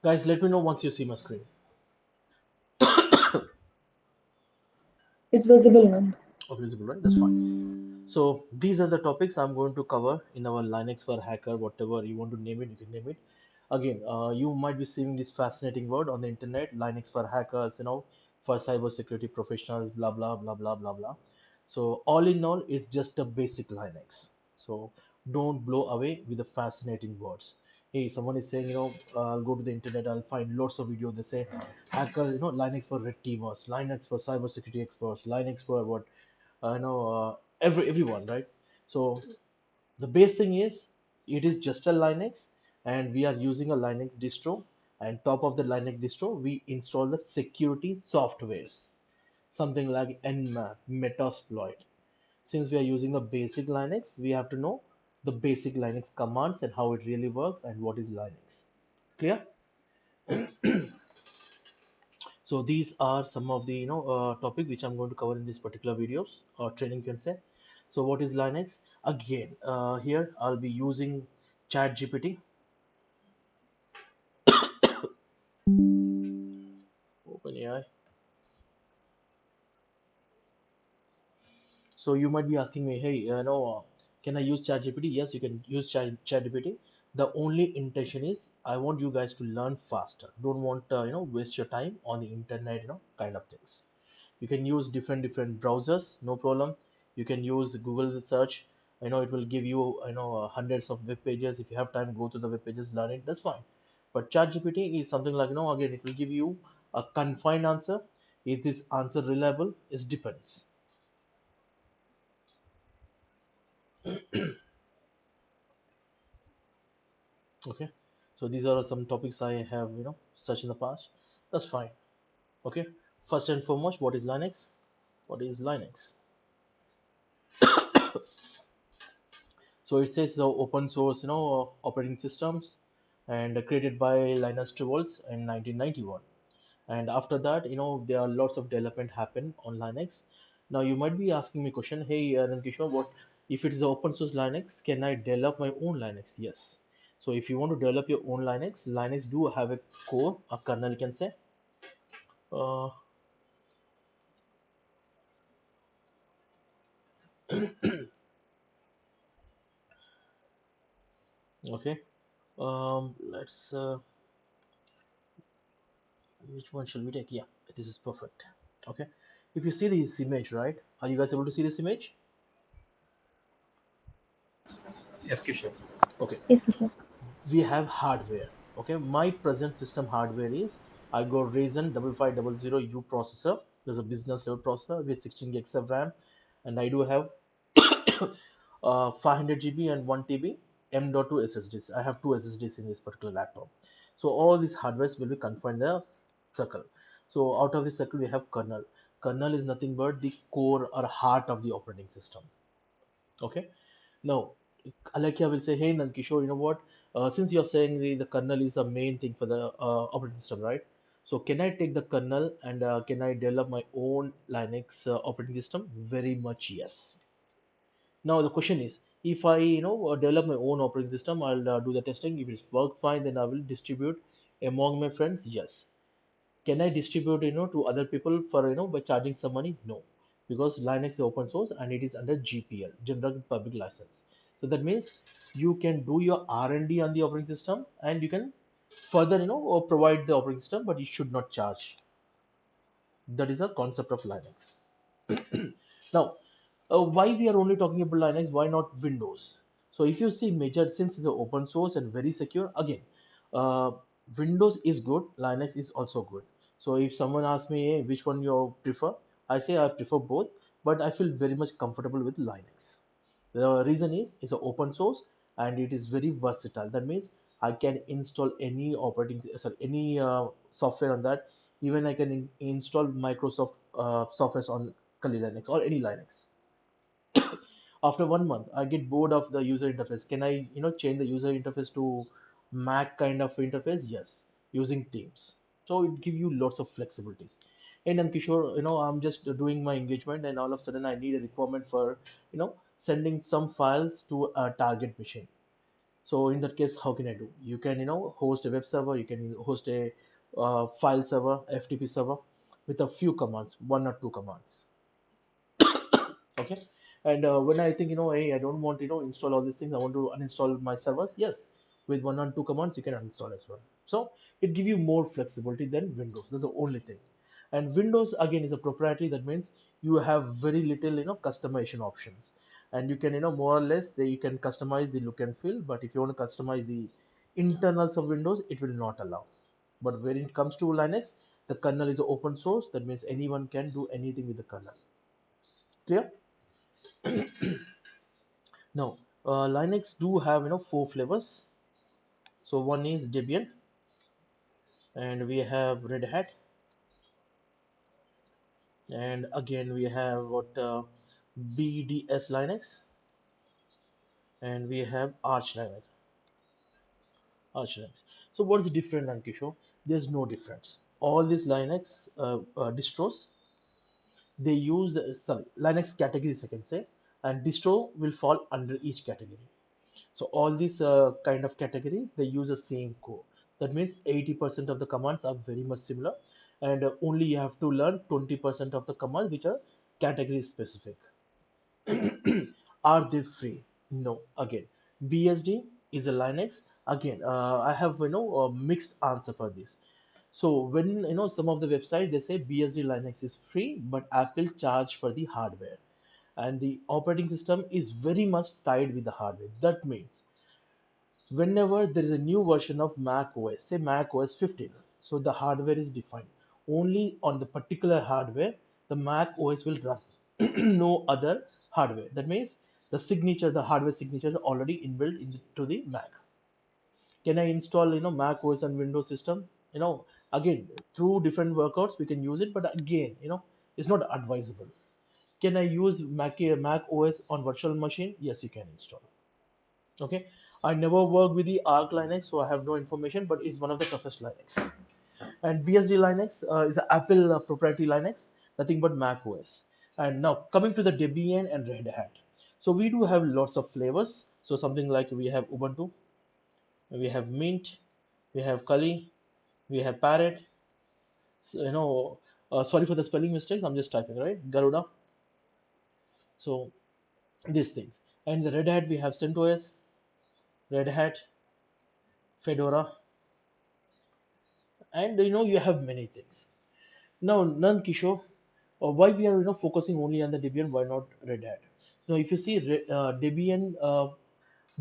Guys, let me know once you see my screen. It's visible now. Oh, visible, right? That's fine. So these are the topics I'm going to cover in our Linux for Hacker, whatever you want to name it, you can name it. Again, you might be seeing this fascinating word on the internet, Linux for hackers, for cybersecurity professionals, blah blah blah blah blah blah. So all in all, it's just a basic Linux. So don't blow away with the fascinating words. Hey, someone is saying, I'll go to the internet, I'll find lots of videos. They say hacker, Linux for red teamers, Linux for cybersecurity experts, Linux for what, everyone, right? So the base thing is it is just a Linux, and we are using a Linux distro, and top of the Linux distro we install the security softwares, something like Nmap, Metasploit. Since we are using the basic Linux, we have to know the basic Linux commands and how it really works and what is Linux. Clear? So these are some of the topic which I'm going to cover in this particular videos or training, you can say. So what is Linux? Again, here I'll be using Chat GPT. OpenAI. So you might be asking me, hey, can I use ChatGPT? Yes, you can use ChatGPT. The only intention is I want you guys to learn faster. Don't want waste your time on the internet, kind of things. You can use different browsers, no problem. You can use Google search. I know it will give you hundreds of web pages. If you have time, go to the web pages, learn it. That's fine. But ChatGPT is something like again it will give you a confined answer. Is this answer reliable? It depends. Okay, so these are some topics I have searched in the past. That's fine. Okay, first and foremost, what is Linux? What is Linux? So it says the open source operating systems, and created by Linus Torvalds in 1991. And after that, there are lots of development happen on Linux. Now you might be asking me question, hey, Kishore, what if it is open source Linux, can I develop my own Linux? Yes. So if you want to develop your own Linux do have a core, a kernel, you can say. uh, okay. Let's which one shall we take? Yeah, this is perfect. Okay, if you see this image, right, are you guys able to see this image? Yes, Kishore. Okay, Yes, Kishore. we have hardware. Okay, my present system hardware is I got Ryzen 5500U processor. There's a business level processor with 16 gigs of RAM, and I do have 500 GB and 1 TB M.2 SSDs. I have two SSDs in this particular laptop. So all these hardwares will be confined in the circle. So out of the circle we have kernel. Kernel is nothing but the core or heart of the operating system. Okay. Now, Alekia will say, hey, Nankishore, you know what? Since you're saying the kernel is the main thing for the operating system, right? So can I take the kernel and can I develop my own Linux operating system? Very much yes. Now the question is, if I develop my own operating system, I'll do the testing. If it's work fine, then I will distribute among my friends. Yes. Can I distribute to other people for by charging some money? No, because Linux is open source and it is under GPL, General Public License. So that means you can do your R&D on the operating system, and you can further or provide the operating system, but you should not charge. That is a concept of Linux. Now, why we are only talking about Linux? Why not Windows? So if you see major, since it's open source and very secure, again, uh, Windows is good, Linux is also good. So if someone asks me, hey, which one you prefer, I say I prefer both, but I feel very much comfortable with Linux. The reason is it's an open source and it is very versatile. That means I can install any any software on that. Even I can install Microsoft softwares on Kali Linux or any Linux. After 1 month, I get bored of the user interface. Can I, change the user interface to Mac kind of interface? Yes, using Teams. So it give you lots of flexibilities. And then Kishore, I'm just doing my engagement, and all of a sudden I need a requirement for, sending some files to a target machine. So in that case, how can I do? You can host a web server, you can host a file server, FTP server, with a few commands, one or two commands. Okay. And when I think hey, I don't want install all these things, I want to uninstall my servers. Yes, with one or two commands you can uninstall as well. So it gives you more flexibility than Windows. That's the only thing. And Windows again is a proprietary. That means you have very little customization options, and you can more or less you can customize the look and feel. But if you want to customize the internals of Windows, it will not allow. But when it comes to Linux, the kernel is open source. That means anyone can do anything with the kernel. Clear? Now, Linux do have four flavors. So one is Debian, and we have Red Hat, and again we have what BDS Linux, and we have Arch Linux. Arch Linux. So what's different, Ankisho? There's no difference. All these Linux distros, they use sorry Linux categories, I can say, and distro will fall under each category. So all these kind of categories, they use the same core. That means 80% of the commands are very much similar, and only you have to learn 20% of the commands which are category specific. Are they free? No. Again, BSD is a Linux. Again, I have a mixed answer for this. So when some of the website they say BSD Linux is free, but Apple charge for the hardware, and the operating system is very much tied with the hardware. That means whenever there is a new version of Mac OS, say Mac OS 15, so the hardware is defined. Only on the particular hardware, the Mac OS will run. No other hardware. That means the signature, the hardware signature is already inbuilt into the Mac. Can I install Mac OS and Windows system? Again, through different workouts we can use it, but again, it's not advisable. Can I use Mac OS on virtual machine? Yes, you can install. Okay, I never worked with the Arc Linux, so I have no information, but it's one of the toughest Linux. And BSD Linux is an Apple proprietary Linux, nothing but Mac OS. And now coming to the Debian and Red Hat. So we do have lots of flavors. So something like we have Ubuntu, we have Mint, we have Kali, we have Parrot. So, sorry for the spelling mistakes. I'm just typing, right? Garuda. So these things. And the Red Hat we have CentOS, Red Hat, Fedora, and you have many things. Now, Nand Kishore, why we are focusing only on the Debian? Why not Red Hat? Now, if you see Debian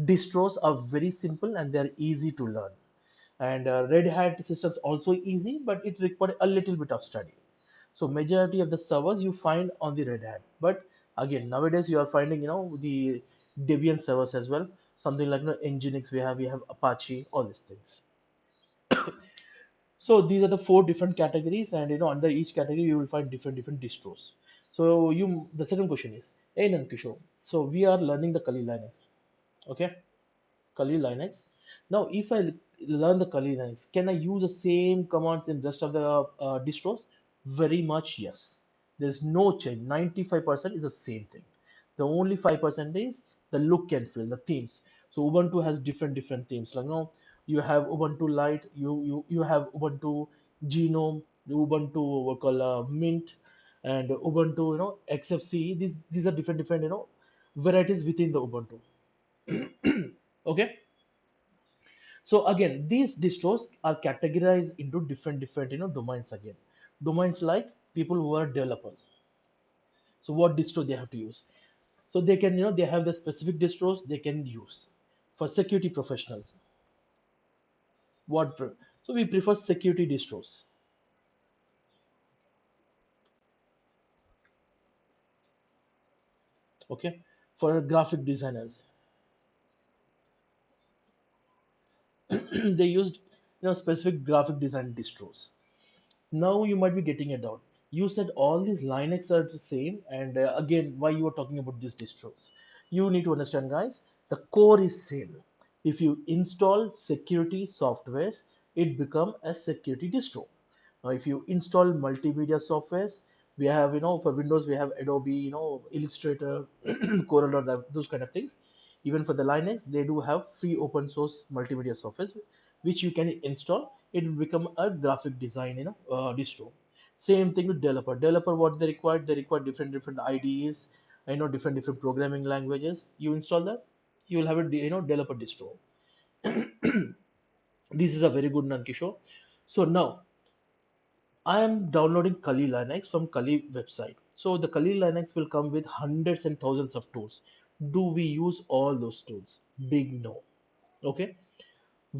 distros are very simple and they are easy to learn, and Red Hat systems also easy, but it requires a little bit of study. So majority of the servers you find on the Red Hat, but again nowadays you are finding the Debian servers as well. Something like Nginx we have Apache, all these things. So these are the four different categories, and under each category you will find different distros. So the second question is, hey Nankishore, so we are learning the Kali Linux, okay? Kali Linux. Now, if I learn the Kali Linux, can I use the same commands in rest of the distros? Very much yes. There's no change. 95% is the same thing. The only 5% is the look and feel, the themes. So Ubuntu has different themes. Like you have Ubuntu Lite, you have Ubuntu Genome, Ubuntu what call Mint, and Ubuntu XFCE. These are different varieties within the Ubuntu. Okay. So again, these distros are categorized into different domains again. Domains like people who are developers. So what distro they have to use? So they can they have the specific distros they can use. For security professionals, so we prefer security distros. Okay. For graphic designers, they used specific graphic design distros. Now you might be getting a doubt. You said all these Linux are the same, and again, why you are talking about these distros? You need to understand, guys. The core is same. If you install security softwares, it become a security distro. Now, if you install multimedia softwares, we have for Windows we have Adobe, Illustrator, Corel, or those kind of things. Even for the Linux, they do have free open source multimedia software which you can install. It will become a graphic design, distro. Same thing with developer. Developer, what they require? They require different IDEs, different programming languages. You install that, you will have a developer distro. This is a very good Nankishore. So now I am downloading Kali Linux from Kali website. So the Kali Linux will come with hundreds and thousands of tools. Do we use all those tools? Big no. Okay.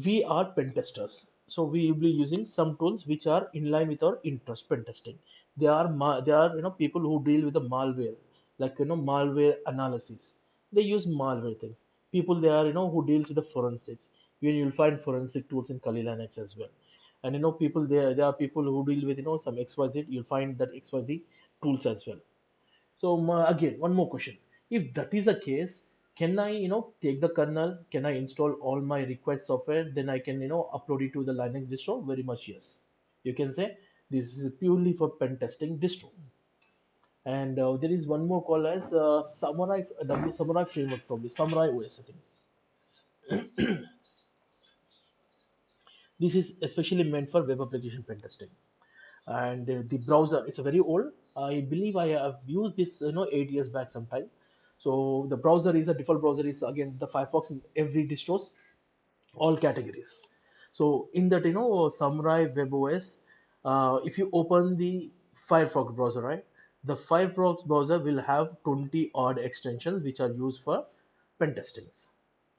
We are pen testers, so we will be using some tools which are in line with our interest. Pen testing, they are people who deal with the malware, like malware analysis. They use malware things. People, they are who deals with the forensics. You'll find forensic tools in Kali Linux as well. And people, there are people who deal with some XYZ. You'll find that XYZ tools as well. So again, one more question. If that is the case, can I, take the kernel? Can I install all my required software? Then I can, upload it to the Linux distro? Very much yes. You can say this is purely for pen testing distro. And there is one more called as Samurai Samurai framework, probably Samurai OS. I think this is especially meant for web application pen testing. And the browser, it's a very old, I believe I have used this 8 years back sometime. So the browser is a default browser is again the Firefox in every distros, all categories. So in that Samurai web OS, if you open the Firefox browser, right, the Firefox browser will have 20 odd extensions which are used for pen testings.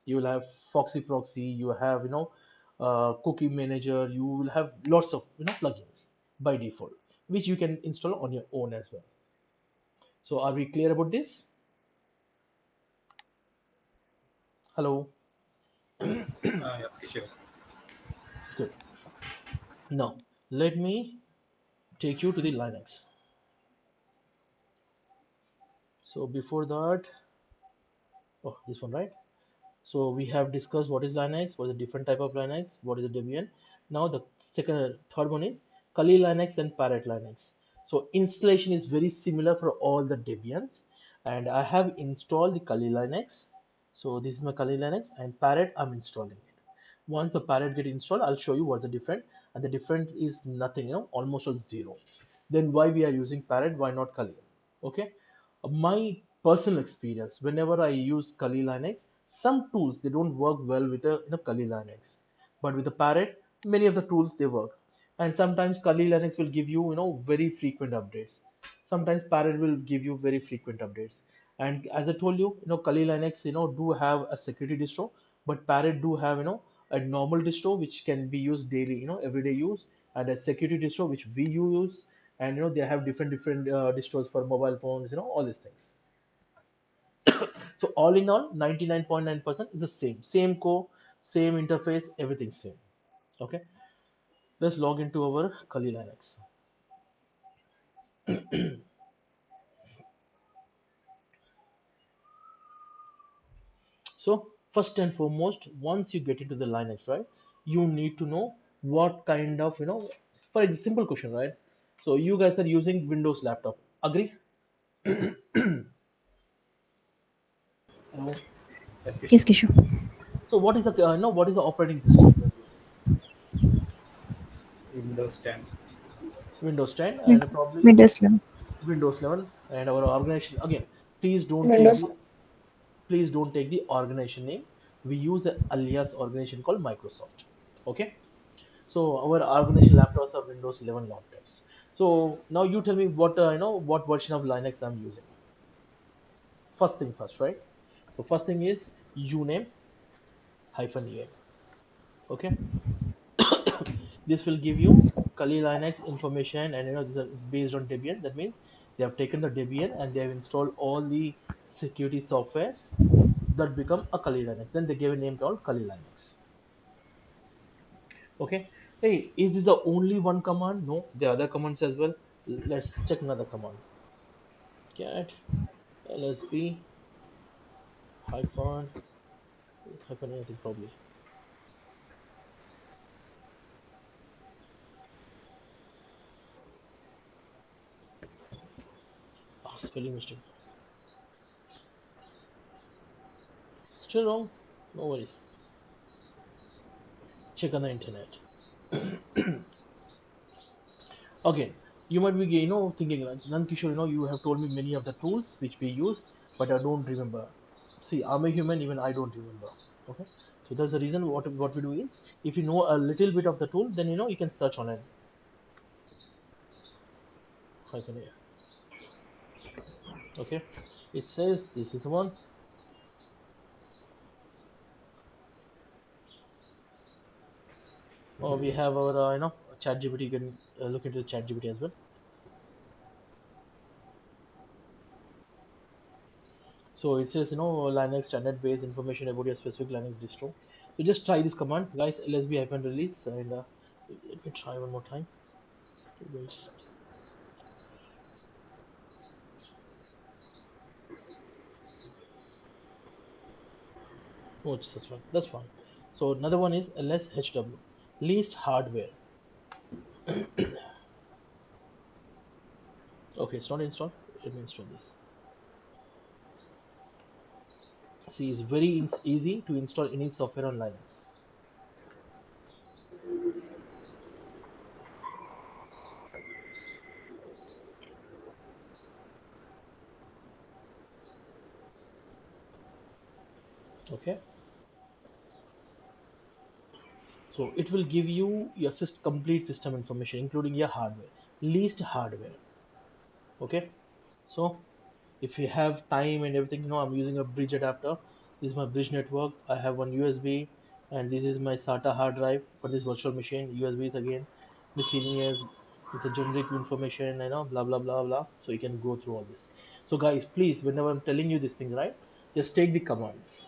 You will have Foxy proxy, you have cookie manager, you will have lots of plugins by default which you can install on your own as well. So are we clear about this? Hello. Yes, Kishore. It's good. Now let me take you to the Linux. So before that, oh, this one, right? So we have discussed what is Linux, what is the different type of Linux, what is the Debian. Now the third one is Kali Linux and Parrot Linux. So installation is very similar for all the Debians, and I have installed the Kali Linux. So this is my Kali Linux, and Parrot I'm installing it. Once the Parrot get installed, I'll show you what's the different, and the difference is nothing, almost all zero. Then why we are using Parrot? Why not Kali? Okay, my personal experience, whenever I use Kali Linux, some tools they don't work well with a Kali Linux, but with the Parrot, many of the tools they work. And sometimes Kali Linux will give you very frequent updates. Sometimes Parrot will give you very frequent updates. And as I told you, Kali Linux do have a security distro, but Parrot do have a normal distro which can be used daily, everyday use, and a security distro which we use. And they have different distros for mobile phones, all these things. So all in all, 99.9% is the same core, same interface, everything same. Okay, let's log into our Kali Linux. So first and foremost, once you get into the Linux, right, you need to know what kind of for a simple question, right? So you guys are using Windows laptop, agree? Hello. Yes, Yes, Kishore. Kishore. So what is the what is the operating system you are using? Windows 10. Windows 10 Win- and probably Windows 11. Windows 11. And our organization, again, please don't take Windows. the please don't take the organization name. We use an alias organization called Microsoft. Okay, so our organization laptops are Windows 11 laptops. So now you tell me what what version of Linux I'm using. First thing first, right? So first thing is uname -em. Okay, this will give you Kali Linux information, and it's based on Debian. That means they have taken the Debian and they have installed all the security softwares that become a Kali Linux. Then they gave a name called Kali Linux. Okay. Hey, is this the only one command? No, there are other commands as well. Let's check another command. Cat lsp hyphen hyphen anything probably. Spelling mistake. Still wrong? No worries. Check on the internet. Again, you might be thinking like, Nankishore, you have told me many of the tools which we use, but I don't remember. See, I'm a human, even I don't remember. Okay, so that's the reason. What we do is, if you know a little bit of the tool, then you can search on it. Hyphen A. Okay, it says this is the one. Or we have our chat GPT. You can look into the chat GPT as well. So it says Linux standard based information about your specific Linux distro. So just try this command, guys. lsb hyphen release, and let me try one more time. Oh, it's this one. That's fine. So another one is lshw, least hardware. Okay, it's not installed. Let me install this. See, it's very easy to install any software on Linux. Okay, so it will give you your complete system information, including your hardware, least hardware. Okay, so if you have time and everything, I'm using a bridge adapter. This is my bridge network. I have one USB, and this is my SATA hard drive for this virtual machine. USB is again miscellaneous. It's a generic information, blah blah blah blah. So you can go through all this. So guys, please, whenever I'm telling you this thing, right, just take the commands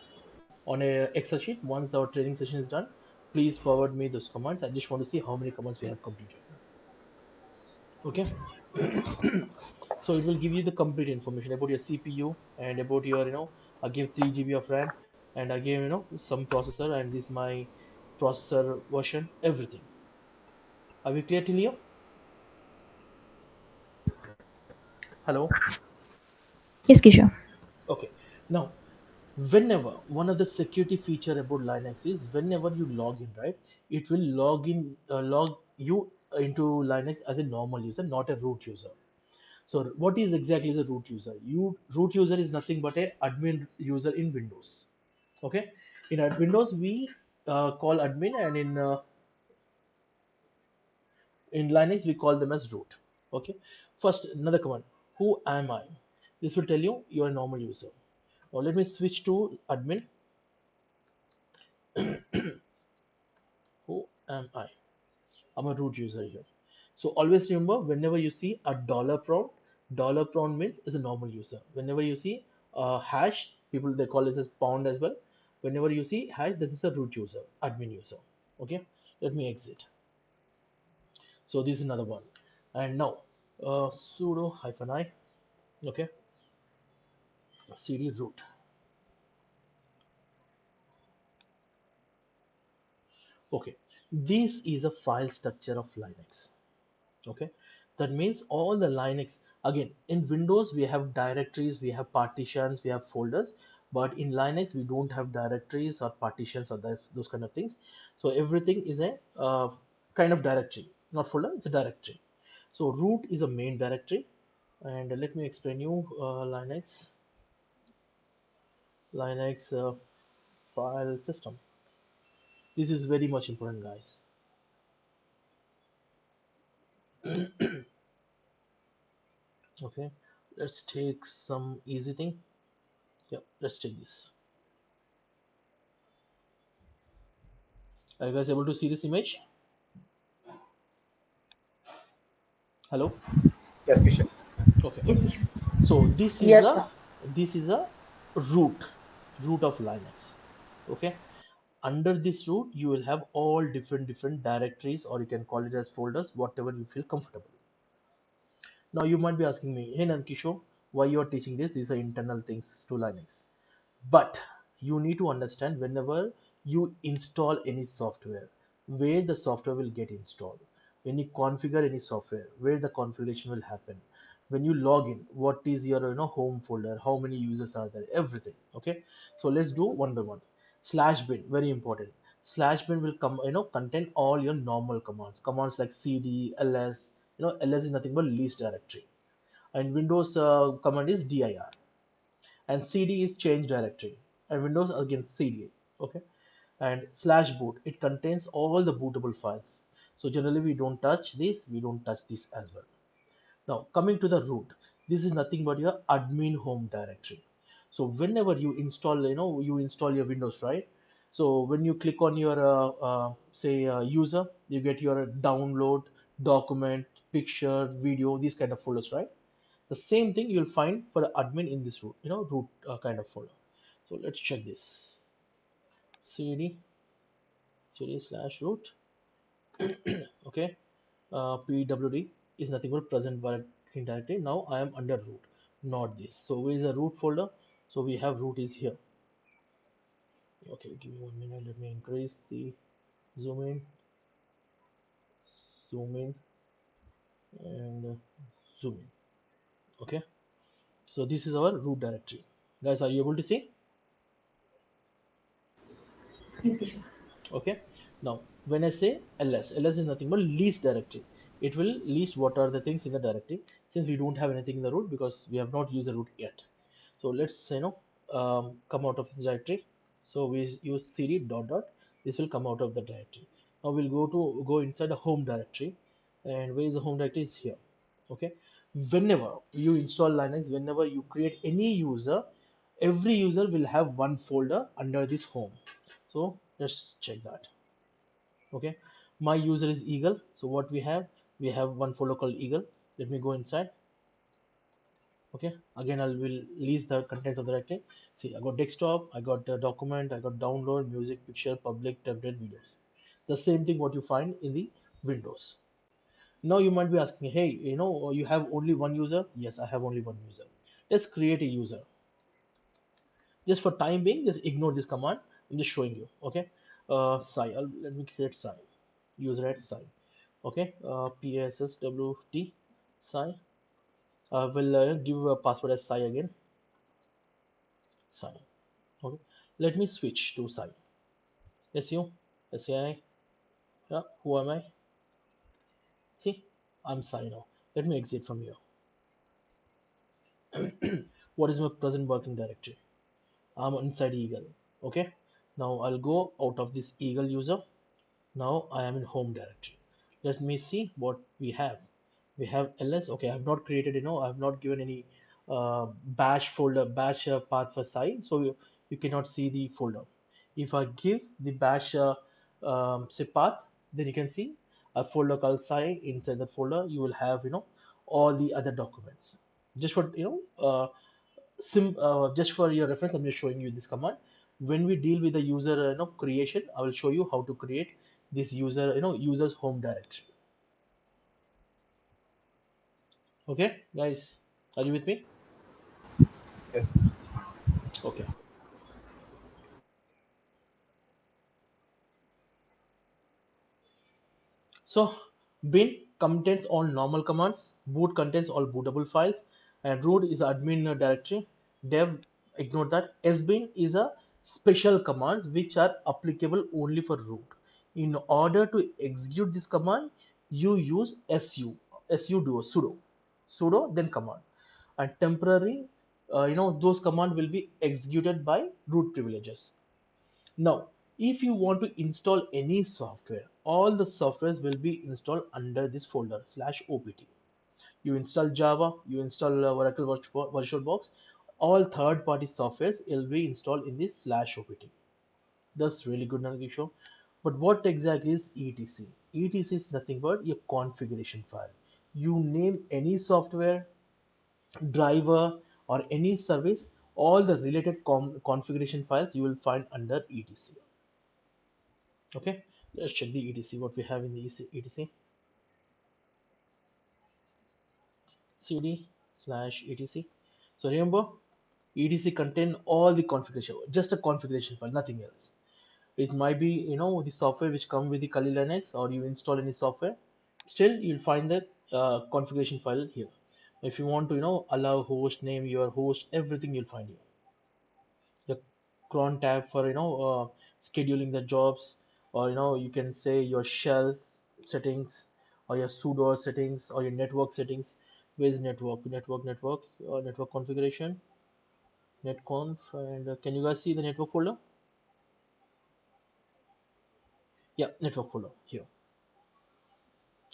on a Excel sheet. Once our training session is done, please forward me those commands. I just want to see how many commands we have completed. Okay. So it will give you the complete information about your CPU and about your I give 3 GB of RAM, and I give some processor, and this is my processor version, everything. Are we clear till here? Hello. Yes, Kishore. Okay, now whenever one of the security feature about Linux is, whenever you log in, right, it will log you into Linux as a normal user, not a root user. So what is exactly the root user? Root user is nothing but a admin user in Windows. Okay, in Windows we call admin, and in Linux we call them as root. Okay, first another command. Who am I? This will tell you you're a normal user. Now let me switch to admin. Who am I? I'm a root user here. So always remember, whenever you see a dollar prompt means is a normal user. Whenever you see a hash, people they call it as pound as well. Whenever you see hash, that is a root user, admin user. Okay, let me exit. So this is another one. And now sudo hyphen I. Okay, cd root. Okay, this is a file structure of Linux. Okay, that means all the Linux, again in Windows we have directories, we have partitions, we have folders, but in Linux we don't have directories or partitions or those kind of things. So everything is a kind of directory, not folder, it's a directory. So root is a main directory, and let me explain you Linux file system. This is very much important, guys. Okay, let's take some easy thing. Yeah, let's take this. Are you guys able to see this image? Hello. Yes, Kishore. Okay. Yes, Kishore. So Yes, sir. this is a root root of Linux. Okay. Under this root, you will have all different directories, or you can call it as folders, whatever you feel comfortable. Now you might be asking me, hey Nankishore, why you are teaching this? These are internal things to Linux. But you need to understand, whenever you install any software, where the software will get installed. When you configure any software, where the configuration will happen. when you log in, what is your home folder, how many users are there, everything. Okay, so let's do one by one. Slash bin, very important. Slash bin will come contain all your normal commands like cd, ls. Ls is nothing but list directory, and windows command is dir, and cd is change directory, and windows again cd. Okay, and slash boot, it contains all the bootable files. So generally we don't touch this, we don't touch this as well. Now coming to the root, this is nothing but your admin home directory. So whenever you install, you install your Windows, right? So when you click on your say user, you get your download, document, picture, video, these kind of folders, right? The same thing you'll find for the admin in this root, root kind of folder. So let's check this. cd slash root. Okay, pwd is nothing but present working directory. Now I am under root, not this. So where is the root folder? So we have root is here. Okay, give me 1 minute, let me increase the zoom in, zoom in, and zoom in. Okay, so this is our root directory. Guys, are you able to see? Yes, Kishore. Okay, now when I say ls is nothing but list directory. It will list what are the things in the directory, since we don't have anything in the root because we have not used the root yet. So let's come out of this directory. So we use cd dot dot, this will come out of the directory. Now we'll go inside the home directory, and where is the home directory is here. Okay, whenever you install Linux, whenever you create any user, every user will have one folder under this home. So let's check that. Okay, my user is eagle, so what we have one folder called eagle. Let me go inside. Okay, again I will list the contents of the directory. See, I got desktop, I got document, I got download, music, picture, public, template, videos. The same thing what you find in the Windows. Now you might be asking, hey, you have only one user. Yes, I have only one user. Let's create a user. Just for time being, just ignore this command. I'm just showing you. Okay, let me create Sai, user at Sai. Okay, PSSWT Sai. Will give a password as Sai again. Sai. Okay, let me switch to Sai. SU, SAI. Yeah, who am I? See, I'm Sai now. Let me exit from here. What is my present working directory? I'm inside Eagle. Okay, now I'll go out of this Eagle user. Now I am in home directory. Let me see what we have. We have ls. Okay, I have not created, I have not given any bash folder, bash path for Sai, so you cannot see the folder. If I give the bash say path, then you can see a folder called Sai. Inside that folder you will have all the other documents. Just for just for your reference, I'm just showing you this command. When we deal with the user creation, I will show you how to create this user user's home directory. Okay, guys, are you with me? Yes. Okay. So bin contains all normal commands, boot contains all bootable files, and root is admin directory. Dev, ignore that. Sbin is a special command which are applicable only for root. In order to execute this command, you use sudo then command, and temporary those command will be executed by root privileges. Now, if you want to install any software, all the softwares will be installed under this folder /opt. You install Java, you install Oracle VirtualBox, all third-party softwares will be installed in this /opt. That's really good, Nagisho. But what exactly is etc? etc is nothing but your configuration file. You name any software, driver, or any service, all the related configuration files you will find under etc. Okay, let's check the etc, what we have in the etc. cd /etc. So remember, etc contain all the configuration, just a configuration file, nothing else. It might be the software which come with the Kali Linux, or you install any software, still you'll find that configuration file here. If you want to, allow host name, your host, everything you'll find here. The cron tab for, scheduling the jobs, or, you can say your shell settings, or your sudo settings, or your network settings. Where's network configuration, netconf, and can you guys see the network folder? Yeah, network folder here.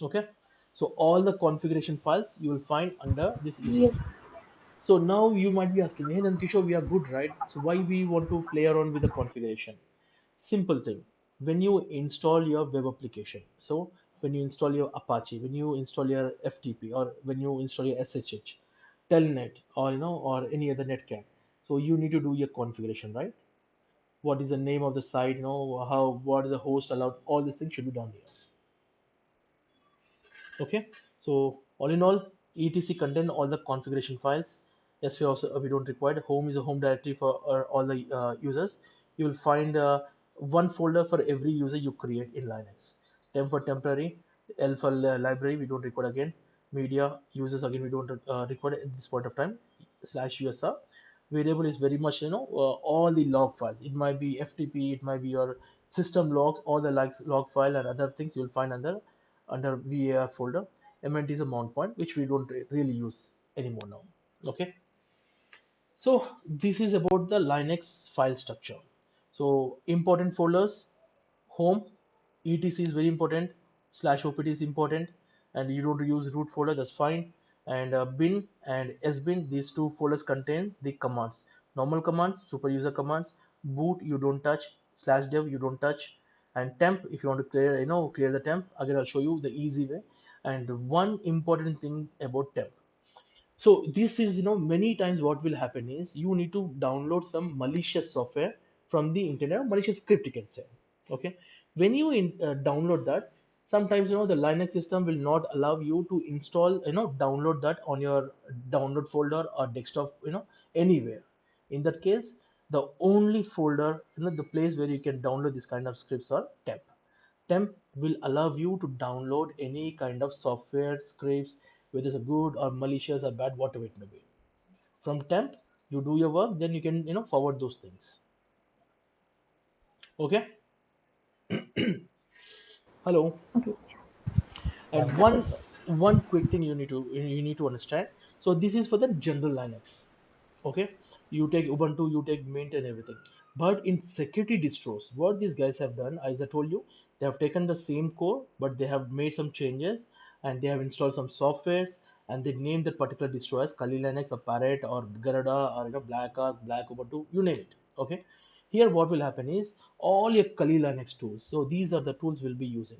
Okay, so all the configuration files you will find under this Yes. etc. So now you might be asking, hey Nankishore, we are good, right? So why we want to play around with the configuration? Simple thing. When you install your web application, so when you install your Apache, when you install your FTP, or when you install your SSH, Telnet, or or any other netcat, so you need to do your configuration, right? What is the name of the site? How, what is the host allowed? All these things should be done here. Okay, so all in all, etc contain all the configuration files. Yes, we don't require. Home is a home directory for all the users. You will find one folder for every user you create in Linux. Temp for temporary, L for library, we don't record again. Media users, again we don't record at this point of time. Slash usr variable is very much, all the log files. It might be FTP, it might be your system logs, all the log file and other things you'll find under VAR folder. MNT is a mount point, which we don't really use anymore now. Okay, so this is about the Linux file structure. So important folders: home, etc is very important, slash opt is important, and you don't use root folder, that's fine. And bin and sbin, these two folders contain the commands: normal commands, super user commands. Boot you don't touch, slash dev you don't touch, and temp if you want to clear, clear the temp. Again, I'll show you the easy way. And one important thing about temp, so this is, many times what will happen is you need to download some malicious software from the internet, malicious script you can say. Okay, when you download that, sometimes, the Linux system will not allow you to install, download that on your download folder or desktop, anywhere. In that case, the only folder, the place where you can download this kind of scripts are temp. Temp will allow you to download any kind of software scripts, whether it's good or malicious or bad, whatever it may be. From temp, you do your work, then you can, forward those things. Okay. Hello. Okay. And one quick thing you need to understand. So this is for the general Linux. Okay, you take Ubuntu, you take Mint and everything. But in security distros, what these guys have done, as I told you, they have taken the same core, but they have made some changes, and they have installed some softwares, and they named that particular distro as Kali Linux or Parrot or Garuda or, Black Arc, Black Ubuntu, you name it. Okay, here what will happen is all your Kali Linux tools. So these are the tools we'll be using.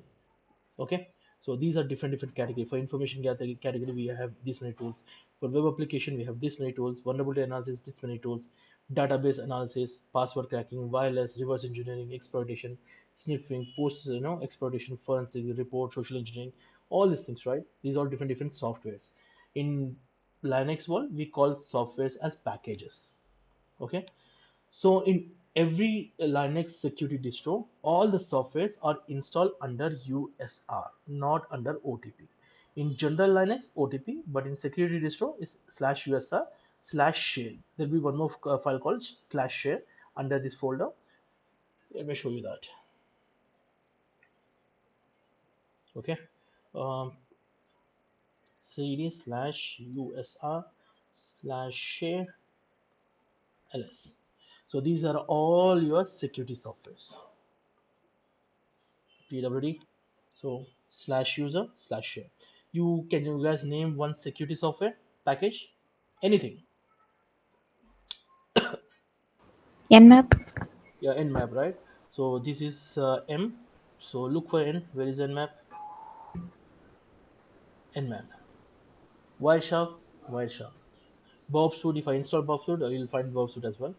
Okay, so these are different category. For information category, we have this many tools. For web application, we have this many tools. Vulnerability analysis, this many tools. Database analysis, password cracking, wireless, reverse engineering, exploitation, sniffing, post, exploitation, forensic report, social engineering, all these things, right? These are different softwares. In Linux world, we call softwares as packages. Okay, so in every Linux security distro, all the softwares are installed under USR, not under OTP. In general Linux, OTP, but in security distro is slash USR slash share. There'll be one more file called slash share under this folder. Let me show you that. Okay. Um, cd slash USR slash share ls. So these are all your security softwares. PWD. So slash user slash share. You guys name one security software package? Anything? Nmap. Yeah, Nmap, right? So this is M. So look for N. Where is Nmap? Nmap. Wireshark, Wireshark. Bobsuit. If I install Bobsuit, you'll find Bobsuit as well.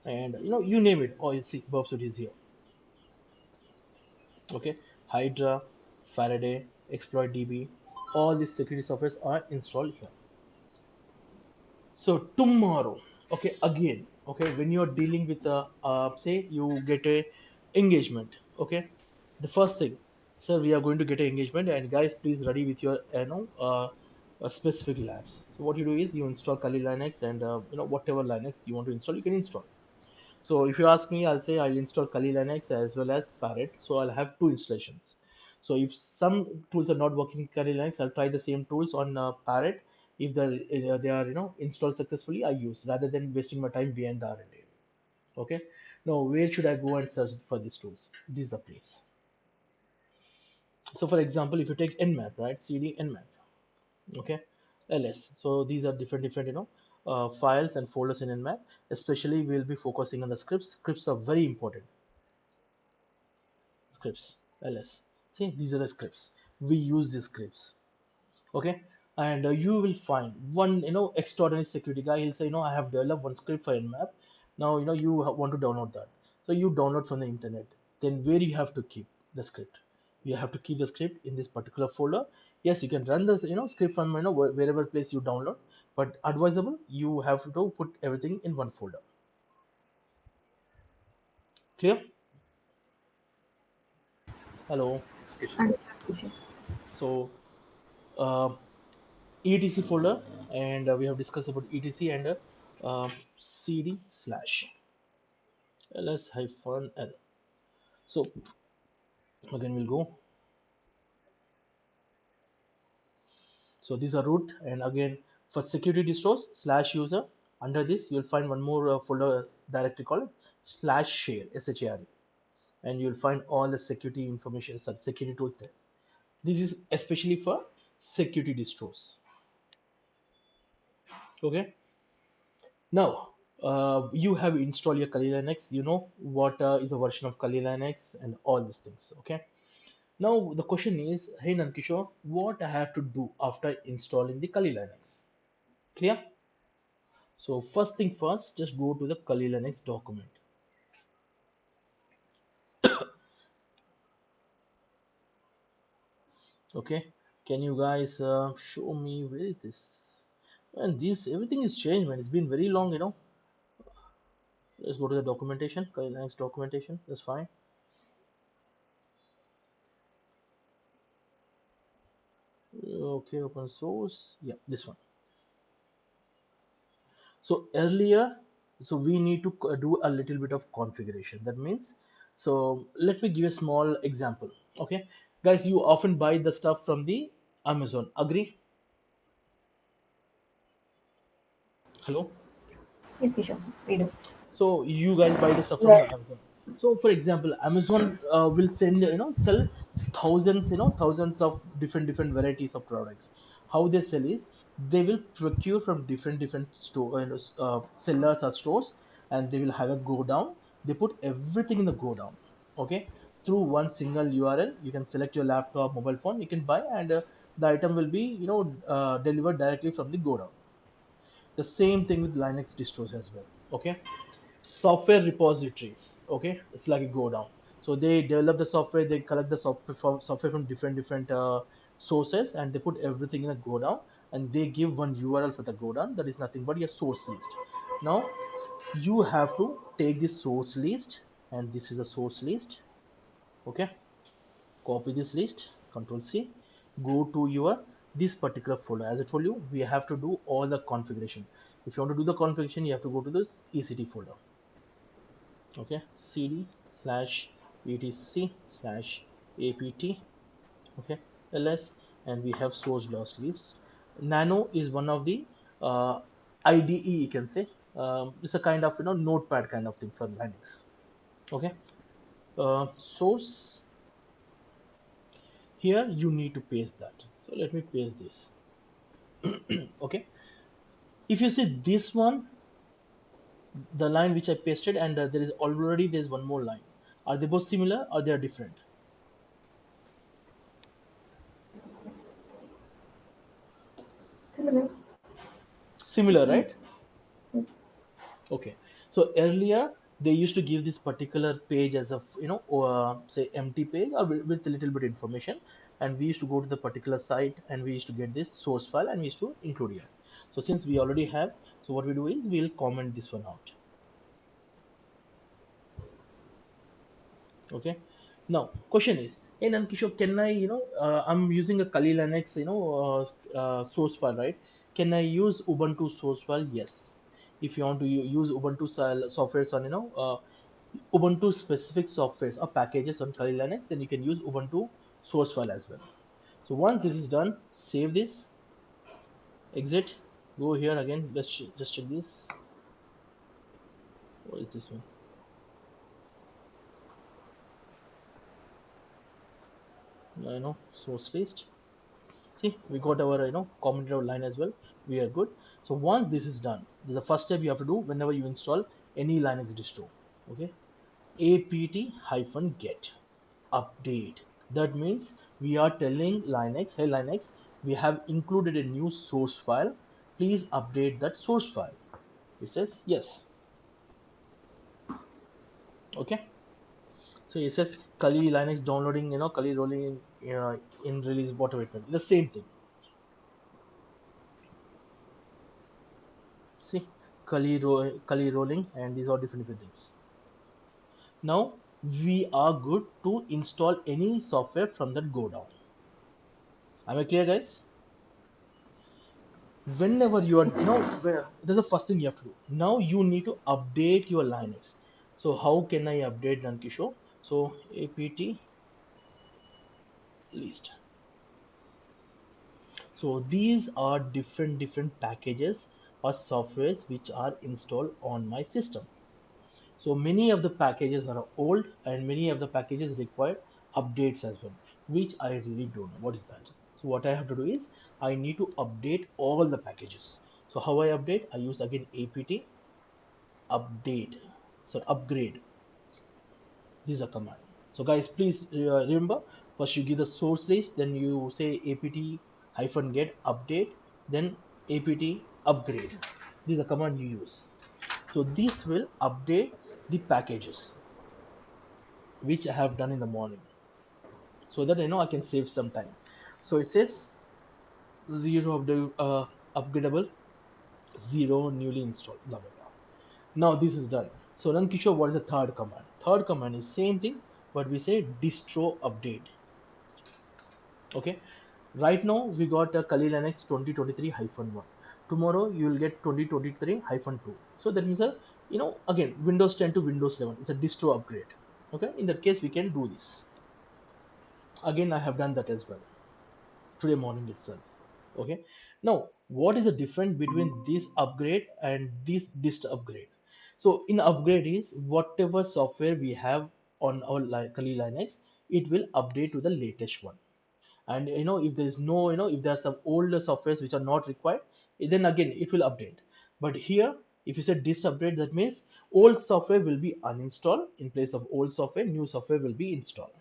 And you name it. Oh, you see, Bobsuit is here. Okay. Hydra, Faraday, Exploit DB. All these security softwares are installed here. So tomorrow, okay, again, okay, when you're dealing with say you get a engagement, okay, the first thing, sir, we are going to get an engagement, and guys, please ready with your, specific labs. So what you do is you install Kali Linux, and whatever Linux you want to install, you can install. So if you ask me, I'll say I'll install Kali Linux as well as Parrot. So I'll have two installations. So if some tools are not working in Kali Linux, I'll try the same tools on Parrot. If they are installed successfully, I use rather than wasting my time behind the R&D. Okay. Now where should I go and search for these tools? This is the place. So for example, if you take Nmap, right? CD Nmap. Okay, ls. So these are different files and folders in Nmap. Especially we'll be focusing on the scripts. Scripts are very important. Scripts, ls. See, these are the scripts. We use these scripts. Okay. And you will find one extraordinary security guy. He'll say, I have developed one script for Nmap. Now you want to download that. So you download from the internet. Then where you have to keep the script? You have to keep the script in this particular folder. Yes, you can run the script from wherever place you download, but advisable you have to put everything in one folder. Clear? Hello. Yes, Kishan. Understood, Kishan. So uh, etc folder, and we have discussed about etc, and cd slash ls hyphen l. So again we'll go. So these are root, and again for security distros slash user, under this you'll find one more folder directory called slash share share, and you'll find all the security information, security tools there. This is especially for security distros. Okay. Now you have installed your Kali Linux. You know what is a version of Kali Linux and all these things. Okay. Now the question is, hey Nankishore, what I have to do after installing the Kali Linux? Clear? So first thing first, just go to the Kali Linux document. Okay, can you guys show me where is this? And this everything is changed, man. It's been very long. Let's go to the documentation, Kali Linux documentation. That's fine. Okay, open source. Yeah, this one. So earlier, so we need to do a little bit of configuration. That means, so let me give a small example. Okay, guys, you often buy the stuff from the Amazon. Agree? Hello. Yes, Kishan, we do. So you guys buy the stuff from Yeah. the Amazon. So for example, Amazon will send sell thousands of different varieties of products. How they sell is they will procure from different store sellers or stores, and they will have a go down. They put everything in the go down. Okay, through one single URL, you can select your laptop, mobile phone, you can buy, and the item will be delivered directly from the go down. The same thing with Linux distros as well. Okay, software repositories. Okay, it's like a go down. So they develop the software, they collect the software from different sources, and they put everything in a go down, and they give one URL for the go down that is nothing but your source list. Now you have to take this source list, and this is a source list. Okay, copy this list, control C, go to your this particular folder. As I told you, we have to do all the configuration. If you want to do the configuration, you have to go to this ECT folder. Okay, cd slash etc slash apt. Okay, ls, and we have source loss list. Nano is one of the uh, IDE, you can say. It's a kind of notepad kind of thing for Linux. Okay, source, here you need to paste that. So let me paste this. Okay, if you see this one, the line which I pasted, and there's one more line. Are they both similar or they are different? Similar. Similar, Mm, right? yes. Okay. So earlier they used to give this particular page as a say empty page or with a little bit information, and we used to go to the particular site and we used to get this source file and we used to include here. So since we already have, so what we do is we'll comment this one out. Okay. Now, question is, hey Nankishore, can I, I'm using a Kali Linux, source file, right? Can I use Ubuntu source file? Yes. If you want to use Ubuntu softwares on, Ubuntu specific softwares or packages on Kali Linux, then you can use Ubuntu source file as well. So once this is done, save this, exit, go here again. Let's just check this. What is this one? Source list. See, we got our commented line as well. We are good. So once this is done, the first step you have to do whenever you install any Linux distro. Okay, apt-get update. That means we are telling Linux, hey Linux, we have included a new source file. Please update that source file. It says yes. Okay. So it says Kali Linux downloading, Kali rolling in release, whatever it may be. The same thing. See, Kali rolling, and these are different things. Now we are good to install any software from that go down. Am I clear, guys? Whenever you are, that's the first thing you have to do. Now you need to update your Linux. So how can I update, Nankishore? So apt list. So these are different packages or softwares which are installed on my system. So many of the packages are old and many of the packages require updates as well, which I really don't know what is that. So what I have to do is I need to update all the packages. So how I update? I use again apt update. So upgrade. This is a command. So guys, please remember, first you give the source list, then you say apt-get update, then apt upgrade. This is a command you use. So this will update the packages which I have done in the morning, so that I can save some time. So it says zero upgradable, zero newly installed, blah blah blah. Now this is done. So then Kishore, what is the third command? Third command is same thing, but we say distro update. Okay. Right now we got a Kali Linux 2023-1. Tomorrow you will get 2023-2. So that means again Windows 10 to Windows 11. It's a distro upgrade. Okay. In that case we can do this. Again I have done that as well today morning itself. Okay. Now what is the difference between this upgrade and this dist upgrade? So in upgrade is whatever software we have on our Kali Linux, it will update to the latest one. And if there is no, if there are some older softwares which are not required, then again it will update. But here if you say dist upgrade, that means old software will be uninstalled. In place of old software, new software will be installed,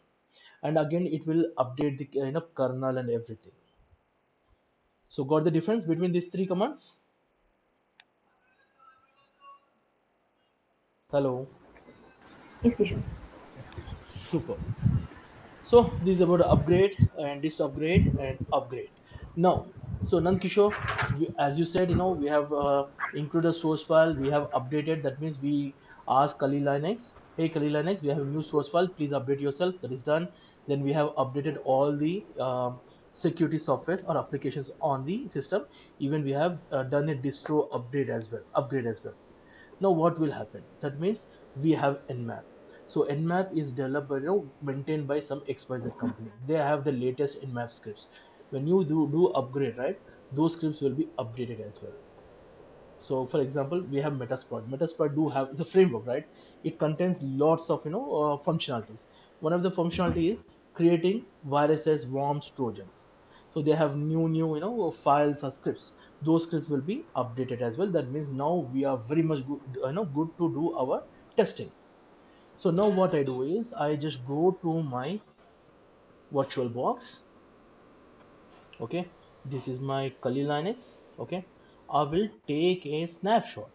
and again it will update the kernel and everything. So got the difference between these three commands? Hello. Yes, Kishore. Yes, Krishna. Super. So this is about upgrade and this upgrade and upgrade. Now, so Nankishore, as you said, we have included source file, we have updated. That means we ask Kali Linux, hey Kali Linux, we have a new source file, please update yourself. That is done. Then we have updated all the security softwares or applications on the system. Even we have done a distro upgrade as well. Now what will happen? That means we have Nmap. So Nmap is developed by, maintained by some XYZ company. They have the latest Nmap scripts. When you do upgrade, right, those scripts will be updated as well. So for example, we have Metasploit. Metasploit do have, it's a framework, right? It contains lots of functionalities. One of the functionality is creating viruses, worms, trojans. So they have new files or scripts. Those scripts will be updated as well. That means now we are very much good, good to do our testing. So now what I do is I just go to my virtual box. Okay, this is my Kali Linux. Okay, I will take a snapshot.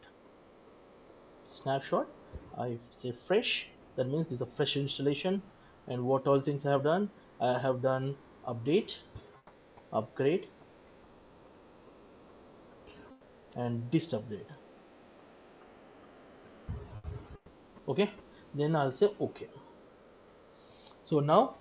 I say fresh, that means this is a fresh installation. And what all things I have done? I have done update, upgrade, and dist upgrade. Okay, then I'll say okay. So now,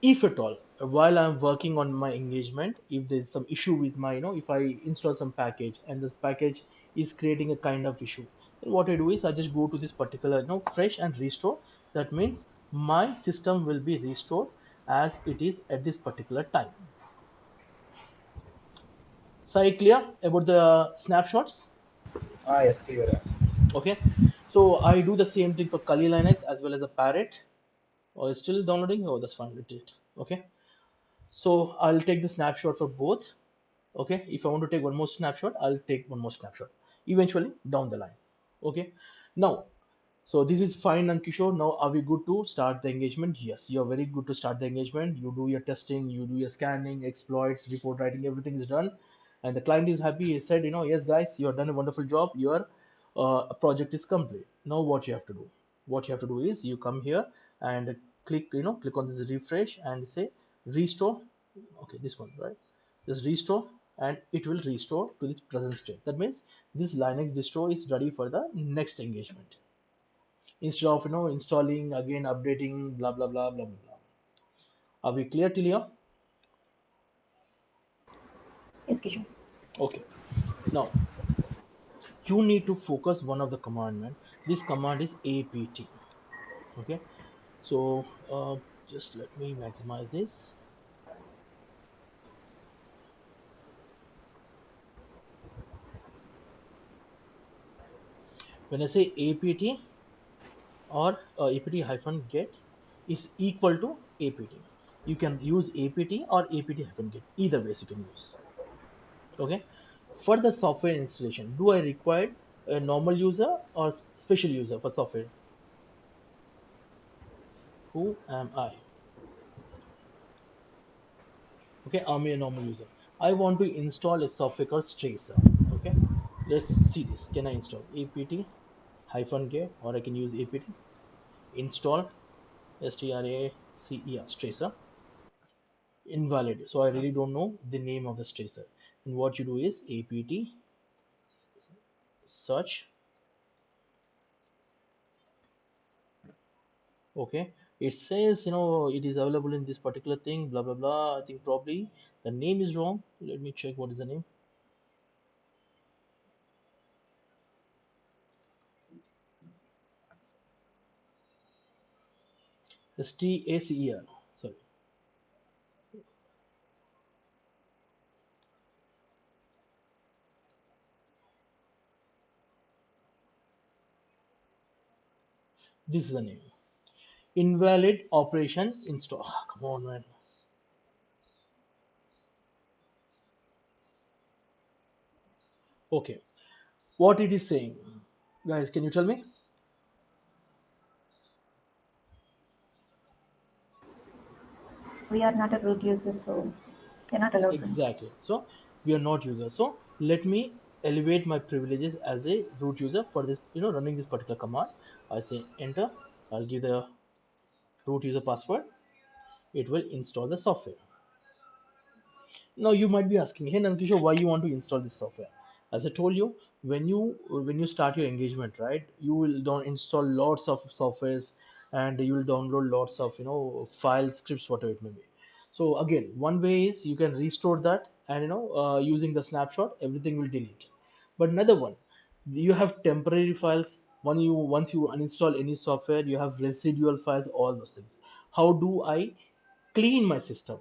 if at all, while I'm working on my engagement, if there's some issue with my, if I install some package and this package is creating a kind of issue, then what I do is I just go to this particular, fresh and restore. That means my system will be restored as it is at this particular time. So I clear about the snapshots. Yes, clear. Okay. So I do the same thing for Kali Linux as well as a Parrot. Or it's still downloading. Oh, that's fine. Let it. Okay. So I'll take the snapshot for both. Okay, if I want to take one more snapshot, I'll take one more snapshot eventually down the line. Okay, now, so this is fine, Ankishore. Now, are we good to start the engagement? Yes, you're very good to start the engagement. You do your testing, you do your scanning, exploits, report writing, everything is done, and the client is happy. He said, yes, guys, you have done a wonderful job. Your project is complete. Now, what you have to do? What you have to do is you come here and click on this refresh and say restore. Okay, this one, right? Just restore, and it will restore to this present state. That means this Linux distro is ready for the next engagement instead of installing again, updating, blah blah blah blah blah blah. Are we clear till here? Yes, Kishore. Okay, Yes, now you need to focus one of the command, man. This command is apt. Okay, so just let me maximize this. When I say apt or apt hyphen get is equal to apt, you can use apt or apt hyphen get, either ways you can use. Okay, for the software installation, do I require a normal user or special user for software? Who am I? Okay, I'm a normal user. I want to install a software called Stressor. Okay, let's see this. Can I install apt hyphen get, or I can use apt install stracer Stressor? Invalid. So I really don't know the name of the Stressor. And what you do is apt search. Okay, it says it is available in this particular thing, blah blah blah. I think probably the name is wrong. Let me check what is the name. Stacer. Sorry. This is the name. Invalid operation install. Ah, come on, man. Okay, what it is saying, guys, can you tell me? We are not a root user, so they're not allowed to know. Exactly. So we are not users. So let me elevate my privileges as a root user for this, running this particular command. I say enter. I'll give the root user password. It will install the software. Now you might be asking, hey Nankishore, why you want to install this software? As I told you, when you start your engagement, right, you will don't install lots of softwares, and you will download lots of file scripts, whatever it may be. So again, one way is you can restore that, and using the snapshot, everything will delete. But another one, you have temporary files. Once you uninstall any software, you have residual files, all those things. How do I clean my system?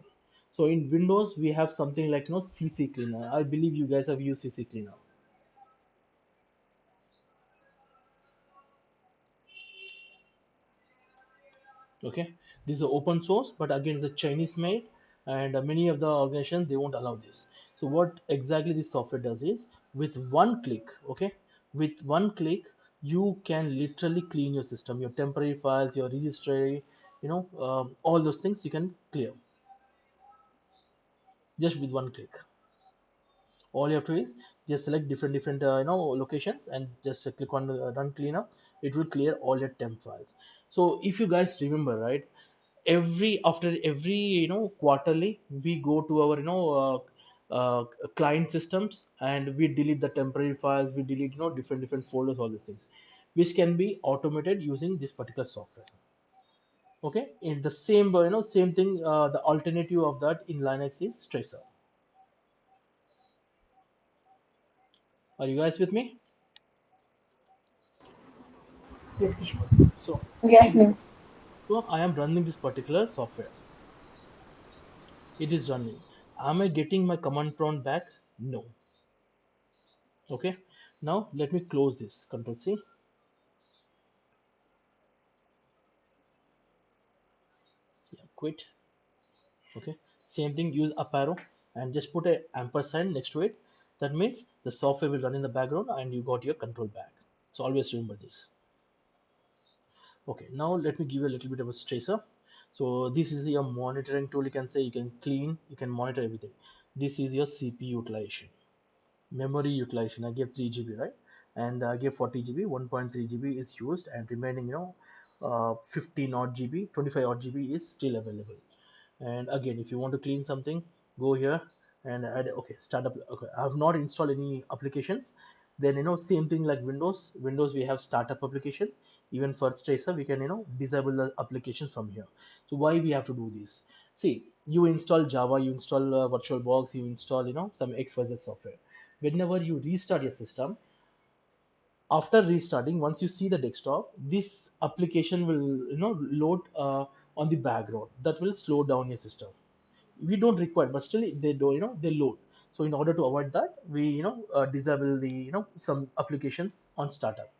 So in Windows, we have something like CC cleaner. I believe you guys have used CC cleaner. Okay, this is open source, but again, it's a Chinese made, and many of the organizations they won't allow this. So what exactly this software does is, with one click, okay, with one click, you can literally clean your system, your temporary files, your registry, all those things you can clear just with one click. All you have to is just select different locations, and just click on run cleanup. It will clear all your temp files. So if you guys remember, right, after every quarterly, we go to our client systems, and we delete the temporary files, we delete different folders, all these things, which can be automated using this particular software. Okay, in the same same thing, the alternative of that in Linux is Stressor. Are you guys with me? Yes, Kishore. So see Yes, this. ma'am. So I am running this particular software. It is running. Am I getting my command prompt back? No. Okay. Now let me close this. Control C. Yeah, quit. Okay. Same thing. Use up arrow and just put a ampersand next to it. That means the software will run in the background and you got your control back. So always remember this. Okay. Now let me give you a little bit of a tracer. So this is your monitoring tool. You can say you can clean, you can monitor everything. This is your CPU utilization. Memory utilization, I gave 3 GB, right? And I gave 40 GB, 1.3 GB is used, and remaining 15 odd GB, 25 odd GB is still available. And again, if you want to clean something, go here and add. Okay, startup. Okay, I have not installed any applications. Then same thing like Windows we have startup application. Even for tracer we can disable the applications from here. So why we have to do this? See, you install Java, you install VirtualBox, you install some XYZ software. Whenever you restart your system, after restarting, once you see the desktop, this application will load on the background. That will slow down your system. We don't require, but still they do they load. So in order to avoid that, we disable the some applications on startup.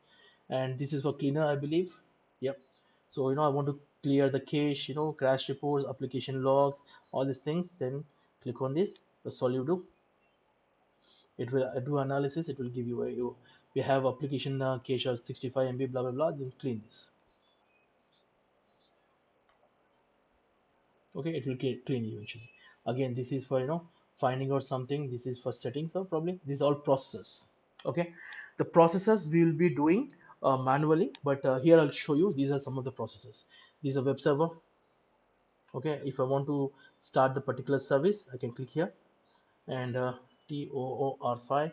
And this is for cleaner, I believe. Yep. So I want to clear the cache, crash reports, application logs, all these things. Then click on this. That's all you do. It will do analysis. It will give you a you have application cache of 65 MB, blah blah blah. Then clean this. Okay, it will clean eventually. Again, this is for finding out something. This is for settings, or probably these all processes. Okay, the processes we will be doing manually, but here I'll show you. These are some of the processes. These are web server. Okay, if I want to start the particular service, I can click here and TOOR5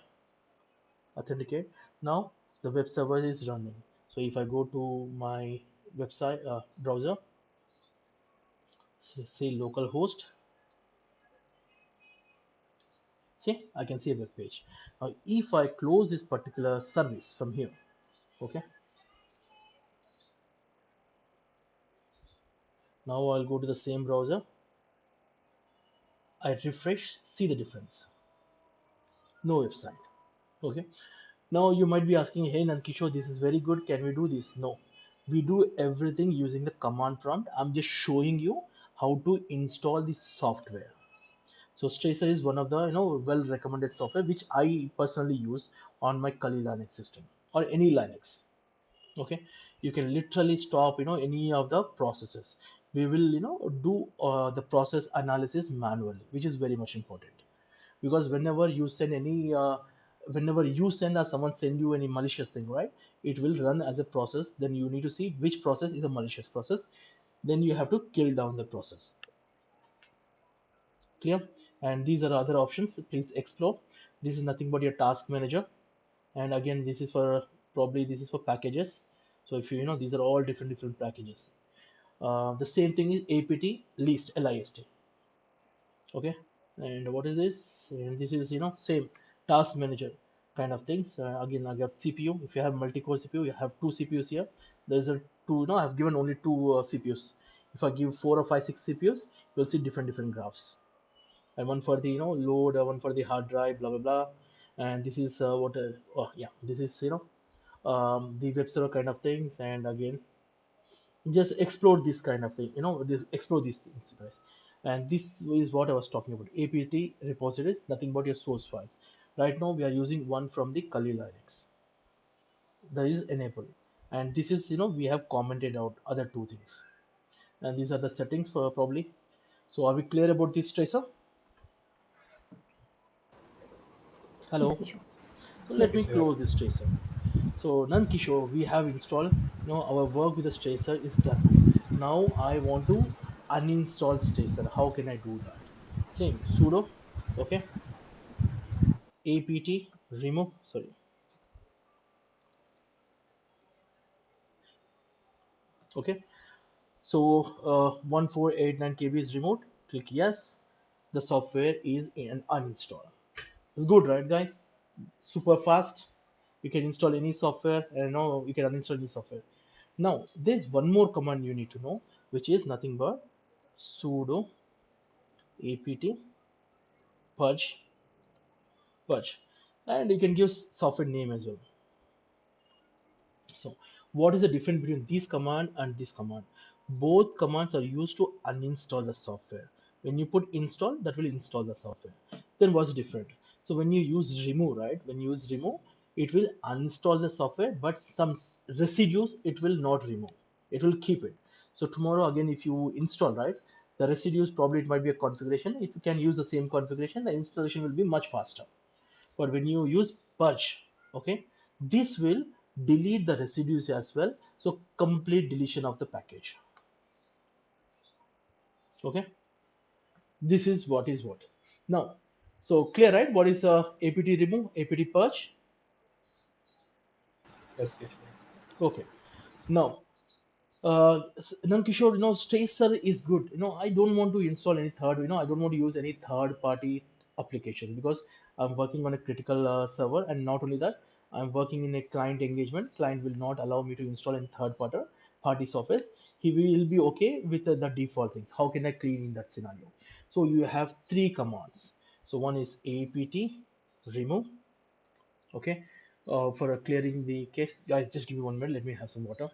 authenticate. Now the web server is running. So if I go to my website browser, say localhost. See, I can see a web page. Now, if I close this particular service from here, okay, now I'll go to the same browser. I refresh, see the difference. No website. Okay. Now you might be asking, hey Nankishore, this is very good. Can we do this? No. We do everything using the command prompt. I'm just showing you how to install the software. So Stressor is one of the well recommended software which I personally use on my Kali Linux system or any Linux. Okay, you can literally stop any of the processes. We will do the process analysis manually, which is very much important, because whenever you send or someone send you any malicious thing, right, it will run as a process. Then you need to see which process is a malicious process. Then you have to kill down the process. Clear? And these are other options, please explore. This is nothing but your task manager. And again, this is for probably this is for packages. So if these are all different packages. The same thing is apt list. Okay. And what is this? And this is same task manager kind of things. Again, I got CPU. If you have multi-core CPU, you have two CPUs here. There's a two I've given only two CPUs. If I give 4 or 5 6 CPUs, you'll see different graphs. And one for the load, one for the hard drive, blah blah blah. And this is what oh yeah, this is the web server kind of things. And again, just explore this kind of thing, explore these things, guys. And this is what I was talking about. Apt repositories, nothing but your source files. Right now we are using one from the Kali Linux, that is enable. And this is we have commented out other two things. And these are the settings for probably. So are we clear about this, Tracer? Yes, Hello. Kishore. So Yes. let me Yes, you are. close this tracer. So Nankishore, we have installed, our work with the tracer is done. Now I want to uninstall tracer. How can I do that? Same sudo, okay, apt remove, sorry, okay, So 1489 KB is removed. Click yes. The software is in uninstall. It's good, right, guys? Super fast. You can install any software, and now you can uninstall any software. Now there's one more command you need to know, which is nothing but sudo apt purge, and you can give software name as well. So what is the difference between this command and this command? Both commands are used to uninstall the software. When you put install, that will install the software. Then what's different? So when you use remove, right? When you use remove, it will uninstall the software, but some residues it will not remove. It will keep it. So tomorrow again, if you install, right, the residues probably it might be a configuration. If you can use the same configuration, the installation will be much faster. But when you use purge, okay, this will delete the residues as well. So complete deletion of the package. Okay, this is what now. So clear, right? What is apt remove, apt purge? Yes, Kishore. Okay, now Nankishore, Stressor is good. I don't want to install any third. I don't want to use any third-party application because I'm working on a critical server, and not only that, I'm working in a client engagement. Client will not allow me to install any third-party software. He will be okay with the default things. How can I clean in that scenario? So you have three commands. So one is apt remove. Okay, for clearing the case, guys. Just give me 1 minute. Let me have some water.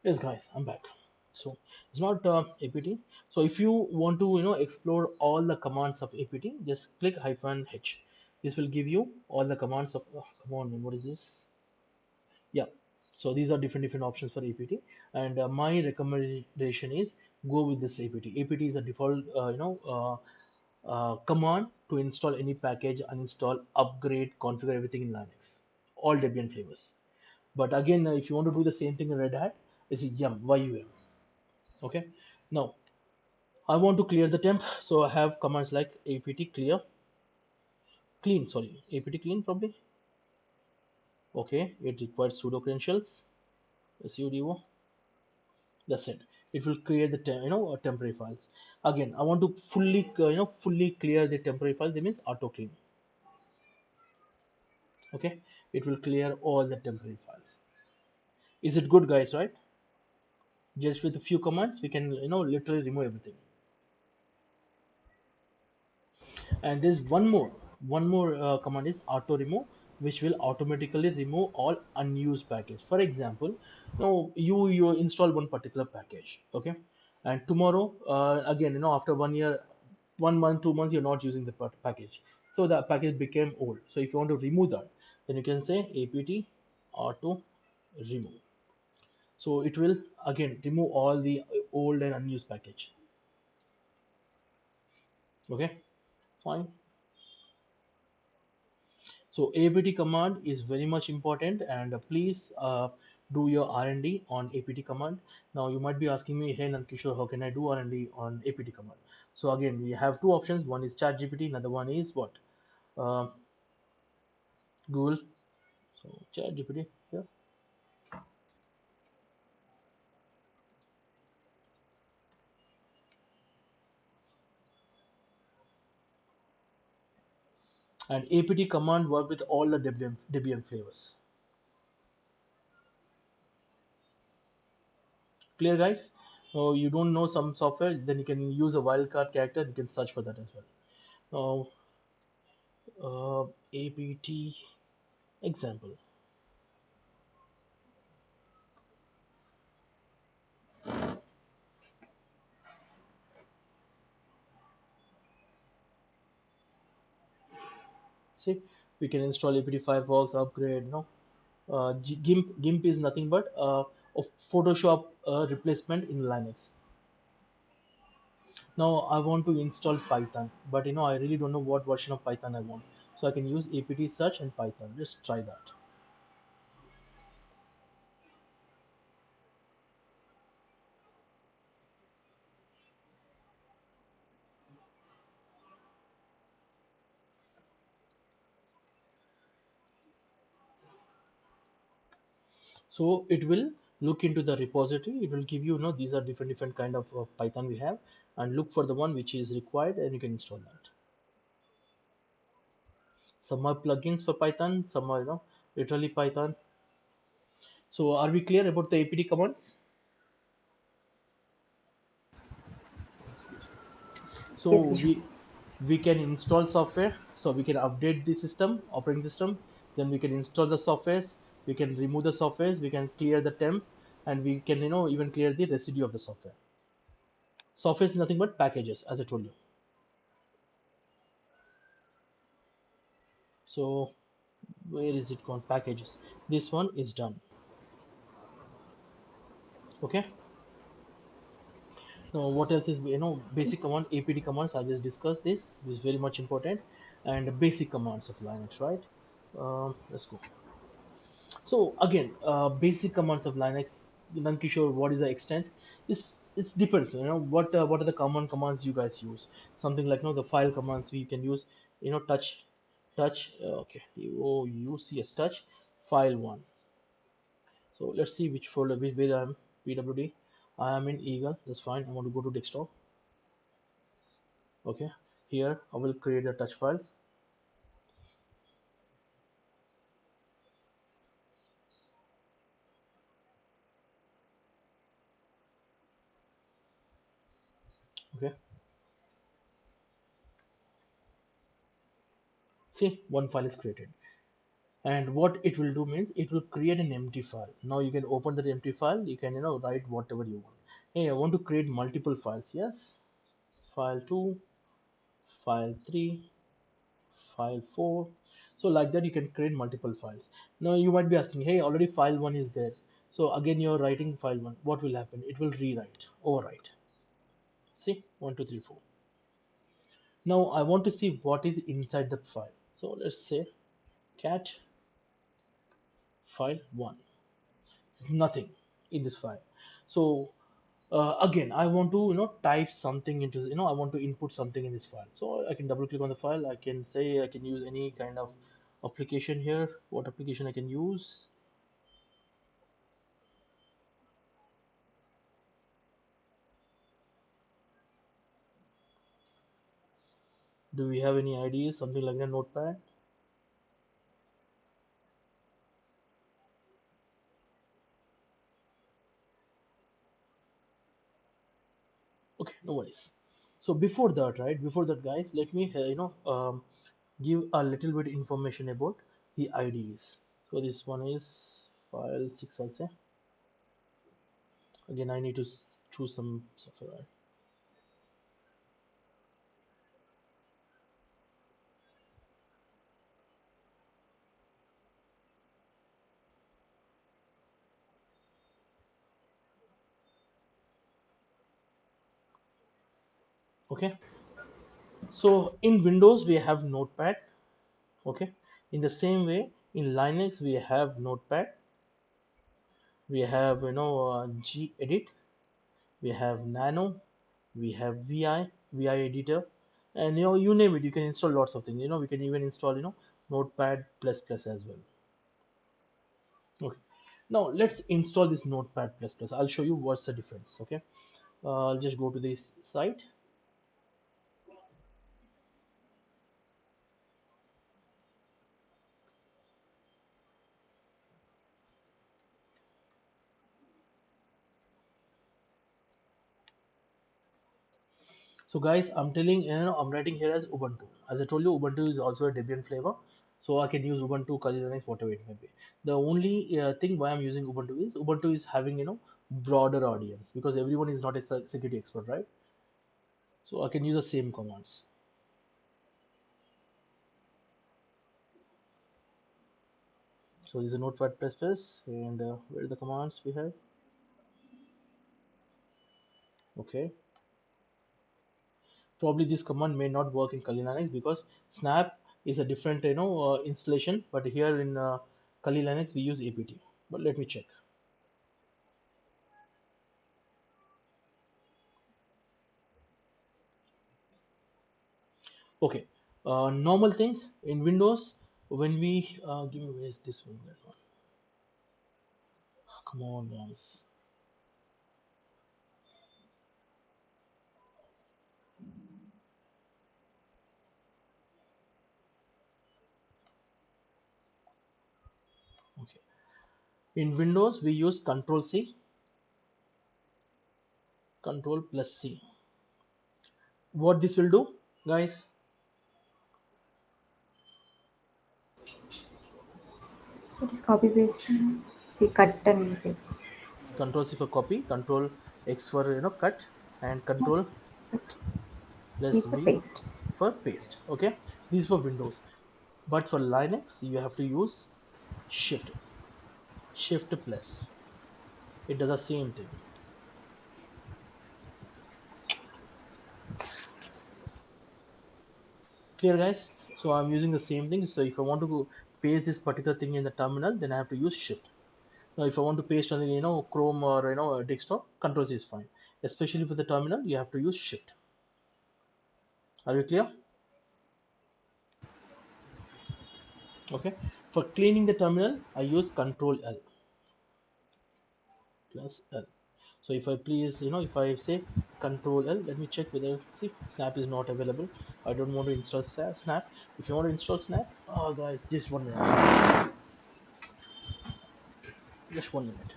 Yes, guys, I'm back. So it's not APT. So if you want to, explore all the commands of APT, just click -H. This will give you all the commands of. Oh, come on, man, what is this? Yeah. So these are different options for APT, and my recommendation is go with this APT. APT is a default, command to install any package, uninstall, upgrade, configure everything in Linux, all Debian flavors. But again, if you want to do the same thing in Red Hat, it's yum. Okay, now I want to clear the temp, so I have commands like apt clear clean, sorry, apt clean probably. Okay, it requires sudo credentials, sudo, that's it. It will create the temporary files. Again, I want to fully clear the temporary file. That means auto clean. Okay, it will clear all the temporary files. Is it good, guys? Right, just with a few commands we can literally remove everything. And there's one more command is auto remove, which will automatically remove all unused package. For example, now you install one particular package, okay, and tomorrow again, after 1 year, 1 month, 2 months, you're not using the package, so the package became old. So if you want to remove that, then you can say apt auto remove. So it will again remove all the old and unused package. Okay, fine. So apt command is very much important, and please do your R&D on apt command. Now you might be asking me, hey Nankishore, how can I do R&D on apt command? So again, we have two options. One is ChatGPT, another one is what? Uh, Google. So ChatGPT here, and apt command work with all the Debian flavors. Clear, guys? So you don't know some software, then you can use a wildcard character. You can search for that as well. Apt example. See, we can install apt Firefox, upgrade. GIMP is nothing but a Photoshop replacement in Linux. Now I want to install Python, but I really don't know what version of Python I want. So I can use apt search and Python. Let's try that. So it will look into the repository. It will give these are different kind of Python we have, and look for the one which is required, and you can install that. Some are plugins for Python, some are literally Python. So are we clear about the apt commands? Yes, yes. So Yes, we have. we can install software, so we can update the system operating system, then we can install the softwares, we can remove the softwares, we can clear the temp, and we can even clear the residue of the software. Software is nothing but packages, as I told you. So where is it called? Packages. This one is done. Okay. Now what else is basic command apt commands? I just discussed this is very much important, and basic commands of Linux, right? Let's go. So again, basic commands of Linux. Nankishore, what is the extent? It depends. What are the common commands you guys use? Something like the file commands we can use. Touch. Okay, ucs touch file one. So let's see which folder where I am. pwd. I am in Eagle. That's fine. I want to go to desktop. Okay, here I will create the touch files. Okay, see one file is created. And what it will do means it will create an empty file. Now you can open that empty file, you can write whatever you want. Hey, I want to create multiple files. Yes, file 2, file 3, file 4. So like that you can create multiple files. Now you might be asking, hey, already file 1 is there, so again you're writing file 1. What will happen? It will rewrite, overwrite. See, 1 2 3 4. Now I want to see what is inside the file. So let's say cat file 1. Nothing in this file. So again I want to type something into, I want to input something in this file. So I can double click on the file. I can say I can use any kind of application here. What application I can use? Do we have any ideas? Something like a notepad? Okay, no worries. So before that, right, before that guys, let me give a little bit information about the IDs. So this one is file 6, I'll say. Again I need to choose some software. Okay, so in Windows we have Notepad. Okay, in the same way in Linux we have Notepad, we have gedit, we have Nano, we have vi editor, and you name it, you can install lots of things. We can even install Notepad plus plus as well. Okay, now let's install this Notepad plus plus. I'll show you what's the difference. Okay, I'll just go to this site. So guys, I'm telling I'm writing here as Ubuntu. As I told you, Ubuntu is also a Debian flavor, so I can use Ubuntu, Kali Linux, whatever it may be. The only thing why I'm using Ubuntu is having broader audience, because everyone is not a security expert, right? So I can use the same commands. So this is a Notepad plus plus, and where are the commands we have? Okay, Probably this command may not work in Kali Linux because Snap is a different installation, but here in Kali Linux we use apt. But let me check. Okay, normal thing in Windows when we give me where is this one? Come on, guys. Okay, in Windows we use Control C, Control plus C. What this will do, guys? It is copy paste. See, cut and paste. Control C for copy, Control X for cut, and No, Control cut. plus P for V paste. for paste. Okay, these for Windows. But for Linux, you have to use Shift, Shift plus. It does the same thing. Clear, guys? So I'm using the same thing. So if I want to go paste this particular thing in the terminal, then I have to use Shift. Now, if I want to paste on the Chrome or desktop, Control C is fine. Especially for the terminal, you have to use Shift. Are you clear? Okay. For cleaning the terminal, I use Control L plus L. So if I please, if I say Control L, let me check whether, see, Snap is not available. I don't want to install Snap. If you want to install Snap, oh guys, just 1 minute. Just 1 minute.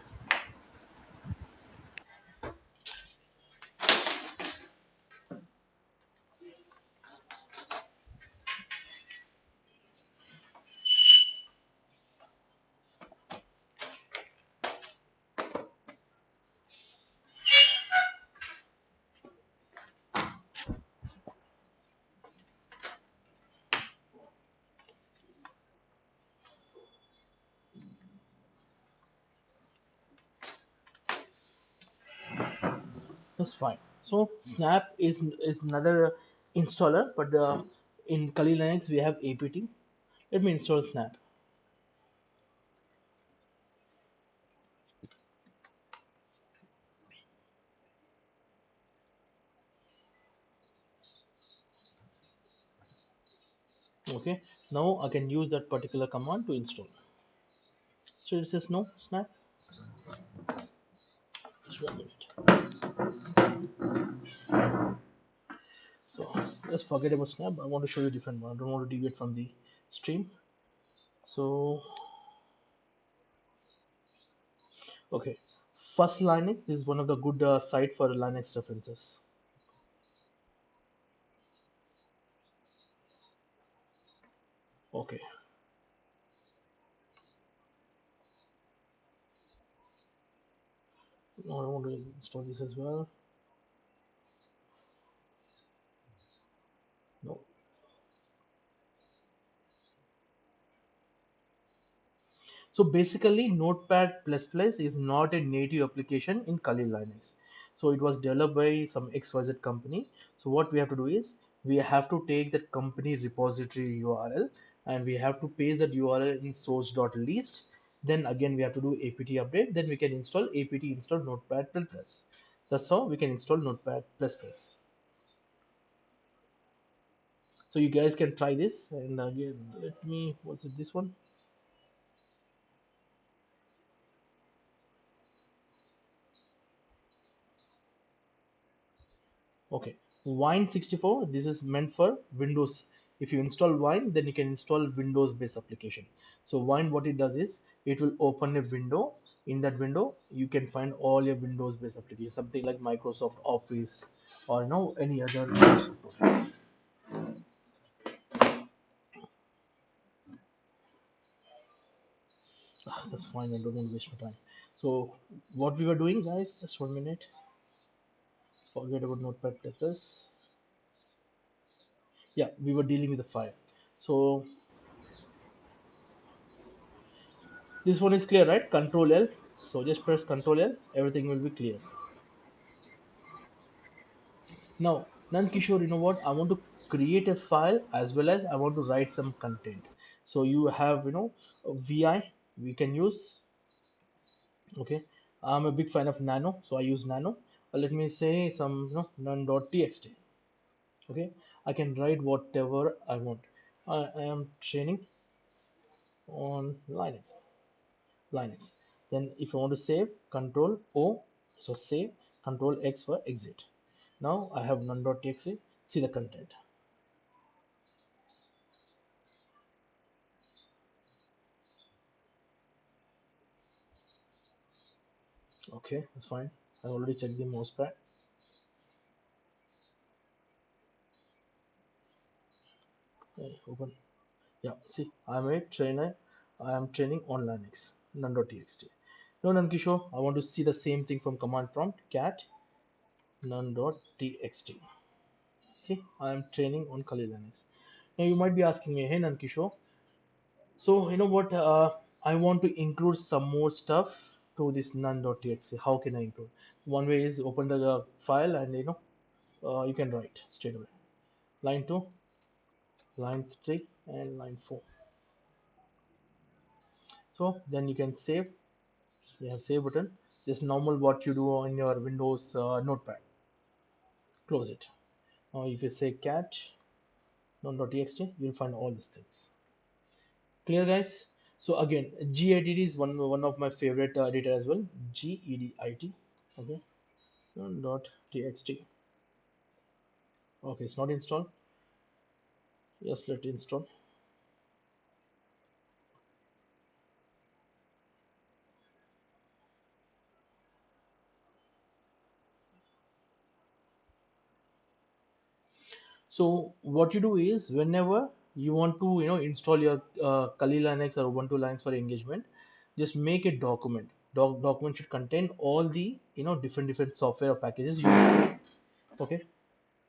That's fine. So Snap is another installer, but in Kali Linux we have apt. Let me install Snap. Okay, now I can use that particular command to install. Still it says no Snap. Just 1 minute. So let's forget about Snap. I want to show you a different one. I don't want to deviate from the stream. So okay, first Linux. This is one of the good site for Linux references. Okay, now I want to install this as well. No. So basically, Notepad++ is not a native application in Kali Linux. So it was developed by some XYZ company. So what we have to do is we have to take that company repository URL and we have to paste that URL in source.list. Then again we have to do apt update. Then we can install apt install Notepad++. That's how we can install Notepad++. So you guys can try this. And again, let me, what's it, this one? Okay, Wine64, this is meant for Windows. If you install Wine, then you can install Windows based application. So Wine, what it does is it will open a window. In that window, you can find all your Windows based applications, something like Microsoft Office or any other Microsoft Office. That's fine. I don't want to waste my time. So what we were doing, guys, just 1 minute. Forget about Notepad++. Yeah, we were dealing with the file. So this one is clear, right? Control L. So just press Control L. Everything will be clear. Now, Nankishore, you know what? I want to create a file as well as I want to write some content. So you have, a VI we can use. Okay, I'm a big fan of Nano, so I use Nano. Let me say some, none.txt. Okay, I can write whatever I want. I am training on Linux. Then if I want to save, Control O, so save, Control X for exit. Now I have none.txt. See the content. Okay, that's fine. I already checked the mousepad. Okay, open. Yeah, see, I'm a trainer. I am training on Linux. None.txt. Now, Nankishore, I want to see the same thing from command prompt. Cat none.txt. See, I am training on Kali Linux. Now, you might be asking me, hey, Nankishore, so you know what? I want to include some more stuff to this none.txt. How can I include? One way is open the file and you can write straight away. Line 2, line 3, and line 4. So then you can save. You have save button. Just normal what you do on your Windows notepad. Close it. Now if you say cat none.txt, you'll find all these things. Clear, guys? So again, gedit is one of my favorite editor as well. Gedit. Okay. None.txt. Okay, it's not installed. Just let it install. So what you do is whenever you want to install your Kali Linux or Ubuntu Linux for engagement, just make a document. Document should contain all the different software or packages you need. Okay.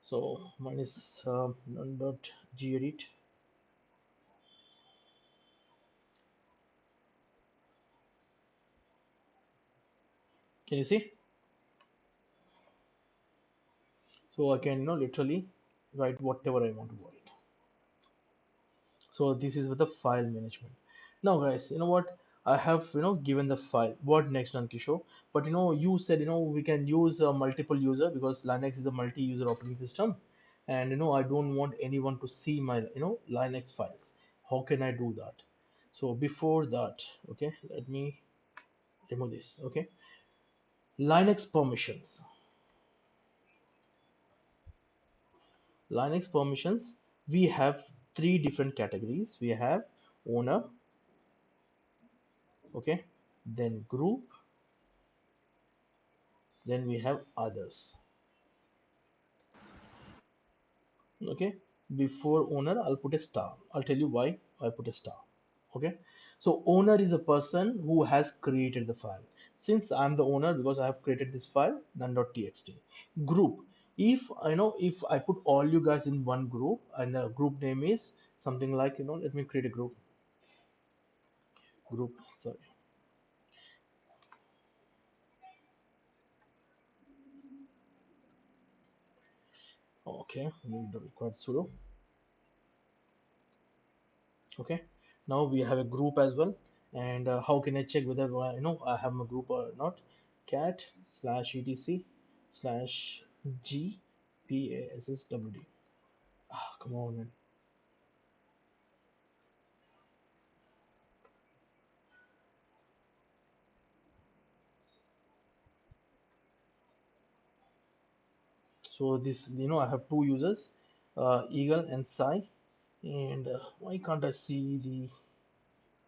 So mine is none.gedit. Can you see? So I can literally write whatever I want to write. So this is with the file management. Now guys, you know what? I have given the file. What next, Nankishore? But you said we can use a multiple user because Linux is a multi-user operating system, and I don't want anyone to see my Linux files. How can I do that? So before that, okay, let me remove this. Okay, Linux permissions. Linux permissions. We have three different categories. We have owner, okay, then group, then we have others. Okay, before owner I'll put a star. I'll tell you why I put a star. Okay, so owner is a person who has created the file. Since I'm the owner, because I have created this file none.txt. Group, if I put all you guys in one group and the group name is something like let me create a group, sorry. Okay, we need the required sudo. Okay, now we have a group as well. And how can I check whether I have my group or not? Cat slash etc slash gpasswd. Ah, come on, man. So this I have two users, Eagle and Sai. And why can't I see the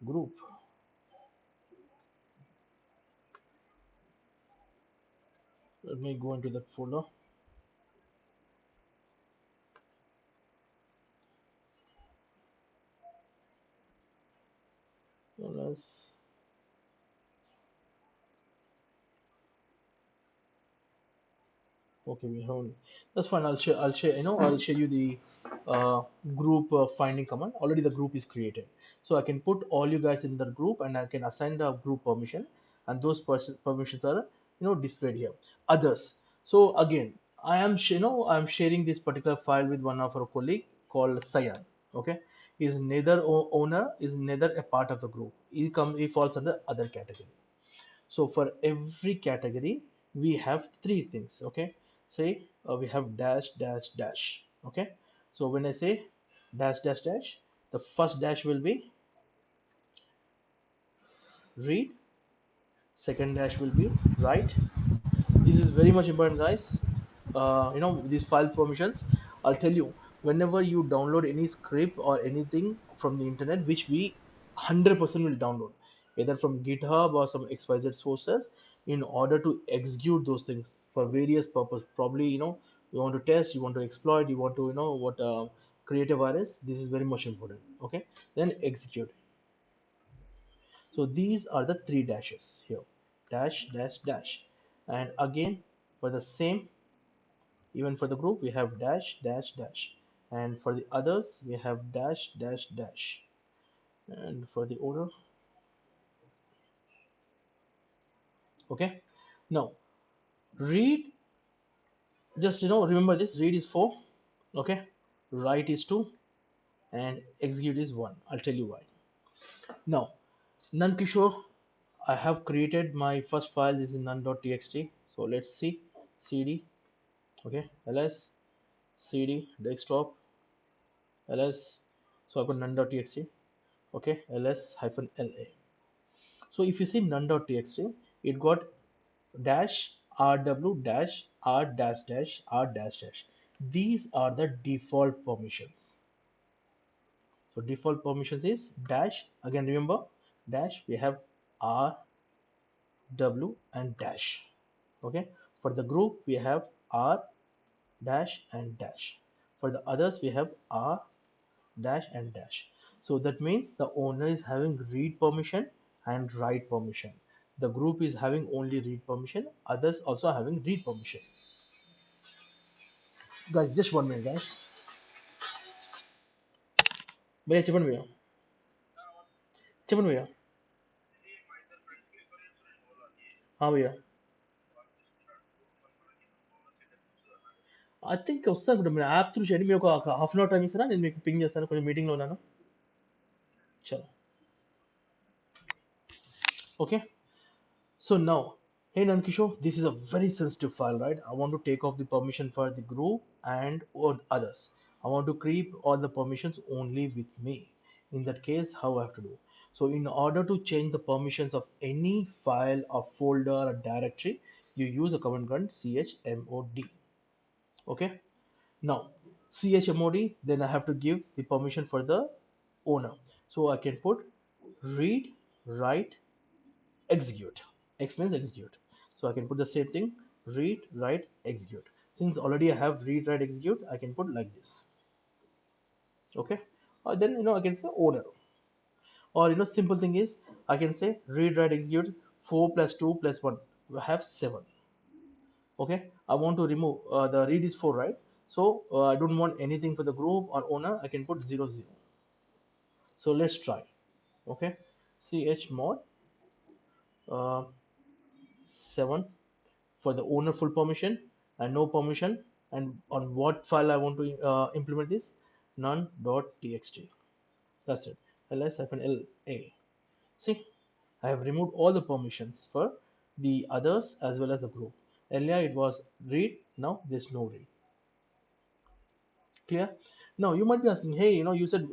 group? Let me go into that folder. Let's Okay, we have. That's fine. I'll share. I'll share you the group finding command. Already the group is created, so I can put all you guys in the group, and I can assign the group permission, and those permissions are displayed here. Others. So again, I'm sharing this particular file with one of our colleague called Sayan. Okay, is neither owner, is neither a part of the group. He falls under other category. So for every category we have three things. Okay, say we have dash dash dash. Okay, so when I say dash dash dash, the first dash will be read, second dash will be write. This is very much important, guys. These file permissions, I'll tell you, whenever you download any script or anything from the internet, which we 100% will download either from GitHub or some XYZ sources, in order to execute those things for various purpose. Probably, you want to test, you want to exploit, you want to, what create a virus. This is very much important. Okay, then execute. So these are the three dashes here, dash dash dash. And again, for the same, even for the group we have dash dash dash, and for the others we have dash dash dash, and for the order. Okay, now read, just remember this: read is 4, okay, write is 2, and execute is 1. I'll tell you why. Now, Nankishore, I have created my first file. This is none.txt. So let's see. Cd, okay, ls, cd desktop, ls. So I put none.txt. Okay, ls hyphen la. So if you see none.txt, it got dash rw dash r dash dash r dash dash. These are the default permissions. So default permissions is dash. Again, remember dash. We have r, w, and dash. Okay. For the group, we have r dash and dash. For the others, we have r dash and dash. So that means the owner is having read permission and write permission. The group is having only read permission. Others also having read permission. Guys, just 1 minute, guys. भैया चिपन भैया, चिपन भैया, हाँ भैया. I think వస్తాను ఇప్పుడు మీరు app through చేయండి. మీరు ఒక హాఫ్ అన్ అవర్ టైం ఇస్తారా, నేను మీకు పింగ్ చేస్తాను, కొంచెం మీటింగ్లో ఉన్నాను. చలో. Okay. So now, hey Nankishore, this is a very sensitive file, right? I want to take off the permission for the group and or others. I want to keep all the permissions only with me. In that case, how I have to do? So in order to change the permissions of any file or folder or directory, you use a command chmod. Okay. Now chmod, then I have to give the permission for the owner. So I can put read, write, execute. X means execute. So I can put the same thing: read, write, execute. Since already I have read, write, execute, I can put like this. Okay. Or then I can say order. Or simple thing is I can say read, write, execute. 4 plus 2 plus 1. I have 7. Okay. I want to remove the read is 4, right? So I don't want anything for the group or owner. I can put 0 0. So let's try. Okay. Chmod uh, 7 for the owner full permission and no permission, and on what file I want to implement this, none.txt. That's it. ls-la. See, I have removed all the permissions for the others as well as the group. Earlier it was read, now there's no read. Clear? Now you might be asking, hey, you said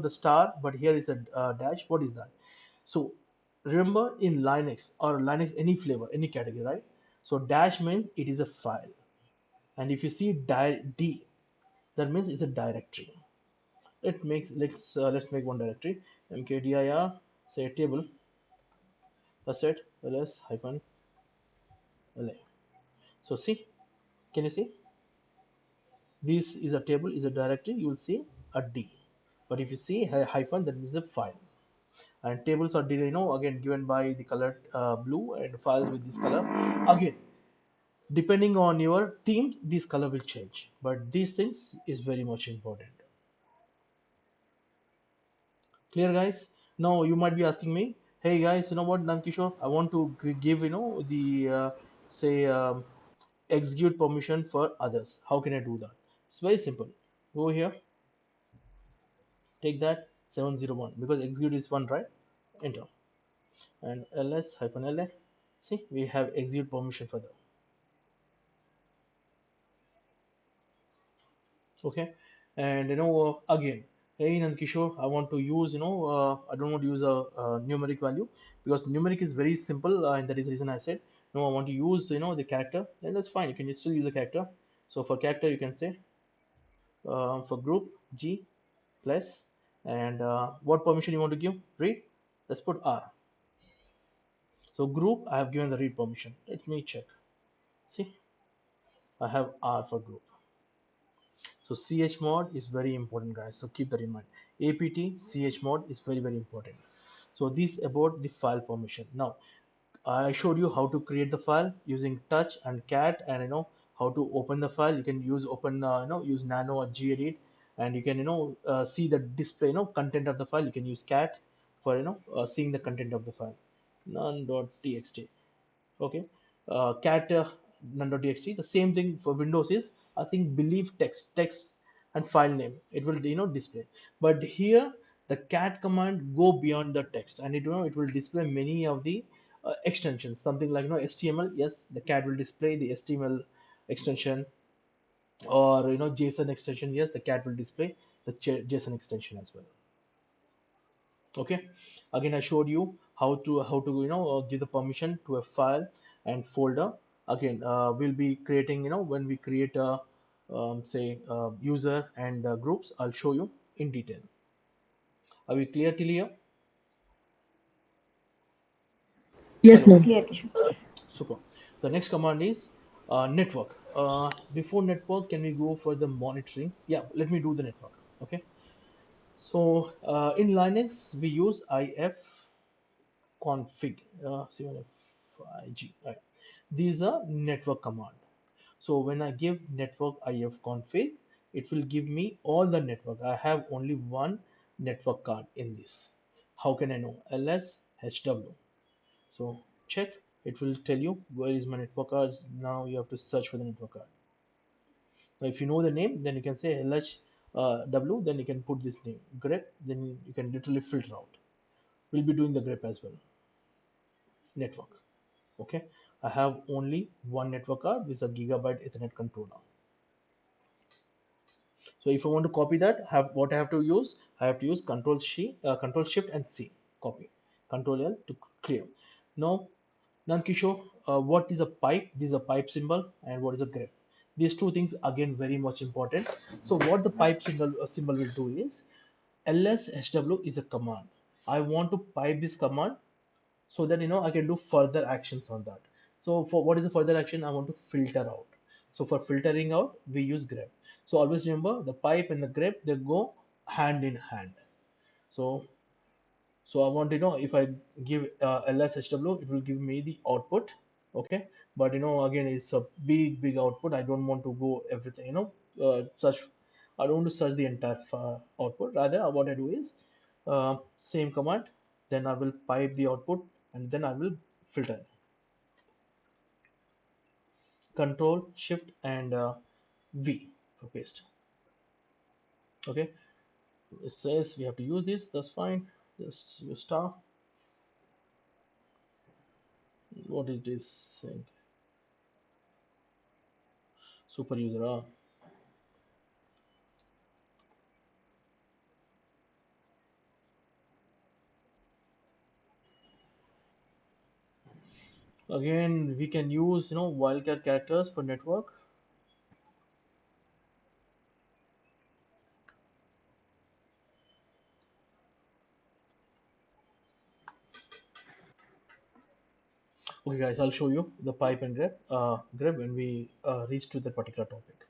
the star, but here is a dash. What is that? So remember, in Linux or Linux any flavor, any category, right? So dash means it is a file, and if you see d, that means it's a directory. Let's make one directory, mkdir, say table, that's it, ls hyphen la. So see, can you see, this is a table, is a directory, you will see a d, but if you see hyphen, that means a file. And tables are again given by the color blue, and files with this color. Again, depending on your theme, this color will change, but these things is very much important. Clear, guys? Now you might be asking me, hey guys, you know what, Nankishore, I want to give the say execute permission for others. How can I do that? It's very simple. Go here, take that 701 because execute is one, right? Enter and ls hyphen la. See, we have execute permission for that. Okay, and again, hey Nandkishore, I want to use I don't want to use a numeric value because numeric is very simple, and that is the reason I said no, I want to use the character, and that's fine, you can still use a character. So for character you can say for group g plus, and what permission you want to give? Read. Let's put r. So group, I have given the read permission. Let me check. See, I have r for group. So chmod is very important, guys. So keep that in mind. Apt chmod is very very important. So this about the file permission. Now I showed you how to create the file using touch and cat, and how to open the file. You can use open use nano or gedit, and you can see the display content of the file. You can use cat for seeing the content of the file. None.txt. Okay, cat none.txt. The same thing for Windows is, I think, believe text and file name, it will display. But here the cat command go beyond the text, and it will display many of the extensions, something like HTML. Yes, the cat will display the HTML extension, or JSON extension. Yes, the cat will display the JSON extension as well. Okay, again I showed you how to give the permission to a file and folder. Again, we'll be creating, when we create a say user and groups, I'll show you in detail. Are we clear till here? Yes, Yes, Hello. ma'am. clear, Kishore. Super. The next command is network. Before network, can we go for the monitoring? Yeah, let me do the network. Okay, so in Linux we use if config C1F5G. Right. These are network command. So when I give network if config, it will give me all the network. I have only one network card in this. How can I know? ls hw. So check. It will tell you where is my network card. Now you have to search for the network card. Now if you know the name, then you can say lhw. Then you can put this name grep. Then you can literally filter out. We'll be doing the grep as well. Network. Okay, I have only one network card with a gigabyte ethernet controller. So if I want to copy that, have what I have to use, I have to use control shift and C, copy, control L to clear. Now Nankishore, what is a pipe? This is a pipe symbol, and what is a grep? These two things again very much important. So what the pipe symbol will do is, lshw is a command. I want to pipe this command so that I can do further actions on that. So for what is the further action? I want to filter out. So for filtering out, we use grep. So always remember, the pipe and the grep, they go hand in hand. So I want to know, if I give lshw, it will give me the output. Okay, but again, it's a big output. I don't want to go everything, search. I don't want to search the entire output. Rather, what I do is same command, then I will pipe the output, and then I will filter. Control shift and V for paste. Okay, it says we have to use this. That's fine. Just use star. What is this saying? Super user. Again, we can use wildcat characters for network. Okay, guys, I'll show you the pipe and grep when we reach to that particular topic.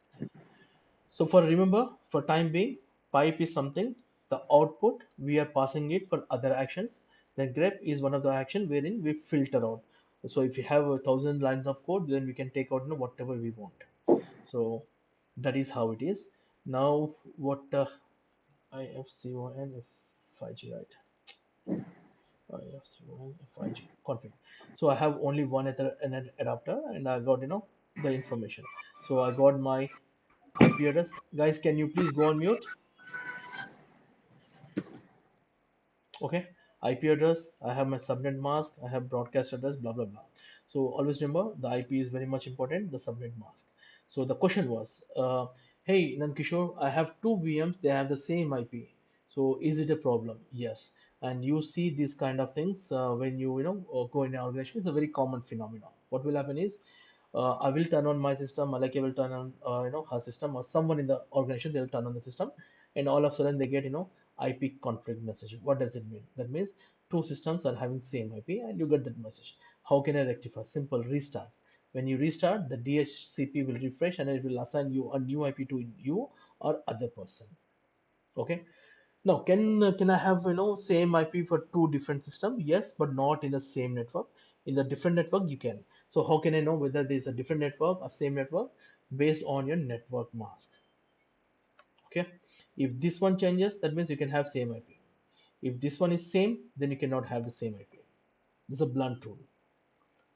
So for remember, for time being, pipe is something, the output we are passing it for other actions. Then grep is one of the action wherein we filter out. So if you have 1,000 lines of code, then we can take out whatever we want. So that is how it is. Now what IFC1 F5G, right? IFC1 F5G config. So I have only one ether an adapter, and I got the information. So I got my IP address. Guys, can you please go on mute? Okay, IP address, I have my subnet mask, I have broadcast address, blah blah blah. So always remember the IP is very much important, the subnet mask. So the question was, hey Nankishore, I have two VMs, they have the same IP, so is it a problem? Yes. And you see these kind of things when you know go in an organization. It's a very common phenomenon. What will happen is, I will turn on my system, Malaki will turn on her system, or someone in the organization they'll turn on the system, and all of a sudden they get IP conflict message. What does it mean? That means two systems are having same IP, and you get that message. How can I rectify? Simple, restart. When you restart, the DHCP will refresh and it will assign you a new IP to you or other person. Okay. Now, can I have same IP for two different systems? Yes, but not in the same network. In the different network, you can. So how can I know whether there is a different network or same network? Based on your network mask. Okay. If this one changes, that means you can have same IP. If this one is same, then you cannot have the same IP. This is a blunt rule.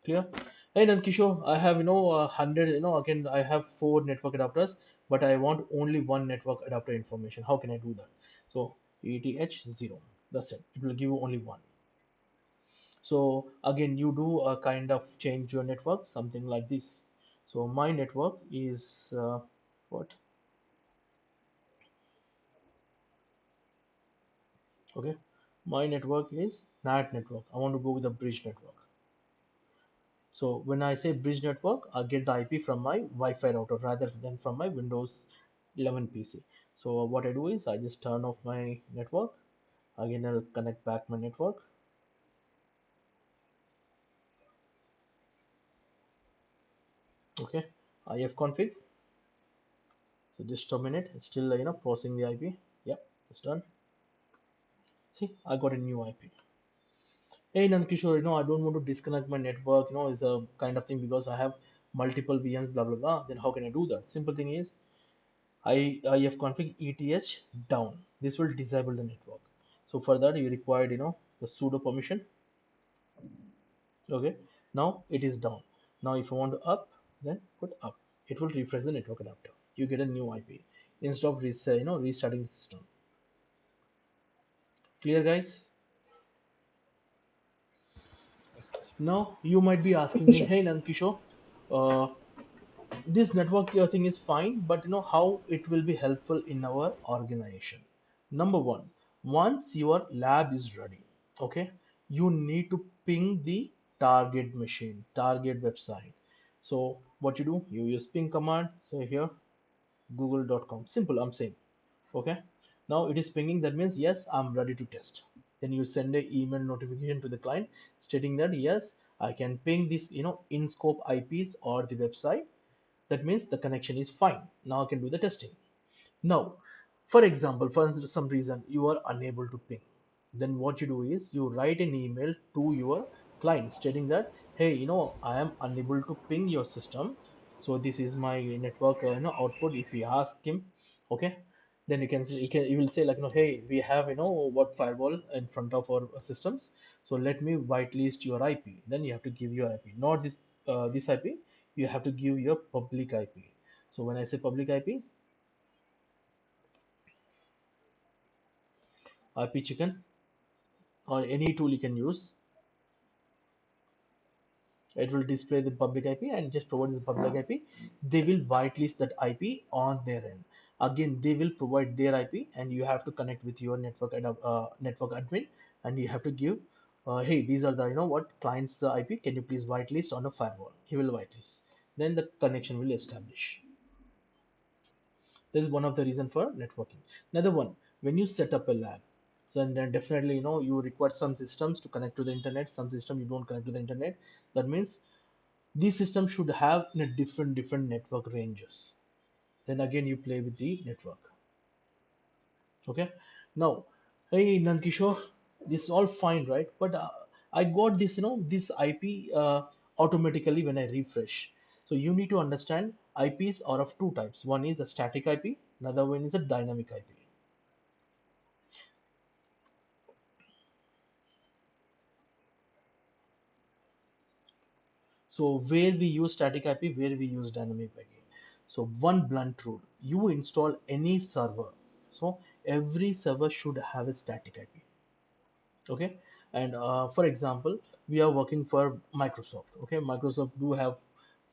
Clear? Hey Nankishore, I have 100. Again I have four network adapters, but I want only one network adapter information. How can I do that? So ETH0. That's it. It will give you only one. So again, you do a kind of change your network, something like this. So my network is what? Okay, my network is NAT network. I want to go with a bridge network. So when I say bridge network, I get the IP from my Wi-Fi router rather than from my Windows 11 PC. So what I do is I just turn off my network. Again, I'll connect back my network. Okay, ifconfig. So just a minute. It's still processing the IP. Yep, it's done. See, I got a new IP. Hey Nandkishore, I don't want to disconnect my network. Is a kind of thing because I have multiple VMs, blah blah blah. Then how can I do that? Simple thing is ifconfig ETH down. This will disable the network. So for that you required the sudo permission. Okay, now it is down. Now if you want to up, then put up. It will refresh the network adapter. You get a new IP instead of restarting the system. Clear, guys? Yes, Kishore. Now you might be asking me, Yes. hey Nankishore, uh, this network thing is fine, but how it will be helpful in our organization. Number one, once your lab is ready, okay, you need to ping the target machine, target website. So what you do, you use ping command. Say here google.com, simple, I'm saying. Okay, now it is pinging. That means yes, I'm ready to test. Then you send a email notification to the client stating that yes, I can ping this in scope IPs or the website. That means the connection is fine. Now I can do the testing. Now, for example, for some reason you are unable to ping, then what you do is you write an email to your client stating that, hey, I am unable to ping your system. So this is my network output. If you ask him, okay, then you will say like, hey, we have what firewall in front of our systems. So let me whitelist your IP. Then you have to give your IP, not this IP. You have to give your public IP. So when I say public IP, IP chicken or any tool you can use, it will display the public IP and just provide the public IP. They will whitelist that IP on their end. Again, they will provide their IP and you have to connect with your network admin, and you have to give, hey, these are the what client's IP. Can you please whitelist on a firewall? He will whitelist. Then the connection will establish. This is one of the reason for networking. Another one, when you set up a lab, so then definitely you require some systems to connect to the internet, some system you don't connect to the internet. That means these systems should have different network ranges. Then again you play with the network. Okay. Now, hey Nankishore, this is all fine, right? But I got this this IP automatically when I refresh. So you need to understand IPs are of two types. One is a static IP, another one is a dynamic IP. So where we use static ip, where we use dynamic again. So one blunt rule: you install any server, so every server should have a static ip. Okay. And for example, we are working for Microsoft. Okay, Microsoft do have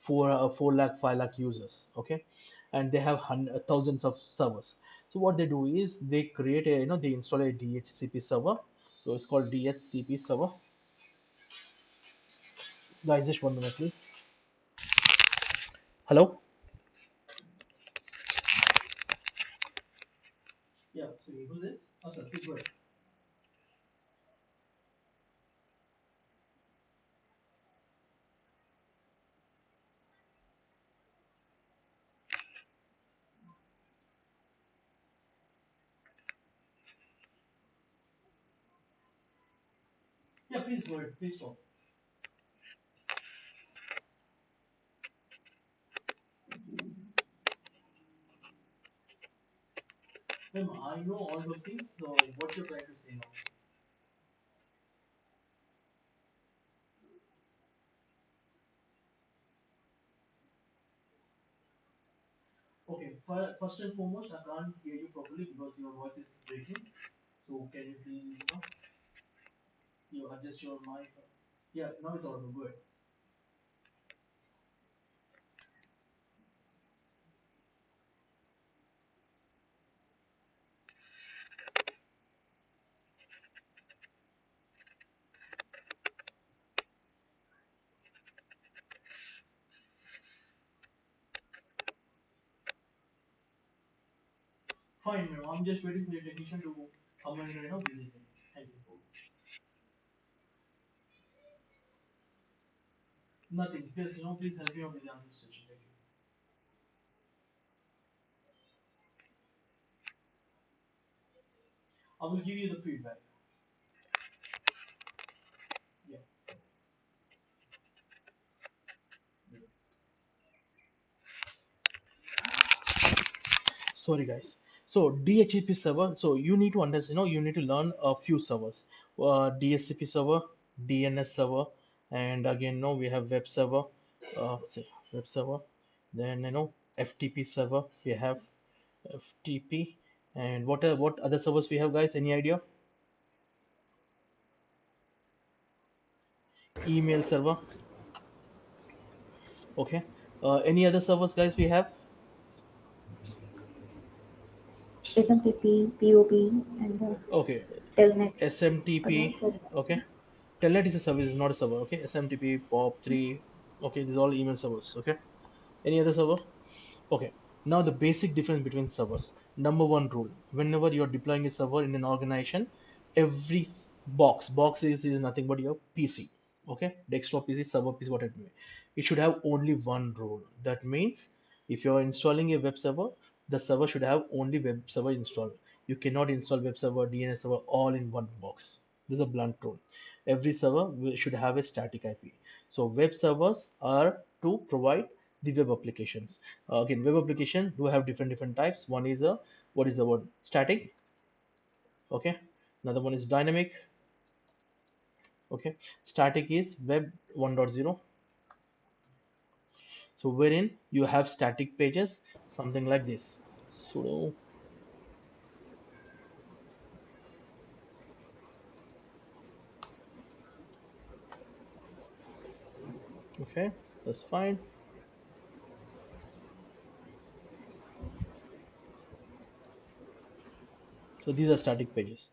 4 lakh 5 lakh users. Okay, and they have thousands of servers. So what they do is they create a, they install a DHCP server. So it's called DHCP server. Guys, just 1 minute please. Hello. Yeah, so who's this? Oh, sir, please go ahead. Yeah, please go ahead, please stop. Ma'am, I know all those things, so what you're trying to say now? Okay, first and foremost, I can't hear you properly because your voice is breaking. So can you please, you adjust your mic? Yeah, now it's audible. Good. Fine, ma'am. I'm just waiting for your technician to come and visit me. Thank you. Nothing. Please, please help me out with the administration. Thank you. I will give you the feedback. Yeah. Sorry guys. So DHCP server, so you need to understand, you need to learn a few servers. DHCP server, DNS server, and again, no, we have web server. Say web server. Then FTP server. We have FTP. And what other servers we have, guys? Any idea? Email server. Okay. Any other servers, guys, we have? SMTP, POP, and Okay. Telnet. SMTP. So Okay. Telnet is a service, is not a server. Okay. SMTP, POP3. Okay. These are all email servers. Okay. Any other server? Okay, now the basic difference between servers. Number one rule: whenever you're deploying a server in an organization, every box is nothing but your PC. Okay, desktop PC, server PC, whatever it may be. It should have only one rule. That means if you're installing a web server, the server should have only web server installed. You cannot install web server, DNS server all in one box. This is a blunt rule. Every server should have a static IP. So web servers are to provide the web applications. Again, web application do have different types. One is a, what is the word, static. Okay, another one is dynamic. Okay, static is web 1.0. So wherein you have static pages, something like this. So okay, that's fine. So these are static pages.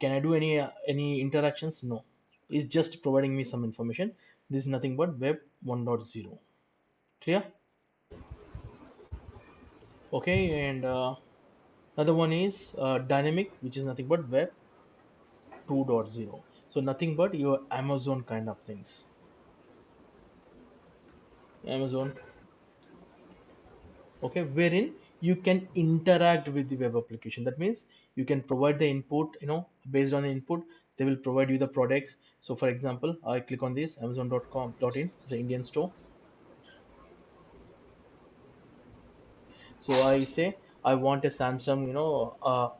Can I do any interactions? No, it's just providing me some information. This is nothing but web 1.0. Clear? Okay, and another one is dynamic, which is nothing but web 2.0. So nothing but your Amazon kind of things. Amazon. Okay, wherein you can interact with the web application. That means you can provide the input, based on the input, they will provide you the products. So for example, I click on this amazon.com.in, the Indian store. So I say I want a Samsung,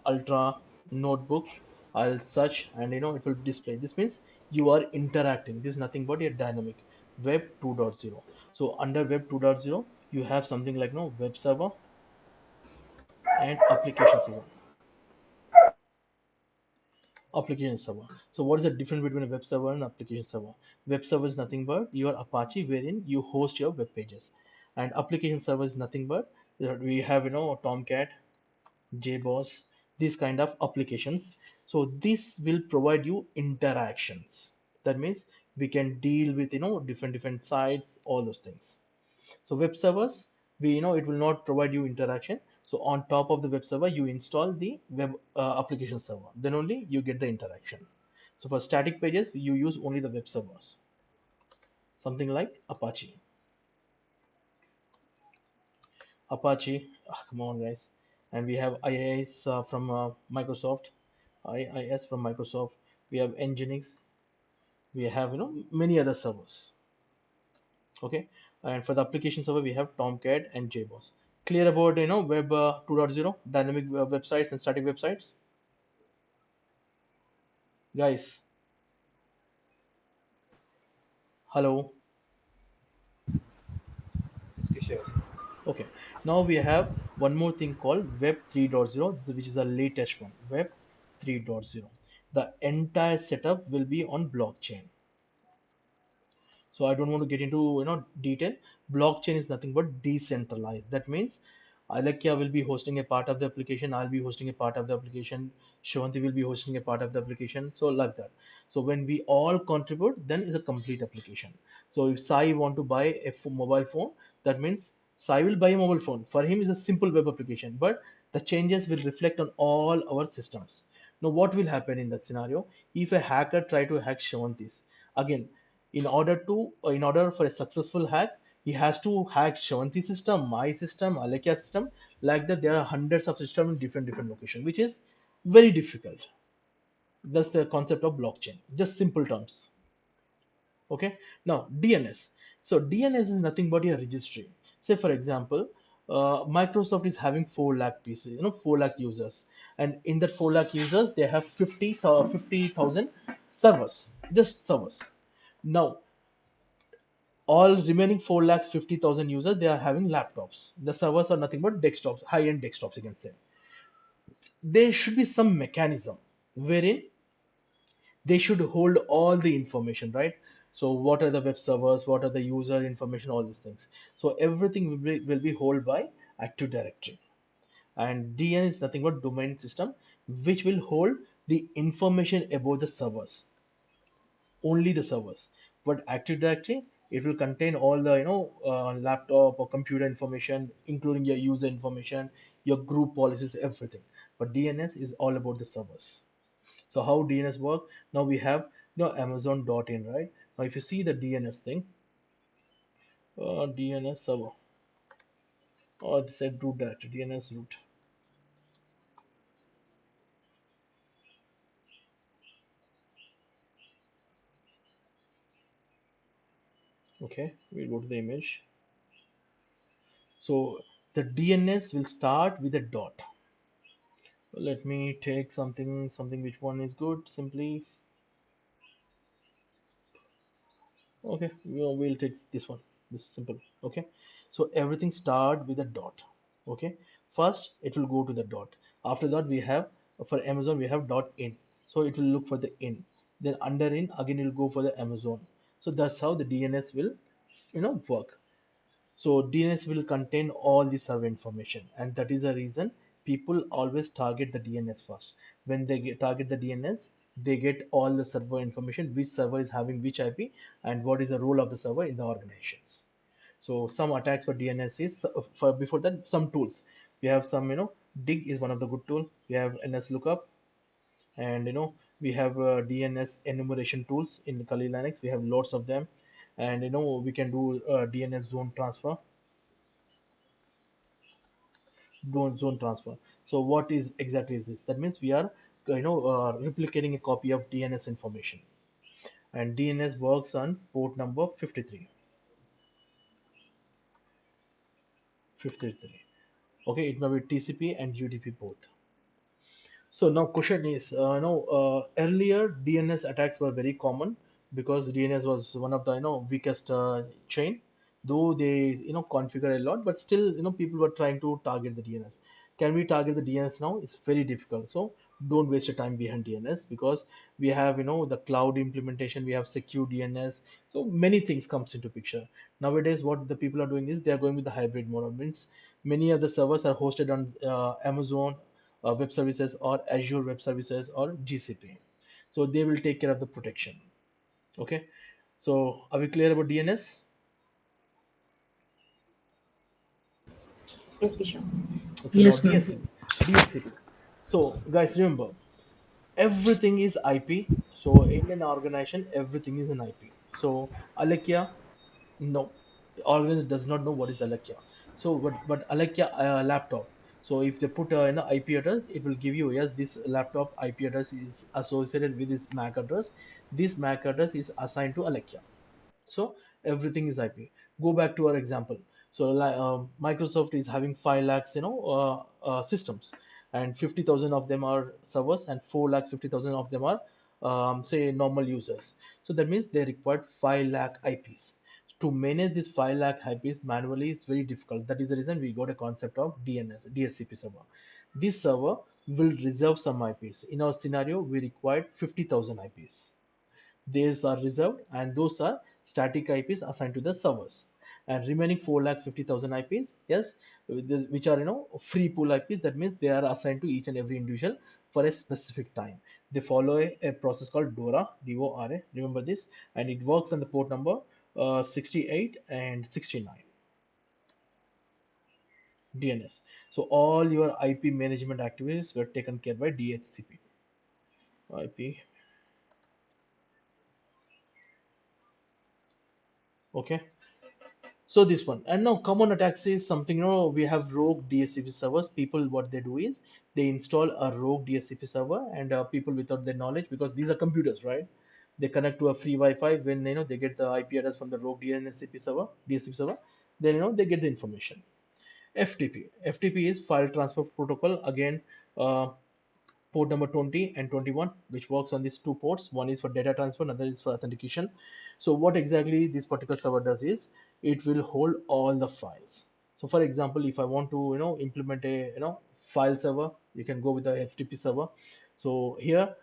ultra notebook. I'll search and it will display. This means you are interacting. This is nothing but a dynamic. Web 2.0. So under Web 2.0, you have something like web server and application server. Application server. So what is the difference between a web server and application server? Web server is nothing but your Apache wherein you host your web pages, and application server is nothing but we have Tomcat, JBoss, these kind of applications. So this will provide you interactions. That means we can deal with different sites, all those things. So web servers, we it will not provide you interaction. So on top of the web server, you install the web application server. Then only you get the interaction. So for static pages, you use only the web servers, something like Apache. Apache, come on guys. And we have IIS from Microsoft, IIS from Microsoft. We have Nginx. We have many other servers. Okay, and for the application server, we have Tomcat and JBoss. Clear about Web 2.0, dynamic websites and static websites, guys. Hello. Yes, Kishore. Okay, now we have one more thing called Web 3.0, which is the latest one. Web 3.0. The entire setup will be on blockchain. So I don't want to get into detail. Blockchain is nothing but decentralized. That means Alekia will be hosting a part of the application, I'll be hosting a part of the application, Shavanti will be hosting a part of the application, so like that. So when we all contribute, then is a complete application. So if Sai want to buy a mobile phone, that means Sai will buy a mobile phone. For him is a simple web application, but the changes will reflect on all our systems. Now what will happen in that scenario if a hacker try to hack Shavanti's? Again, in order for a successful hack, he has to hack Shavanti system, my system, Alekia system. Like that, there are hundreds of systems in different locations, which is very difficult. That's the concept of blockchain, just simple terms. Okay, now DNS. So DNS is nothing but a registry. Say for example, Microsoft is having 4 lakh pieces, 4 lakh users, and in that 4 lakh users they have 50,000 servers, just servers. Now all remaining 4 lakhs 50,000 users, they are having laptops. The servers are nothing but desktops, high-end desktops, you can say. There should be some mechanism wherein they should hold all the information, right? So what are the web servers, what are the user information, all these things. So everything will be held by Active Directory. And DN is nothing but domain system, which will hold the information about the servers, only the servers. But Active Directory, it will contain all the laptop or computer information, including your user information, your group policies, everything. But DNS is all about the servers. So how DNS work? Now we have Amazon.in, right? Now if you see the DNS thing, DNS server, or it said root directory, DNS root. Okay, we go to the image. So the DNS will start with a dot. Let me take something which one is good. Simply, okay, we'll take this one. This is simple. Okay, so everything start with a dot. Okay, first it will go to the dot. After that we have, for Amazon we have dot in. So it will look for the in. Then under in again it will go for the Amazon. So that's how the DNS will work. So DNS will contain all the server information, and that is the reason people always target the DNS first. When they target the DNS, they get all the server information, which server is having which IP, and what is the role of the server in the organizations. So some attacks for DNS is for before that some tools. We have some Dig is one of the good tool. We have NS lookup, and we have DNS enumeration tools in Kali Linux. We have lots of them, and we can do DNS zone transfer, zone transfer. So what is exactly is this? That means we are replicating a copy of DNS information, and DNS works on port number 53. 53. Okay, it may be TCP and UDP both. So now question is, earlier DNS attacks were very common because DNS was one of the weakest chain. Though they configure a lot, but still people were trying to target the DNS. Can we target the DNS now? It's very difficult. So don't waste your time behind DNS, because we have the cloud implementation, we have secure DNS. So many things comes into picture. Nowadays what the people are doing is they are going with the hybrid model. Means many of the servers are hosted on Amazon web services, or Azure web services, or GCP. So they will take care of the protection. Okay, so are we clear about DNS? Yes, Vishnu. Okay, now Yes, ma'am. DSCP. DSCP. So guys, remember, everything is IP. So in an organization, everything is an IP. So Alekia, no, the organization does not know what is Alekia. So but Alekia laptop. So if they put IP address, it will give you, yes, this laptop IP address is associated with this MAC address. This MAC address is assigned to Alekia. So everything is IP. Go back to our example. So Microsoft is having 5 lakhs systems, and 50,000 of them are servers, and 4 lakhs 50,000 of them are say normal users. So that means they required 5 lakh IPs. To manage this 5 lakh IPs manually is very difficult. That is the reason we got a concept of DSCP server. This server will reserve some IPs. In our scenario, we required 50,000 IPs. These are reserved, and those are static IPs assigned to the servers. And remaining 4 lakhs 50,000 IPs, yes, which are free pool IPs. That means they are assigned to each and every individual for a specific time. They follow a process called DORA, DORA. Remember this, and it works on the port number 68 and 69 DNS. So all your IP management activities were taken care by DHCP. IP, okay. So this one, and now common attacks is something, we have rogue DSCP servers. People, what they do is they install a rogue DSCP server, and people without their knowledge, because these are computers, right? They connect to a free Wi-Fi. When they get the IP address from the rogue DSCP server, then they get the information. FTP. FTP is file transfer protocol. Again, uh, port number 20 and 21, which works on these two ports. One is for data transfer, another is for authentication. So what exactly this particular server does is it will hold all the files. So for example, if I want to implement a file server, you can go with the FTP server. So here,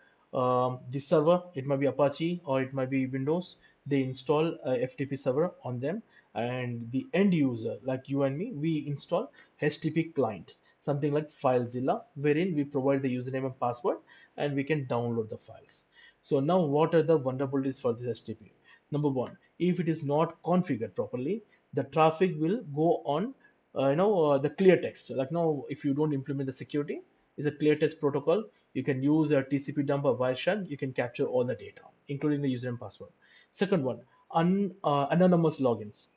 this server, it might be Apache or it might be Windows. They install a FTP server on them, and the end user like you and me, we install HTTP client, something like FileZilla, wherein we provide the username and password, and we can download the files. So now what are the vulnerabilities for this HTTP? Number one, if it is not configured properly, the traffic will go on the clear text. Like now, if you don't implement the security, is a clear text protocol. You can use a TCP dump or Wireshark. You can capture all the data, including the username and password. Second one, anonymous logins.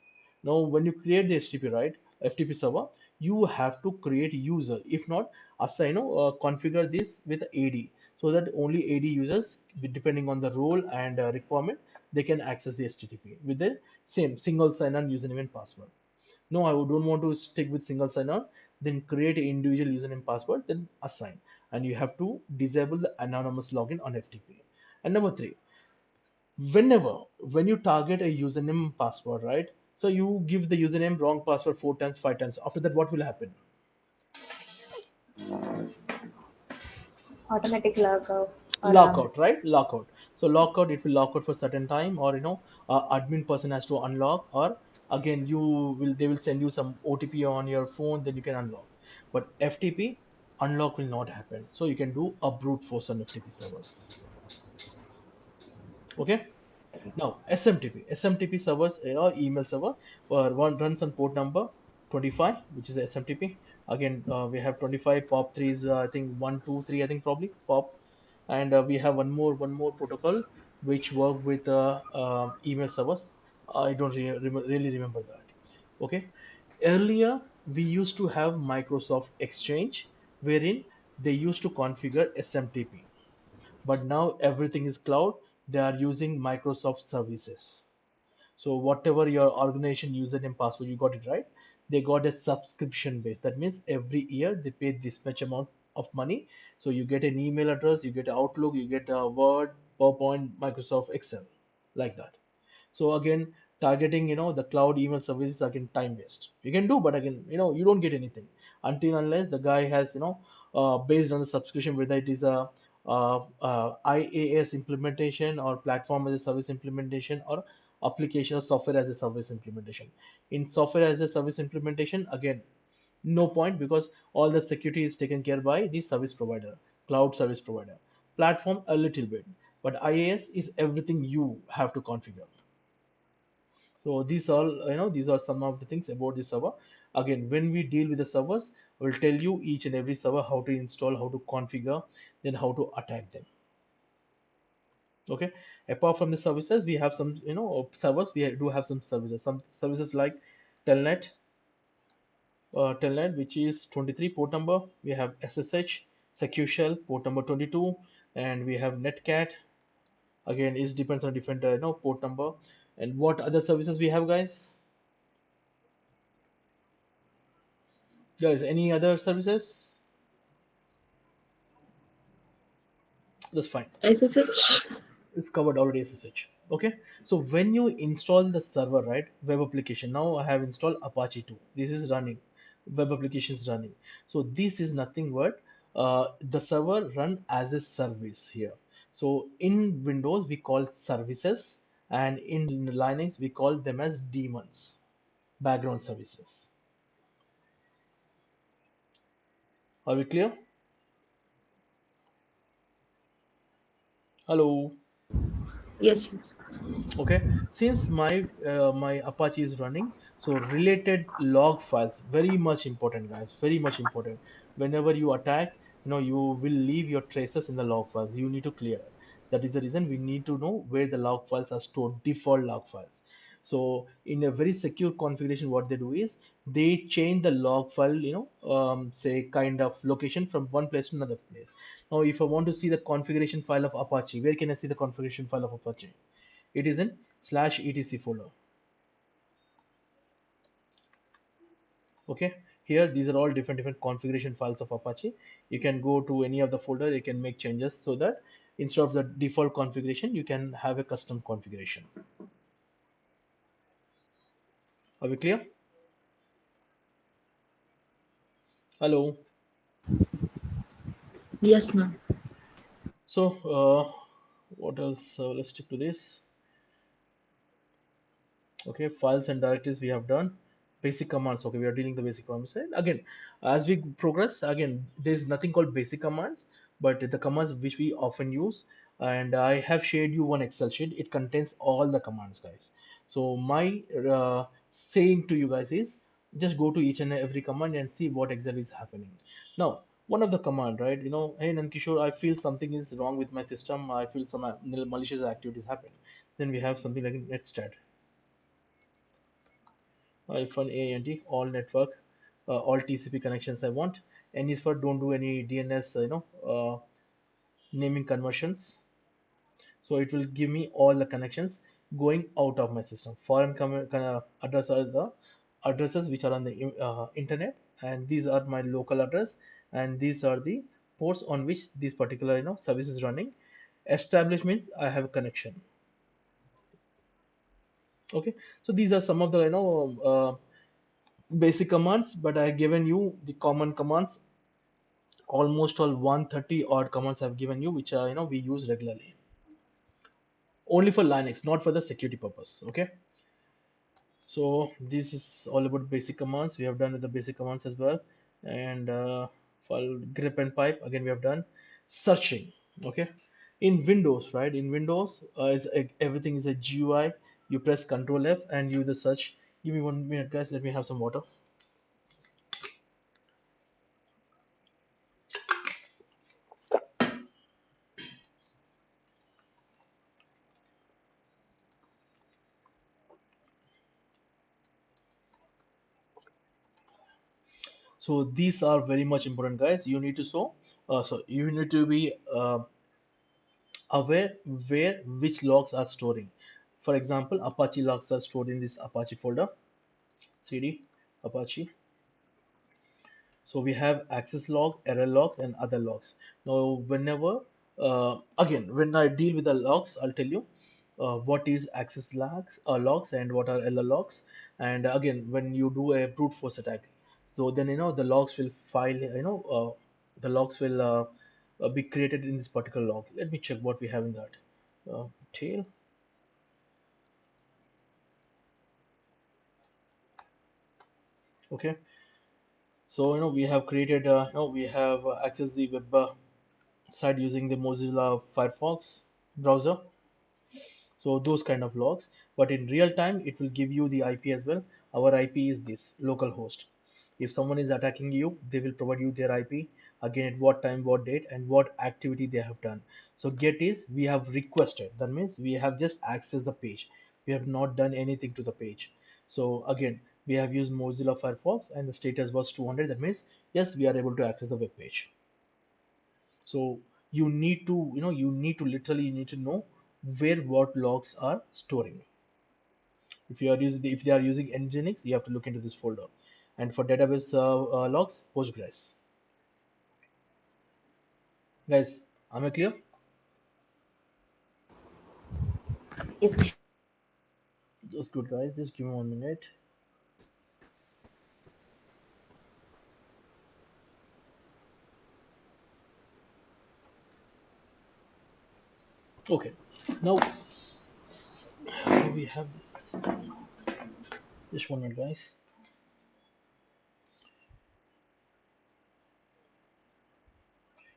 Now, when you create the HTTP, right, FTP server, you have to create user. If not, assign, configure this with AD, so that only AD users, depending on the role and requirement, they can access the HTTP with the same single sign-on username and password. No, I don't want to stick with single sign-on. Then create an individual username password, then assign, and you have to disable the anonymous login on FTP. And number three, when you target a username password, right? So you give the username wrong password 4 times, 5 times. After that, what will happen? Automatic log off or Lockout, right? Lockout. So lockout, it will lock out for certain time, or admin person has to unlock, or again they will send you some OTP on your phone, then you can unlock. But FTP unlock will not happen. So you can do a brute force on FTP servers. Okay. Now, SMTP servers, email server, one runs on port number 25, which is SMTP. Again, we have 25 POP 3 is I think 123, I think probably POP, and we have one more protocol which work with email servers. I don't really remember that. Okay, earlier we used to have Microsoft Exchange, wherein they used to configure SMTP, but now everything is cloud. They are using Microsoft services. So whatever your organization username password, you got it right, they got a subscription base. That means every year they pay this much amount of money. So you get an email address, you get Outlook, you get Word, PowerPoint, Microsoft Excel, like that. So again, targeting, the cloud email services, again, time waste. You can do, but again, you don't get anything until unless the guy has, based on the subscription, whether it is a IaaS implementation or platform as a service implementation or application or software as a service implementation. In software as a service implementation, again, no point, because all the security is taken care by the service provider, cloud service provider. Platform a little bit, but IaaS is everything you have to configure. So these are some of the things about the server. Again, when we deal with the servers, we'll tell you each and every server how to install, how to configure, then how to attack them. Okay. Apart from the services, we have some, servers. We do have some services. Some services like Telnet, Telnet, which is 23 port number. We have SSH, Secure Shell, port number 22, and we have Netcat. Again, it depends on different, port number. And what other services we have, guys? Guys, any other services? That's fine. SSH. It's covered already, SSH. Okay. So when you install the server, right, web application, now I have installed Apache 2. This is running, web application is running. So this is nothing but the server run as a service here. So in Windows we call services, and in Linux we call them as daemons, background services. Are we clear? Hello. Yes, yes. Okay, since my Apache is running, so related log files, very much important, guys, very much important. Whenever you attack, you will leave your traces in the log files. You need to clear it. That is the reason we need to know where the log files are stored, default log files. So in a very secure configuration, what they do is they change the log file, say kind of location from one place to another place. Now if I want to see the configuration file of Apache, where can I see the configuration file of Apache? It is in /etc folder. Okay, here these are all different configuration files of Apache. You can go to any of the folder, you can make changes so that instead of the default configuration you can have a custom configuration. Are we clear? Hello. Yes, ma'am. So what else? Let's stick to this. Okay, files and directories we have done. Basic commands, okay, we are dealing the basic commands. And again, as we progress, again, there's nothing called basic commands, but the commands which we often use. And I have shared you one Excel sheet. It contains all the commands, guys. So my saying to you guys is just go to each and every command and see what exactly is happening. Now one of the command, right, hey Nankishore, I feel something is wrong with my system, I feel some malicious activities happen. Then we have something like netstat hyphen AND all network, all TCP connections I want. N is for don't do any DNS, naming conversions. So it will give me all the connections going out of my system. Foreign address are the addresses which are on the internet, and these are my local address, and these are the ports on which this particular service is running. Establishment, I have a connection. Okay, so these are some of the basic commands, but I have given you the common commands. Almost all 130 odd commands I've given you, which are we use regularly. Only for Linux, not for the security purpose. Okay. So this is all about basic commands. We have done with the basic commands as well. And for grip and pipe, again we have done searching. Okay. In Windows, right? In Windows, everything is a GUI. You press Control F and you the search. Give me 1 minute, guys. Let me have some water. So these are very much important, guys. You need to so you need to be aware where which logs are storing. For example, Apache logs are stored in this Apache folder, cd Apache. So we have access log, error logs, and other logs. Now, whenever again when I deal with the logs, I'll tell you. what is access logs and what are LR logs. And again, when you do a brute force attack, so then the logs will file, the logs will be created in this particular log. Let me check what we have in that. Tail. Okay, so we have created, we have accessed the web site using the Mozilla Firefox browser. So those kind of logs, but in real time it will give you the IP as well. Our IP is this local host. If someone is attacking you, they will provide you their IP, again at what time, what date, and what activity they have done. So get is we have requested, that means we have just accessed the page, we have not done anything to the page. So again, we have used Mozilla Firefox and the status was 200, that means yes, we are able to access the web page. So you need to literally, you need to know where what logs are storing. If you are using if they are using Nginx, you have to look into this folder. And for database logs, Postgres. Guys, am I clear? Yes, Just good, guys, just give me 1 minute. Okay, now we have this. Just 1 minute, guys.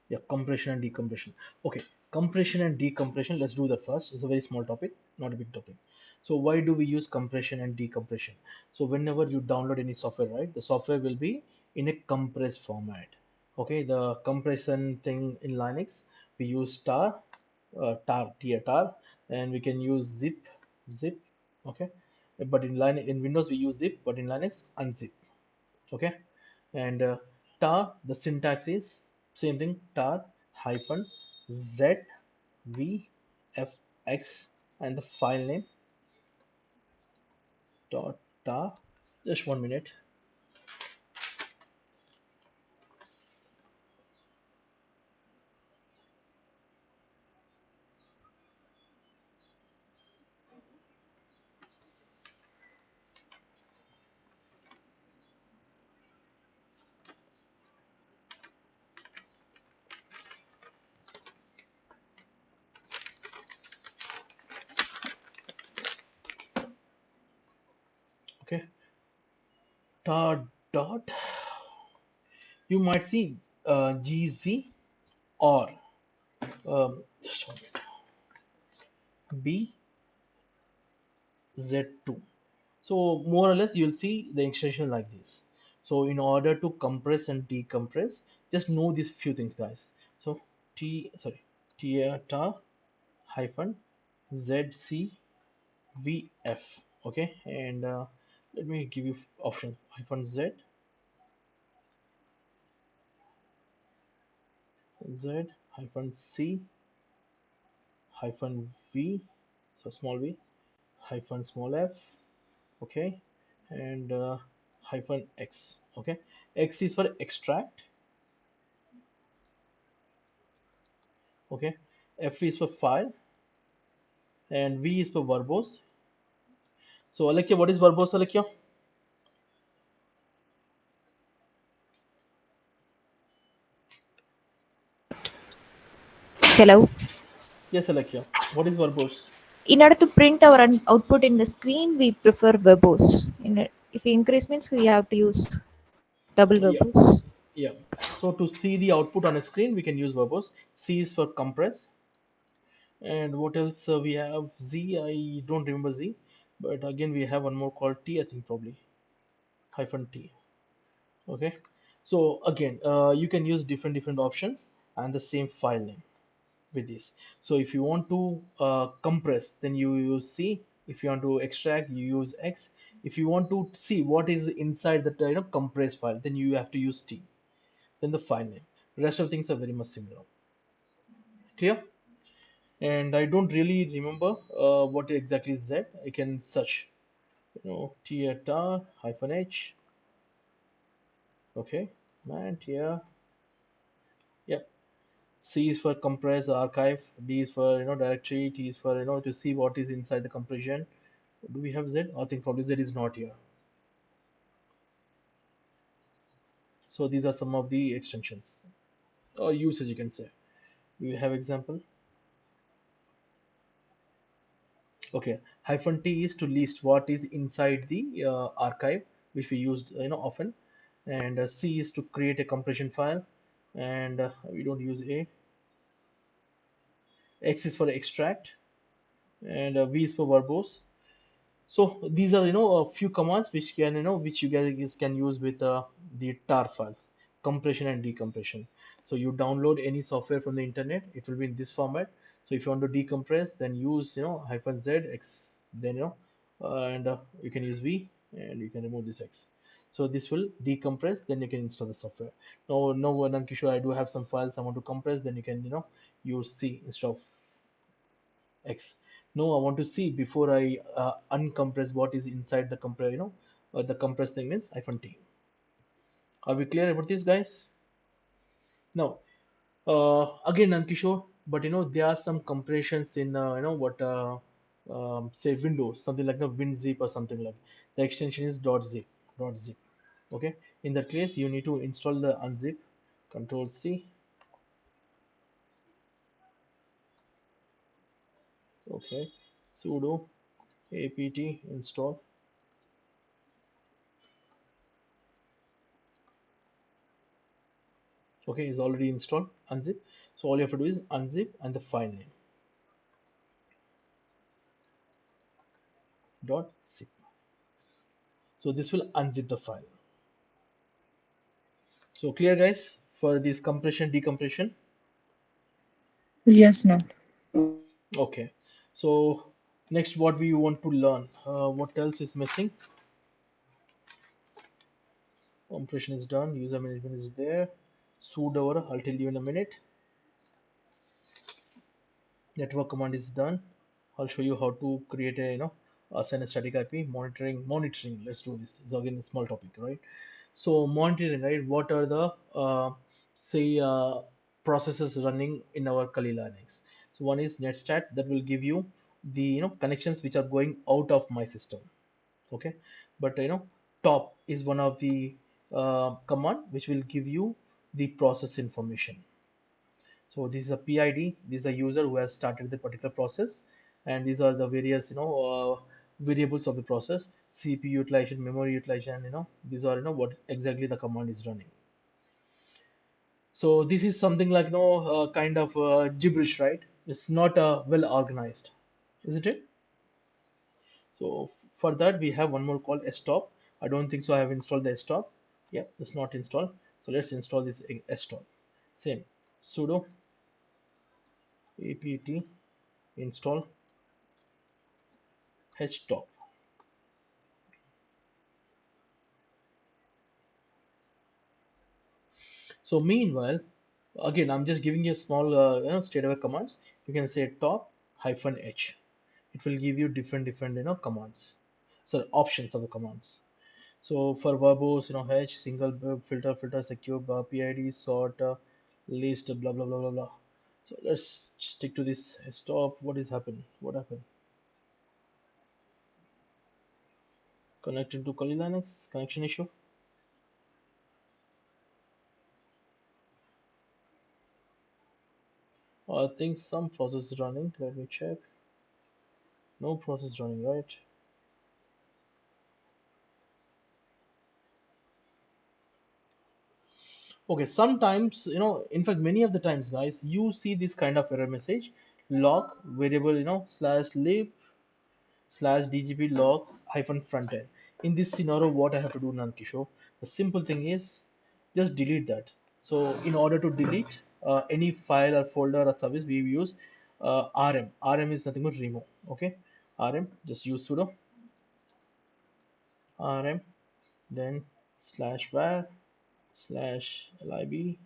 Yeah, compression and decompression. Okay, compression and decompression, let's do that first. It's a very small topic, not a big topic. So why do we use compression and decompression? So whenever you download any software, right, the software will be in a compressed format. Okay, the compression thing in Linux, we use tar, and we can use zip. Okay, but in Windows we use zip, but in Linux unzip. Okay, and tar, the syntax is same thing, tar hyphen z v f x, and the file name dot tar. Just 1 minute. Okay, tar dot, you might see gz or just 1 minute, bz2. So more or less you'll see the extension like this. So in order to compress and decompress, just know these few things, guys. So tar hyphen zcvf. Okay, and let me give you option hyphen z hyphen c hyphen v, so small v, hyphen small f. Okay, and hyphen x. Okay, x is for extract. Okay, f is for file, and v is for verbose. So Alekya, what is verbose, Alekya? hello. Yes, Alekya, what is verbose? In order to print our output in the screen, we prefer verbose. If we increase means we have to use double Yeah, verbose. yeah. So to see the output on a screen, we can use verbose. C is for compress. And what else we have? Z, I don't remember Z, but again we have one more called T, I think probably hyphen T. Okay, so again you can use different options and the same file name with this. So if you want to compress, then you use C. If you want to extract, you use X. If you want to see what is inside the compress file, then you have to use T. Then the file name. Rest of things are very much similar. Clear? And I don't really remember what exactly is Z. I can search. Tar hyphen H. Okay, and here, yep. C is for compress archive, D is for directory, T is for to see what is inside the compression. Do we have Z? I think probably Z is not here. So these are some of the extensions or usage you can say. We have example. Okay, hyphen T is to list what is inside the archive, which we used often, and C is to create a compression file, and we don't use A. X is for extract, and V is for verbose. So these are a few commands which can which you guys can use with the tar files, compression and decompression. So you download any software from the internet, it will be in this format. So if you want to decompress, then use hyphen Z X, then and you can use V, and you can remove this X. So this will decompress, then you can install the software. No, Nankishore, I do have some files I want to compress, then you can use C instead of X. No, I want to see before I uncompress what is inside the compress, the compressed thing means hyphen T. Are we clear about this, guys? Now, again, Ankishore, but there are some compressions in, what, say Windows, something like the WinZip or something like. The extension is .zip, .zip. Okay. In that case, you need to install the unzip. Control C. Okay. Sudo apt install. Okay, is already installed. Unzip. So all you have to do is unzip and the file name .zip. So this will unzip the file. So clear, guys, for this compression decompression. Yes, ma'am. Okay. So next, what we want to learn. What else is missing? Compression is done. User management is there. Sudo. I'll tell you in a minute. Network command is done. I'll show you how to create a send a static IP monitoring. Let's do this. It's again a small topic, right? So monitoring, right? What are the say processes running in our Kali Linux? So one is netstat that will give you the connections which are going out of my system. Okay, but top is one of the command which will give you the process information. So this is a PID. This is a user who has started the particular process, and these are the various variables of the process: CPU utilization, memory utilization. These are what exactly the command is running. So this is something like kind of gibberish, right? It's not well organized, isn't it? So for that we have one more called stop. I don't think so. I have installed the stop. Yeah, it's not installed. So let's install this stop. Same sudo apt install htop. So meanwhile, again, I'm just giving you a small, straight away commands. You can say top hyphen h. It will give you different, commands. So options of the commands. So for verbose, h single filter secure PID sort list blah blah blah blah blah. So let's stick to this stop. What is happened? What happened? Connected to Kali Linux connection issue. I think some process is running. Let me check. No process running, right? Okay, sometimes, in fact, many of the times, guys, you see this kind of error message, log variable, slash lib slash dgp log hyphen frontend. In this scenario, what I have to do, Nankishore, the simple thing is just delete that. So in order to delete any file or folder or service, we use rm. Rm is nothing but remove. Okay, rm, just use sudo rm, then slash var slash lib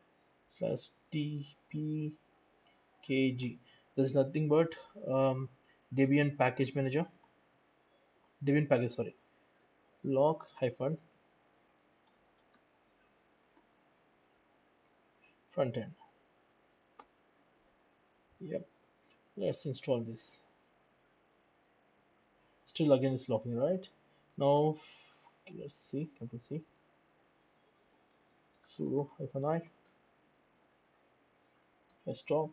slash dpkg. There's nothing but Debian package manager, Debian package, sorry, log hyphen frontend. Yep. Let's install this. Still again it's locking, right? Now let's see. Control C. Sudo -i. Stop.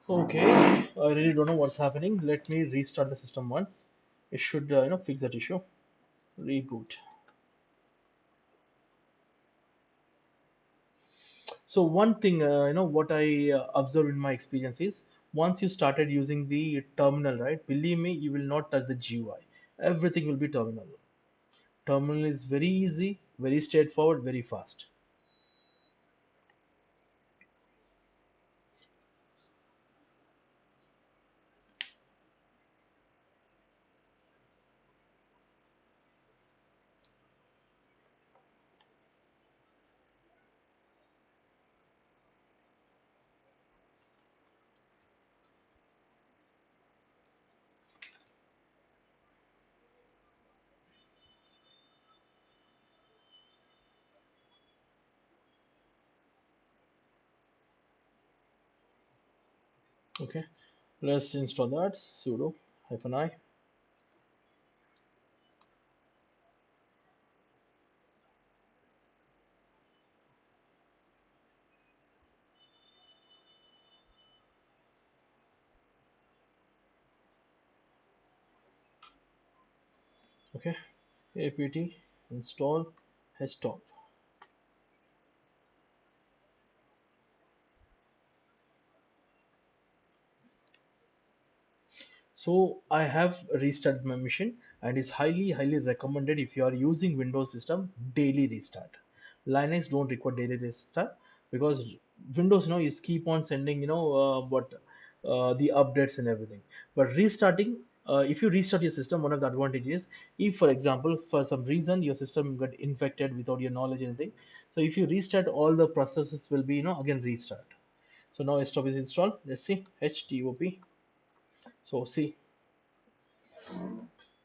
Okay. I really don't know what's happening. Let me restart the system once. It should fix that issue. Reboot. So one thing, what I observed in my experience is once you started using the terminal, right? Believe me, you will not touch the GUI. Everything will be terminal. Terminal is very easy, very straightforward, very fast. Okay, let's install that. Sudo -i. Okay, apt install htop. So I have restarted my machine and is highly recommended if you are using Windows system daily restart. Linux don't require daily restart because Windows is keep on sending what the updates and everything. But restarting, if you restart your system, one of the advantages, if for example for some reason your system got infected without your knowledge or anything, so if you restart, all the processes will be again restart. So now stop is installed. Let's see htop. So see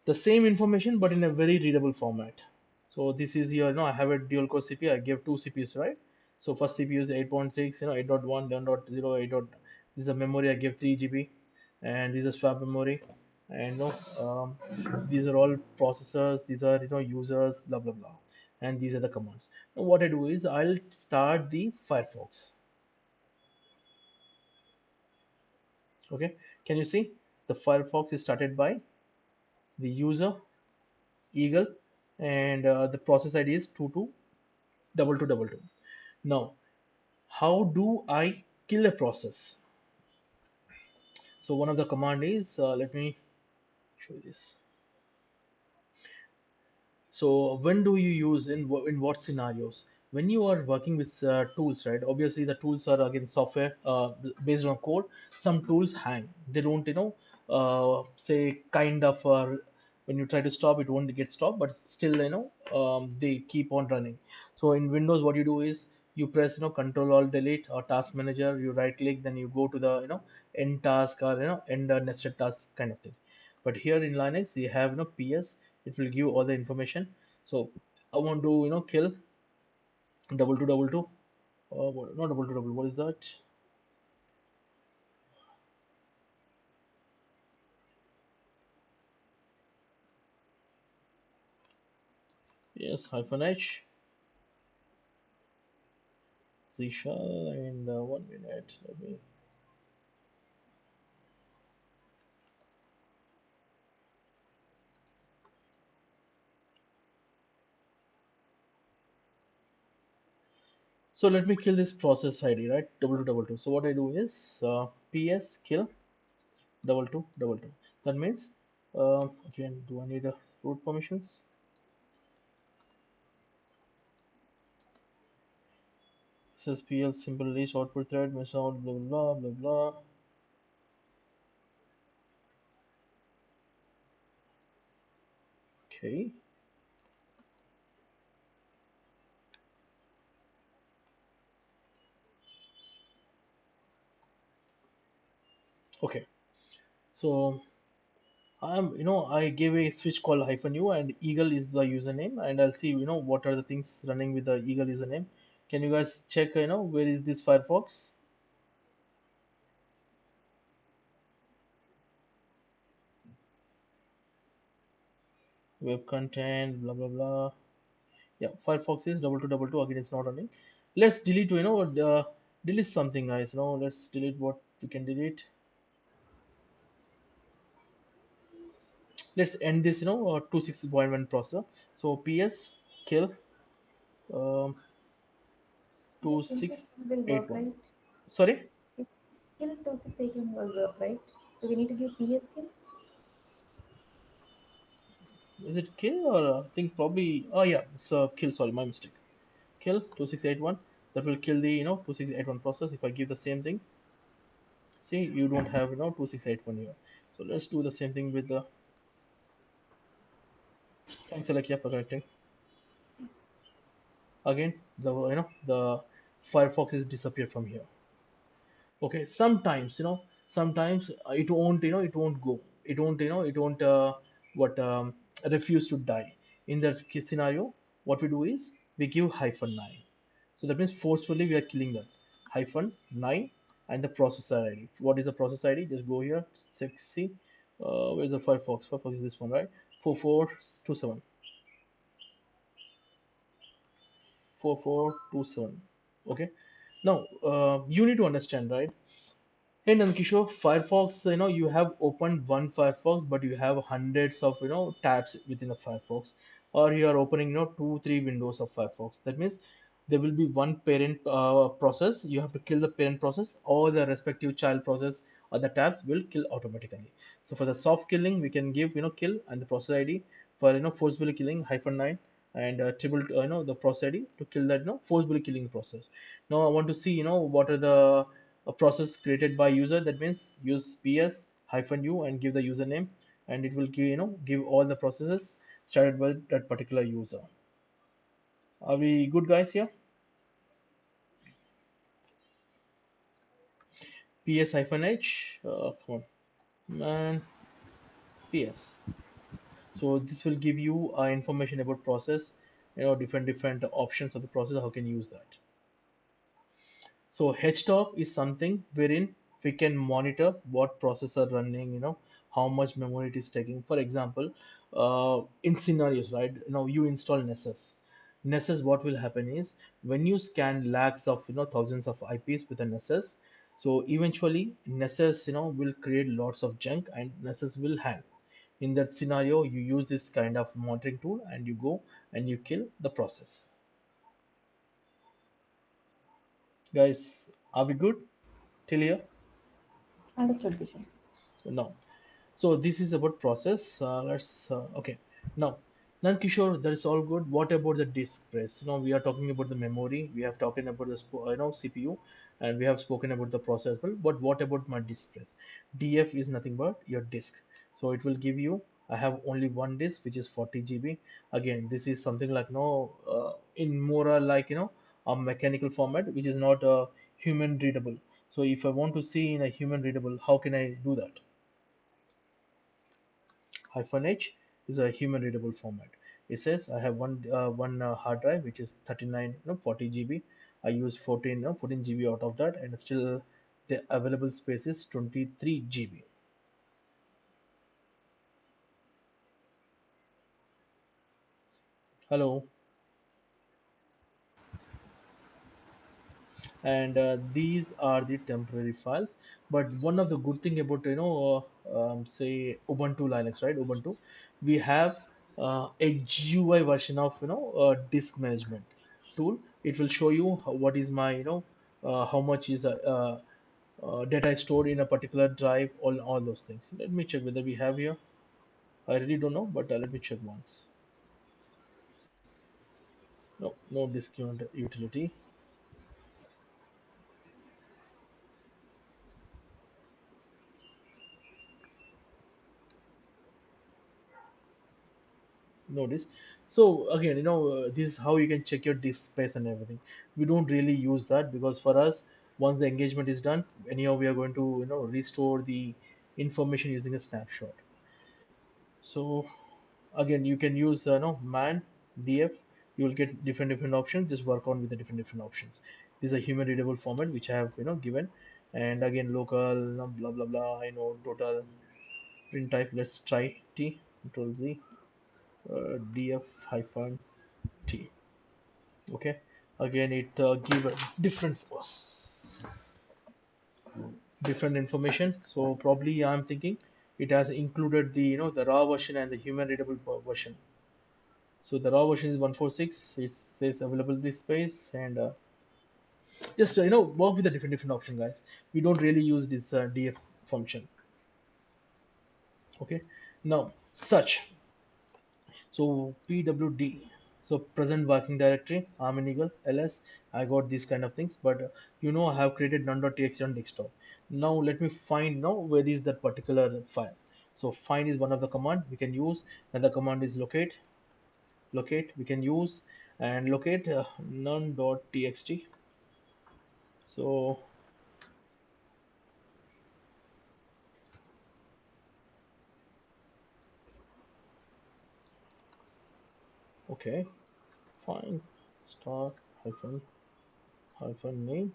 the same information but in a very readable format. So this is your, I have a dual core CPU. I gave two CPUs, right? So first CPU is 8.6, 8.1, 7.0, 8. This is a memory. I gave 3 GB, and this is swap memory, and these are all processors. These are users, blah blah blah, and these are the commands. Now what I do is I'll start the Firefox. Okay, can you see the Firefox is started by the user eagle, and the process ID is 222222. Now, how do I kill a process? So one of the command is let me show you this. So when do you use in what scenarios? When you are working with tools, right? Obviously, the tools are again software based on code. Some tools hang. They don't, say kind of. When you try to stop, it won't get stopped, but still, they keep on running. So in Windows, what you do is you press, Control Alt Delete or Task Manager. You right click, then you go to the, end task or end nested task kind of thing. But here in Linux, you have PS. It will give all the information. So I want to kill 2222. Not 2222. What is that? Yes, -h z shell and 1 minute. Let me. So let me kill this process ID, right? 2222. So what I do is PS kill 2222. That means again, do I need a root permissions? SSPL simple list output thread mesh out blah blah blah blah. Okay. Okay. So I gave a switch called hyphen u and eagle is the username, and I'll see what are the things running with the eagle username. Can you guys check where is this Firefox? Web content, blah blah blah. Yeah, Firefox is double two double two. Again, it's not running. Let's delete delete something, guys. Let's delete what we can delete. Let's end this 26.1 processor. So ps kill um, Yeah, kill system will work, 2681. right? Sorry, If kill 2681 will work, right? So we need to give PS kill. is it kill or I think probably, oh yeah, it's kill, sorry, my mistake. Kill 2681. That will kill the 2681 process. If I give the same thing, see, you don't have 2681 here. So let's do the same thing with the, thanks Alekia for correcting. Again, the Firefox is disappeared from here. Okay, sometimes sometimes it won't go, it won't what refuse to die. In that scenario, what we do is we give hyphen 9. So that means forcefully we are killing that hyphen 9 and the processor ID. What is the process ID? Just go here, sexy. Where's the Firefox is this one, right? 4427, 4427. Okay, now you need to understand, right? Hey Nankishore, Firefox, you have opened one Firefox, but you have hundreds of, tabs within the Firefox, or you are opening, two, three windows of Firefox. That means there will be one parent process. You have to kill the parent process, or the respective child process or the tabs will kill automatically. So for the soft killing, we can give, kill and the process ID. For, forcibly killing, hyphen 9 and triple, the process ID to kill that, forcibly killing process. Now I want to see, what are the a process created by user. That means use ps hyphen u and give the username, and it will give all the processes started by that particular user. Are we good, guys? Here, ps hyphen h, come on, man, ps. So this will give you information about process, different options of the process, how can you use that. So htop is something wherein we can monitor what process are running, how much memory it is taking. For example, in scenarios, right? You install Nessus. Nessus, what will happen is when you scan lakhs of, thousands of IPs with a Nessus, so eventually Nessus, will create lots of junk and Nessus will hang. In that scenario, you use this kind of monitoring tool and you go and you kill the process. Guys, are we good till here? Understood, Kishan. So now, so this is about process. Let's okay. Now, Nankishore, that is all good. What about the disk press? We are talking about the memory. We have talking about the CPU, and we have spoken about the process as well. But what about my disk press? DF is nothing but your disk. So it will give you. I have only one disk, which is 40 GB. Again, this is something like in more like a mechanical format, which is not human readable. So if I want to see in a human readable, how can I do that? Hyphen h is a human readable format. It says I have one hard drive which is 39 40 GB. I use 14 GB out of that, and still the available space is 23 GB. Hello. And these are the temporary files. But one of the good thing about say Ubuntu Linux, right? Ubuntu, we have a GUI version of disk management tool. It will show you what is my how much is data is stored in a particular drive, all those things. Let me check whether we have here. I really don't know, but let me check once. No, no disk utility. Notice. So again, this is how you can check your disk space and everything. We don't really use that because for us, once the engagement is done, anyhow we are going to restore the information using a snapshot. So again, you can use no man df. You will get different options. Just work on with the different options. This is a human readable format which I have given. And again, local blah blah blah. I know total print type. Let's try t control z df hyphen t. Okay. Again, it give a different for us, different information. So probably I'm thinking it has included the the raw version and the human readable version. So the raw version is 146. It says availability space, and just work with the different option, guys. We don't really use this df function. Okay. Now search. So pwd. So present working directory. I'm in eagle ls. I got these kind of things, but I have created none.txt on desktop. Now let me find now where is that particular file. So find is one of the command we can use. Another command is locate. Locate we can use, and locate none.txt. So okay, find star hyphen name.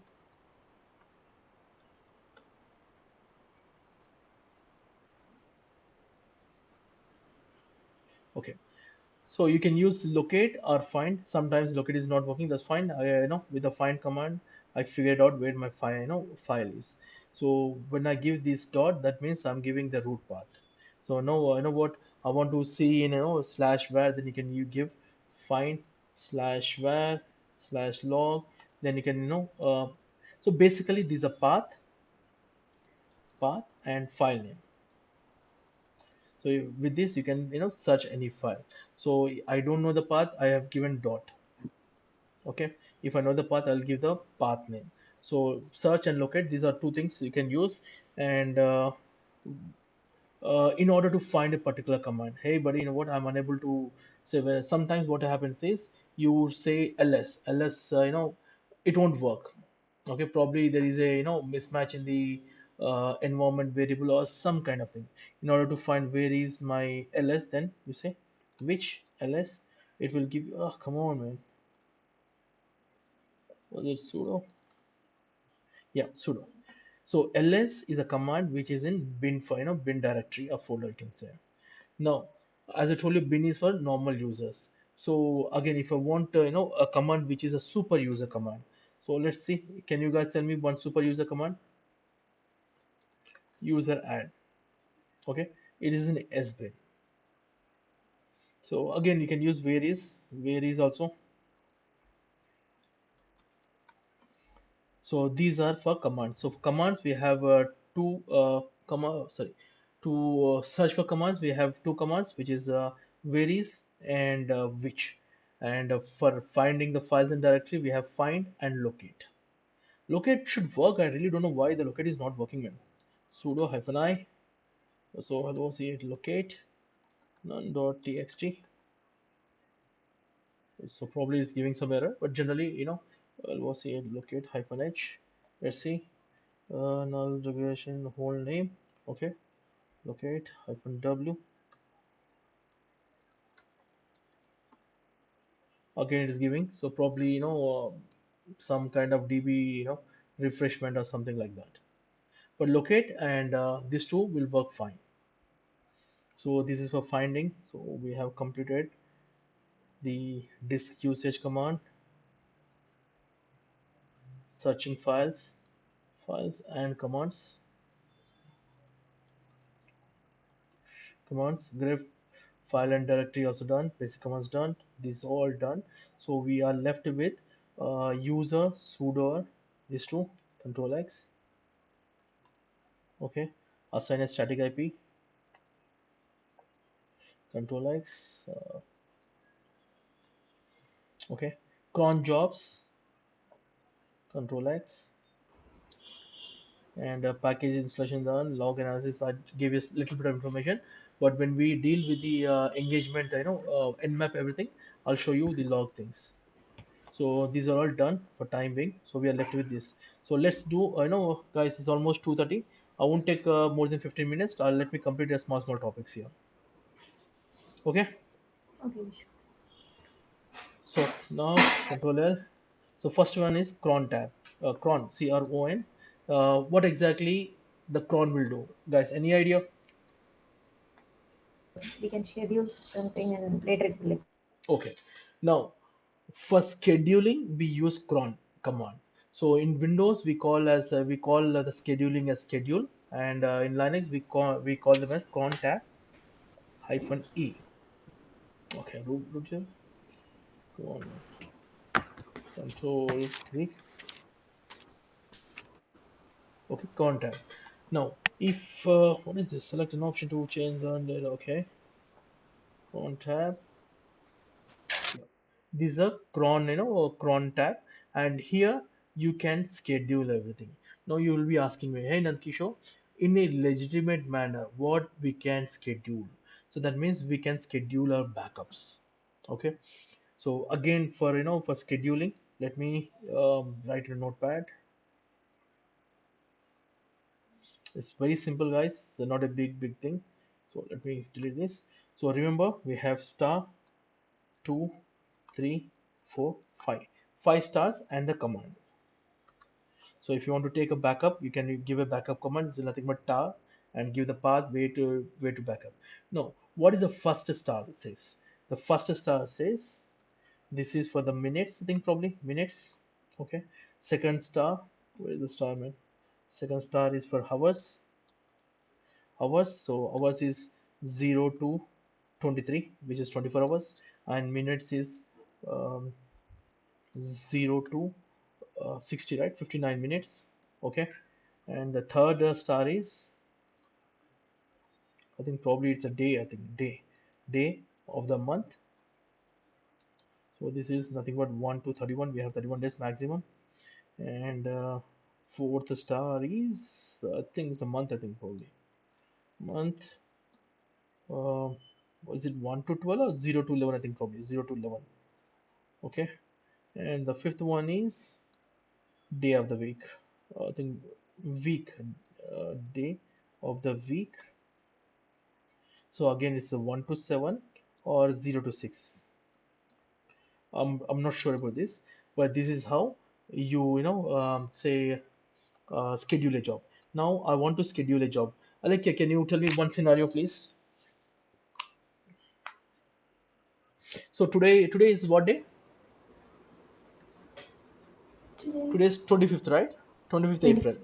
Okay, so you can use locate or find. Sometimes locate is not working. That's fine. With the find command, I figured out where my file file is. So when I give this dot, that means I'm giving the root path. So now I know what I want to see in slash where. Then you give find slash where slash log. Then you can so basically these are path and file name. So with this you can search any file. So I don't know the path, I have given dot. Okay, if I know the path, I'll give the path name. So search and locate, these are two things you can use. And in order to find a particular command, hey buddy, you know what, I'm unable to say. Well, sometimes what happens is you say ls, it won't work. Okay, probably there is a mismatch in the environment variable or some kind of thing. In order to find where is my ls, then you say which ls. It will give you, oh come on man, was it sudo? Yeah, sudo. So ls is a command which is in bin, for bin directory, a folder you can say. Now, as I told you, bin is for normal users. So again, if I want a command which is a super user command, so let's see, can you guys tell me one super user command? User add. Okay, it is in sbin. So again, you can use varies also. So these are for commands. So for commands we have two command sorry to search for commands we have two commands, which is varies and which. And for finding the files and directory we have find and locate. Locate should work. I really don't know why the locate is not working, man. Sudo hyphen I. So hello see it locate none.txt. So probably it's giving some error, but generally we'll see it locate hyphen h. Let's see. Null regression whole name. Okay, locate hyphen w. Again it is giving, so probably some kind of db refreshment or something like that. But locate and these two will work fine. So this is for finding. So we have completed the disk usage command, searching files and commands grep file and directory also done, basic commands done, this all done. So we are left with user sudo, these two, control x. Okay, assign a static ip, control x. Okay, cron jobs, control x. And package installation done, log analysis, I gave you a little bit of information. But when we deal with the engagement, nmap everything, I'll show you the log things. So these are all done for time being, so we are left with this. So let's do, guys, it's almost 2:30. I won't take more than 15 minutes. Let me complete a small topics here. Okay, Okay, sure. so now control L. So first one is cron tab, cron, cron. What exactly the cron will do, guys? Any idea? We can schedule something and later it will. Okay, now for scheduling we use cron command. So in Windows we call the scheduling as schedule, and in Linux we call them as cron tab hyphen e. Okay, root shell, cron control z. Okay, cron tab. Now if what is this? Select an option to change the data. Okay, cron tab. Yeah. These are cron, cron tab, and here you can schedule everything. Now you will be asking me, hey Nankisho, in a legitimate manner, what we can schedule? So that means we can schedule our backups. Okay. So again, for scheduling, let me write a notepad. It's very simple, guys. It's not a big thing. So let me delete this. So remember, we have star two, three, four, five. Five stars and the command. So if you want to take a backup, you can give a backup command. It's nothing but tar and give the path where to backup. No, what is the first star says? The first star says this is for the minutes. I think probably minutes. Okay. Second star, where is the star, man? Second star is for hours. Hours. So hours is 0 to 23, which is 24 hours, and minutes is um, 0 to 60, right? 59 minutes. Okay. And the third star is, I think probably it's a day. I think day of the month. So this is nothing but 1 to 31. We have 31 days maximum. And fourth star is, I think it's a month. I think probably month. Uh, is it 1 to 12 or 0 to 11? I think probably 0 to 11. Okay. And the fifth one is day of the week. I think week, day of the week. So again, it's a 1 to 7 or 0 to 6. I'm not sure about this, but this is how say schedule a job. Now I want to schedule a job. Alekya, can you tell me one scenario, please? So today is what day? Today, Today is 25th, right? 25th 20. April.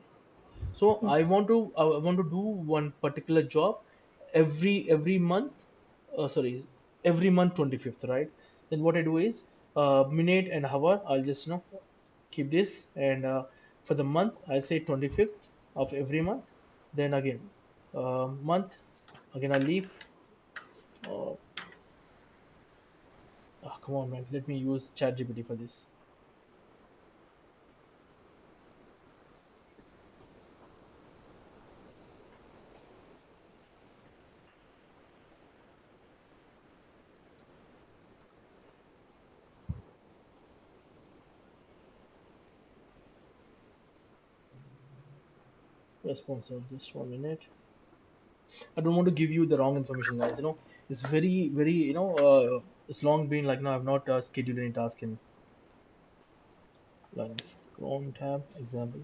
So I Yes. want to I want to do one particular job every month. Sorry, every month 25th, right? Then what I do is minute and hour. I'll just keep this, and for the month I'll say 25th of every month. Then again month, again I'll leave. Uh, come on, man. Let me use ChatGPT for this. Response of just 1 minute. I don't want to give you the wrong information, guys. It's very, it's long been like, no, I've not scheduled any task in Linux. Chrome tab, example.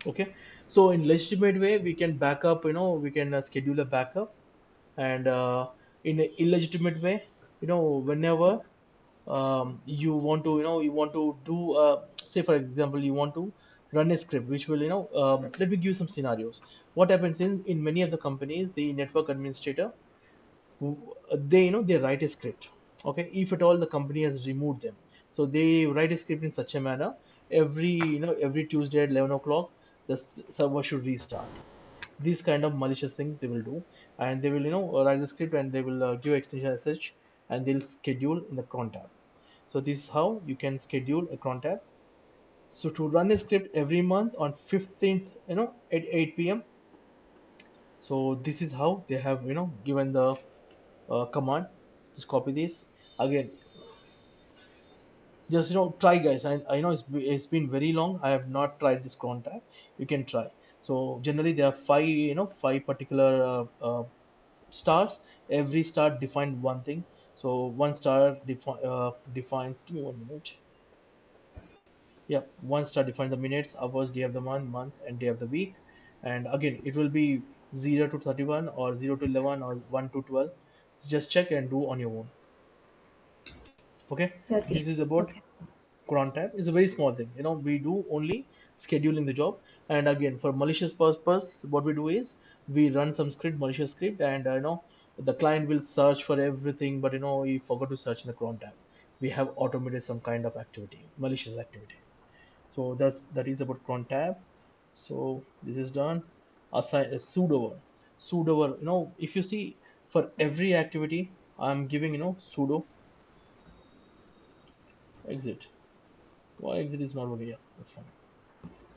Okay. So in legitimate way, we can back up, we can schedule a backup, and in an illegitimate way, whenever you want to do, say for example, you want to run a script which will, let me give you some scenarios. What happens in many of the companies, the network administrator, they write a script. Okay, if at all the company has removed them, so they write a script in such a manner, every Tuesday at 11 o'clock the server should restart. These kind of malicious things they will do, and they will write the script, and they will give extension as such, and they'll schedule in the cron tab. So this is how you can schedule a cron tab. So to run a script every month on 15th, at 8 p.m. So this is how they have given the command. Just copy this again. Just try, guys. I know it's been very long. I have not tried this cron tab. You can try. So generally there are five, five particular stars. Every star define one thing. So one star defines, give me 1 minute. Yeah, one star defines the minutes, hours, day of the month, and day of the week. And again, it will be 0 to 31 or 0 to 11 or 1 to 12. So just check and do on your own. Okay, Yeah, this Kishore. is about Okay. cron tab. It's a very small thing. We do only scheduling the job. And again, for malicious purpose, what we do is we run some script, malicious script, and the client will search for everything, but we forgot to search in the cron tab. We have automated some kind of activity, malicious activity. So that is about cron tab. So this is done. Assign a sudo one. Sudo one. If you see, for every activity, I'm giving sudo exit. Why exit is not working? Yeah, that's fine.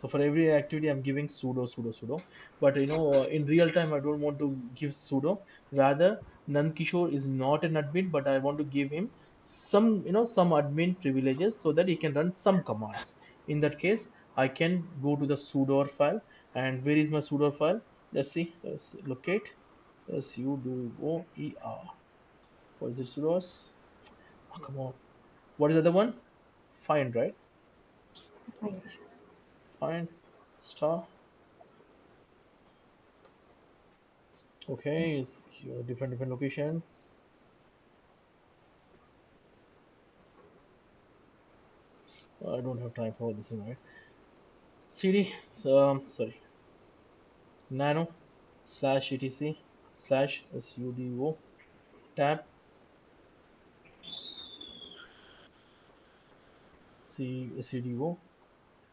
So for every activity, I'm giving sudo, sudo, sudo. But in real time, I don't want to give sudo. Rather, Nankishore is not an admin, but I want to give him some admin privileges so that he can run some commands. In that case, I can go to the sudo file. And where is my sudo file? Let's see. Let's locate. sudo. What is it? Sudos. Oh, come on. What is the other one? Find, right? Fine, Kishore. Find star. Okay, it's different locations. I don't have time for this thing, right? cd sorry, nano slash etc slash sudo tab sudo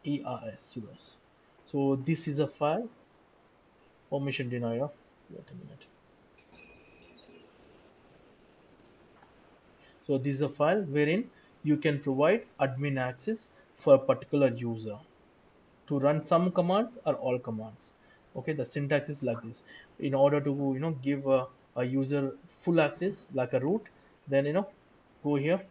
ers sudos. So this is a file. Permission denier. Wait a minute. So this is a file wherein you can provide admin access for a particular user to run some commands or all commands. Okay, the syntax is like this. In order to give a user full access like a root, then go here,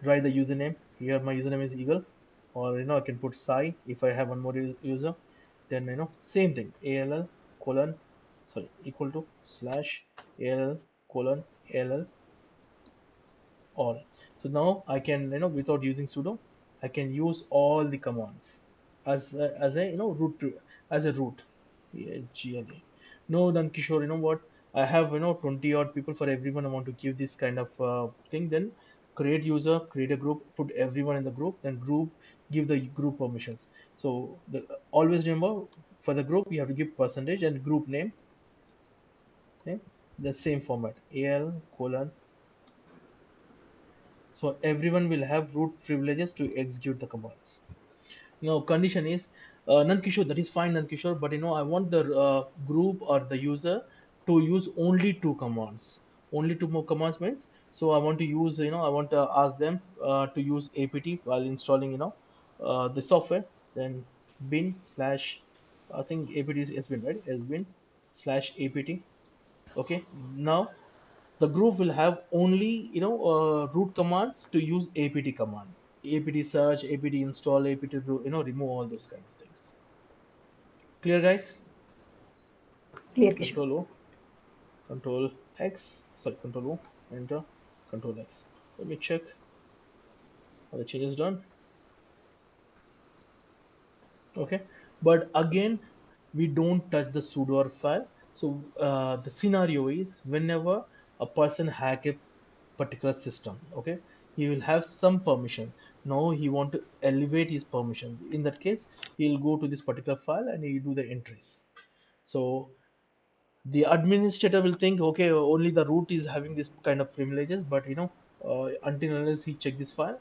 write the username. Here my username is eagle, or I can put Sai if I have one more user. Then same thing, all colon, sorry, equal to slash all colon all all. So now I can, without using sudo, I can use all the commands as a as a root. Yeah, GLA. No, then Kishore, you know what? I have 20 odd people. For everyone I want to give this kind of thing. Then create user, create a group, put everyone in the group, then group, give the group permissions. So always remember, for the group you have to give percentage and group name. Okay, the same format, al colon. So everyone will have root privileges to execute the commands. Condition is Nankishore, that is fine, Nankishore, but I want the group or the user to use only two commands. Only two more commands means, so I want to use, I want to ask them to use apt while installing, the software. Then bin slash, I think apt is sbin, right? Sbin slash apt. Okay, now the group will have only root commands to use apt command, apt search, apt install, apt remove, all those kind of things. Clear, guys? Clear, Kishore. Control o, control x, sorry, control o, enter, control x. Let me check how the change is done. Okay, but again, we don't touch the sudo file. So the scenario is, whenever a person hack a particular system, okay, he will have some permission. Now he want to elevate his permission. In that case, he'll go to this particular file and he'll do the entries. So the administrator will think, okay, only the root is having this kind of privileges, but until unless he check this file,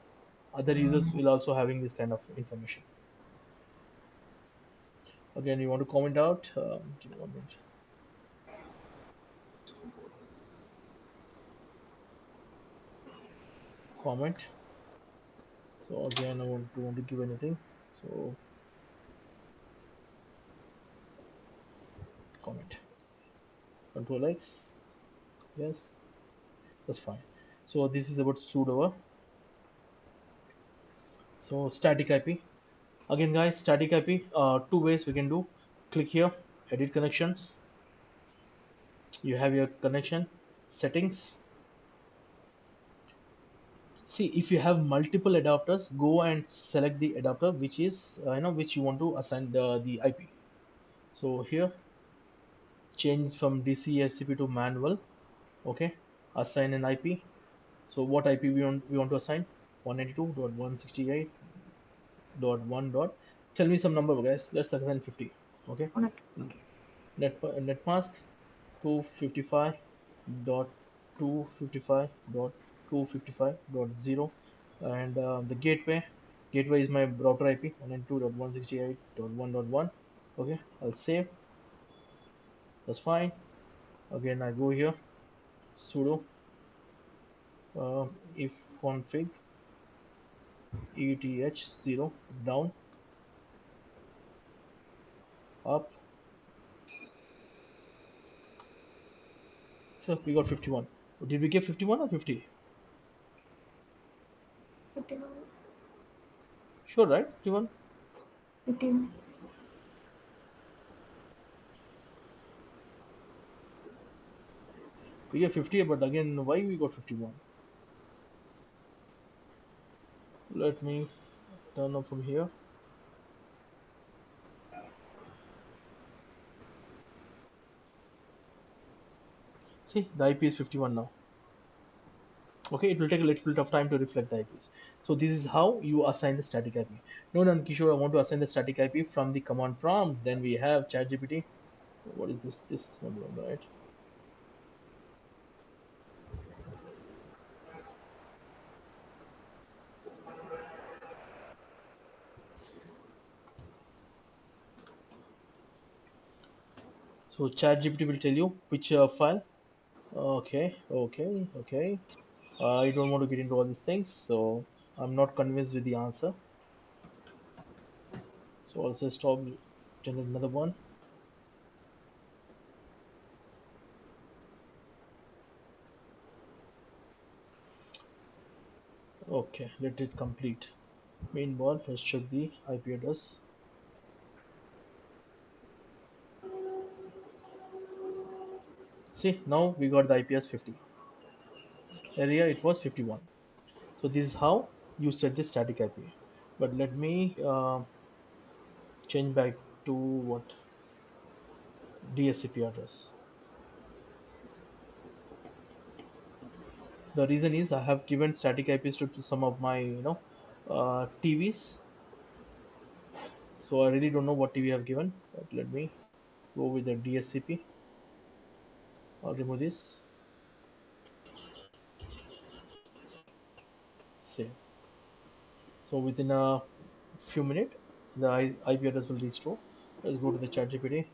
other users will also having this kind of information. Again, you want to comment out? Give me 1 minute. Comment. So again, I want to give anything. So comment. Control X. Yes, that's fine. So this is about sudo. So static IP. Again, guys, static IP. Two ways we can do. Click here, edit connections. You have your connection settings. See, if you have multiple adapters, go and select the adapter which is which you want to assign the IP. So here, change from DCSCP to manual. Okay, assign an IP. So what IP we want to assign? 192.168.1 dot. Tell me some number, guys. Let's assign 50. Okay. On it. Net mask 255 dot 255 dot 255 dot 0, and the gateway is my router IP 192.168.1.1. Okay, I'll save. That's fine. Again, I go here, sudo if config eth0 down up. So we got 51. Did we get 51 or 50? 51, Sure, right? 51. 51. We get 50, but again, why we got 51? Let me turn off from here. See, the IP is 51 now. Okay, it will take a little bit of time to reflect the IPs. So this is how you assign the static IP. No, Nankishore, I want to assign the static IP from the command prompt. Then we have ChatGPT. What is this? This is not the one, right? So ChatGPT will tell you which file. Okay. I don't want to get into all these things, so I'm not convinced with the answer. So I'll say stop, generate another one. Okay, let it complete. Meanwhile, let's check the IP address. See, now we got the IP as 50. Earlier it was 51. So this is how you set the static IP. But let me change back to what DSCP address. The reason is I have given static IPs to some of my TVs. So I really don't know what TV I have given. But let me go with the DSCP. I'll remove this. Save. So within a few minutes, the IP address will restore. Let's go to the ChatGPT.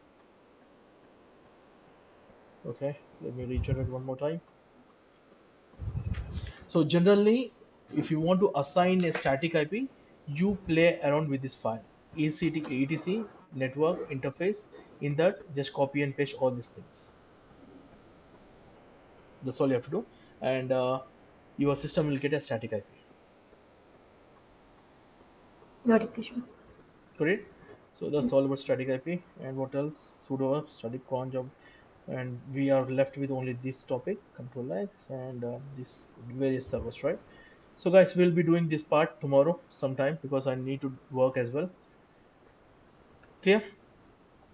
Okay, let me regenerate one more time. So generally, if you want to assign a static IP, you play around with this file, etc network interface. In that, just copy and paste all these things. That's all you have to do, and your system will get a static IP. Got it, Kishore. Correct? So that's Yes. all about static IP. And what else? Sudo static cron job, and we are left with only this topic, control X, and this various servers, right? So guys, we'll be doing this part tomorrow sometime because I need to work as well. Clear?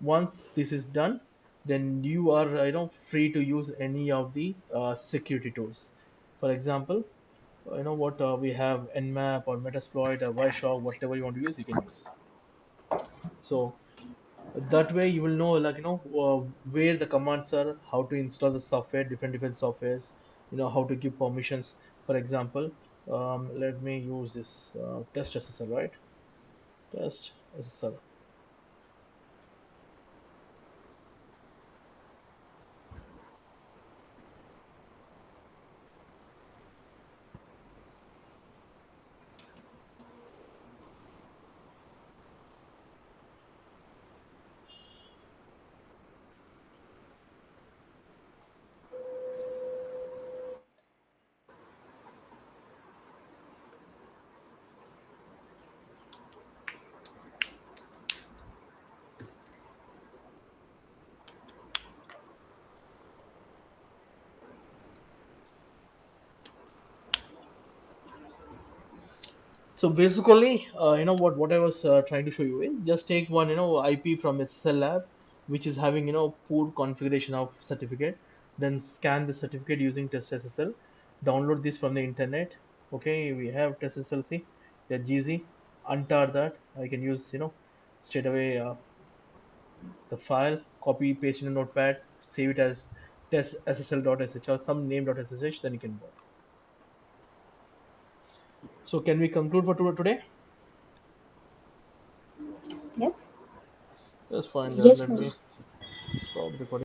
Once this is done, then you are free to use any of the security tools. For example, what we have Nmap or Metasploit or Wireshark, whatever you want to use, you can use. So that way you will know, like, where the commands are, how to install the software, different softwares, how to give permissions. For example, let me use this test SSL, right? Test SSL. So basically, what I was trying to show you is just take one IP from SSL lab, which is having poor configuration of certificate. Then scan the certificate using test SSL. Download this from the internet. Okay, we have test SSL. The GZ. Untar that. I can use straight away the file. Copy paste in a notepad. Save it as test ssl.sh or some name.sh. Then you can work. So can we conclude for today? Yes. That's fine. Yes, Let sir. me stop recording.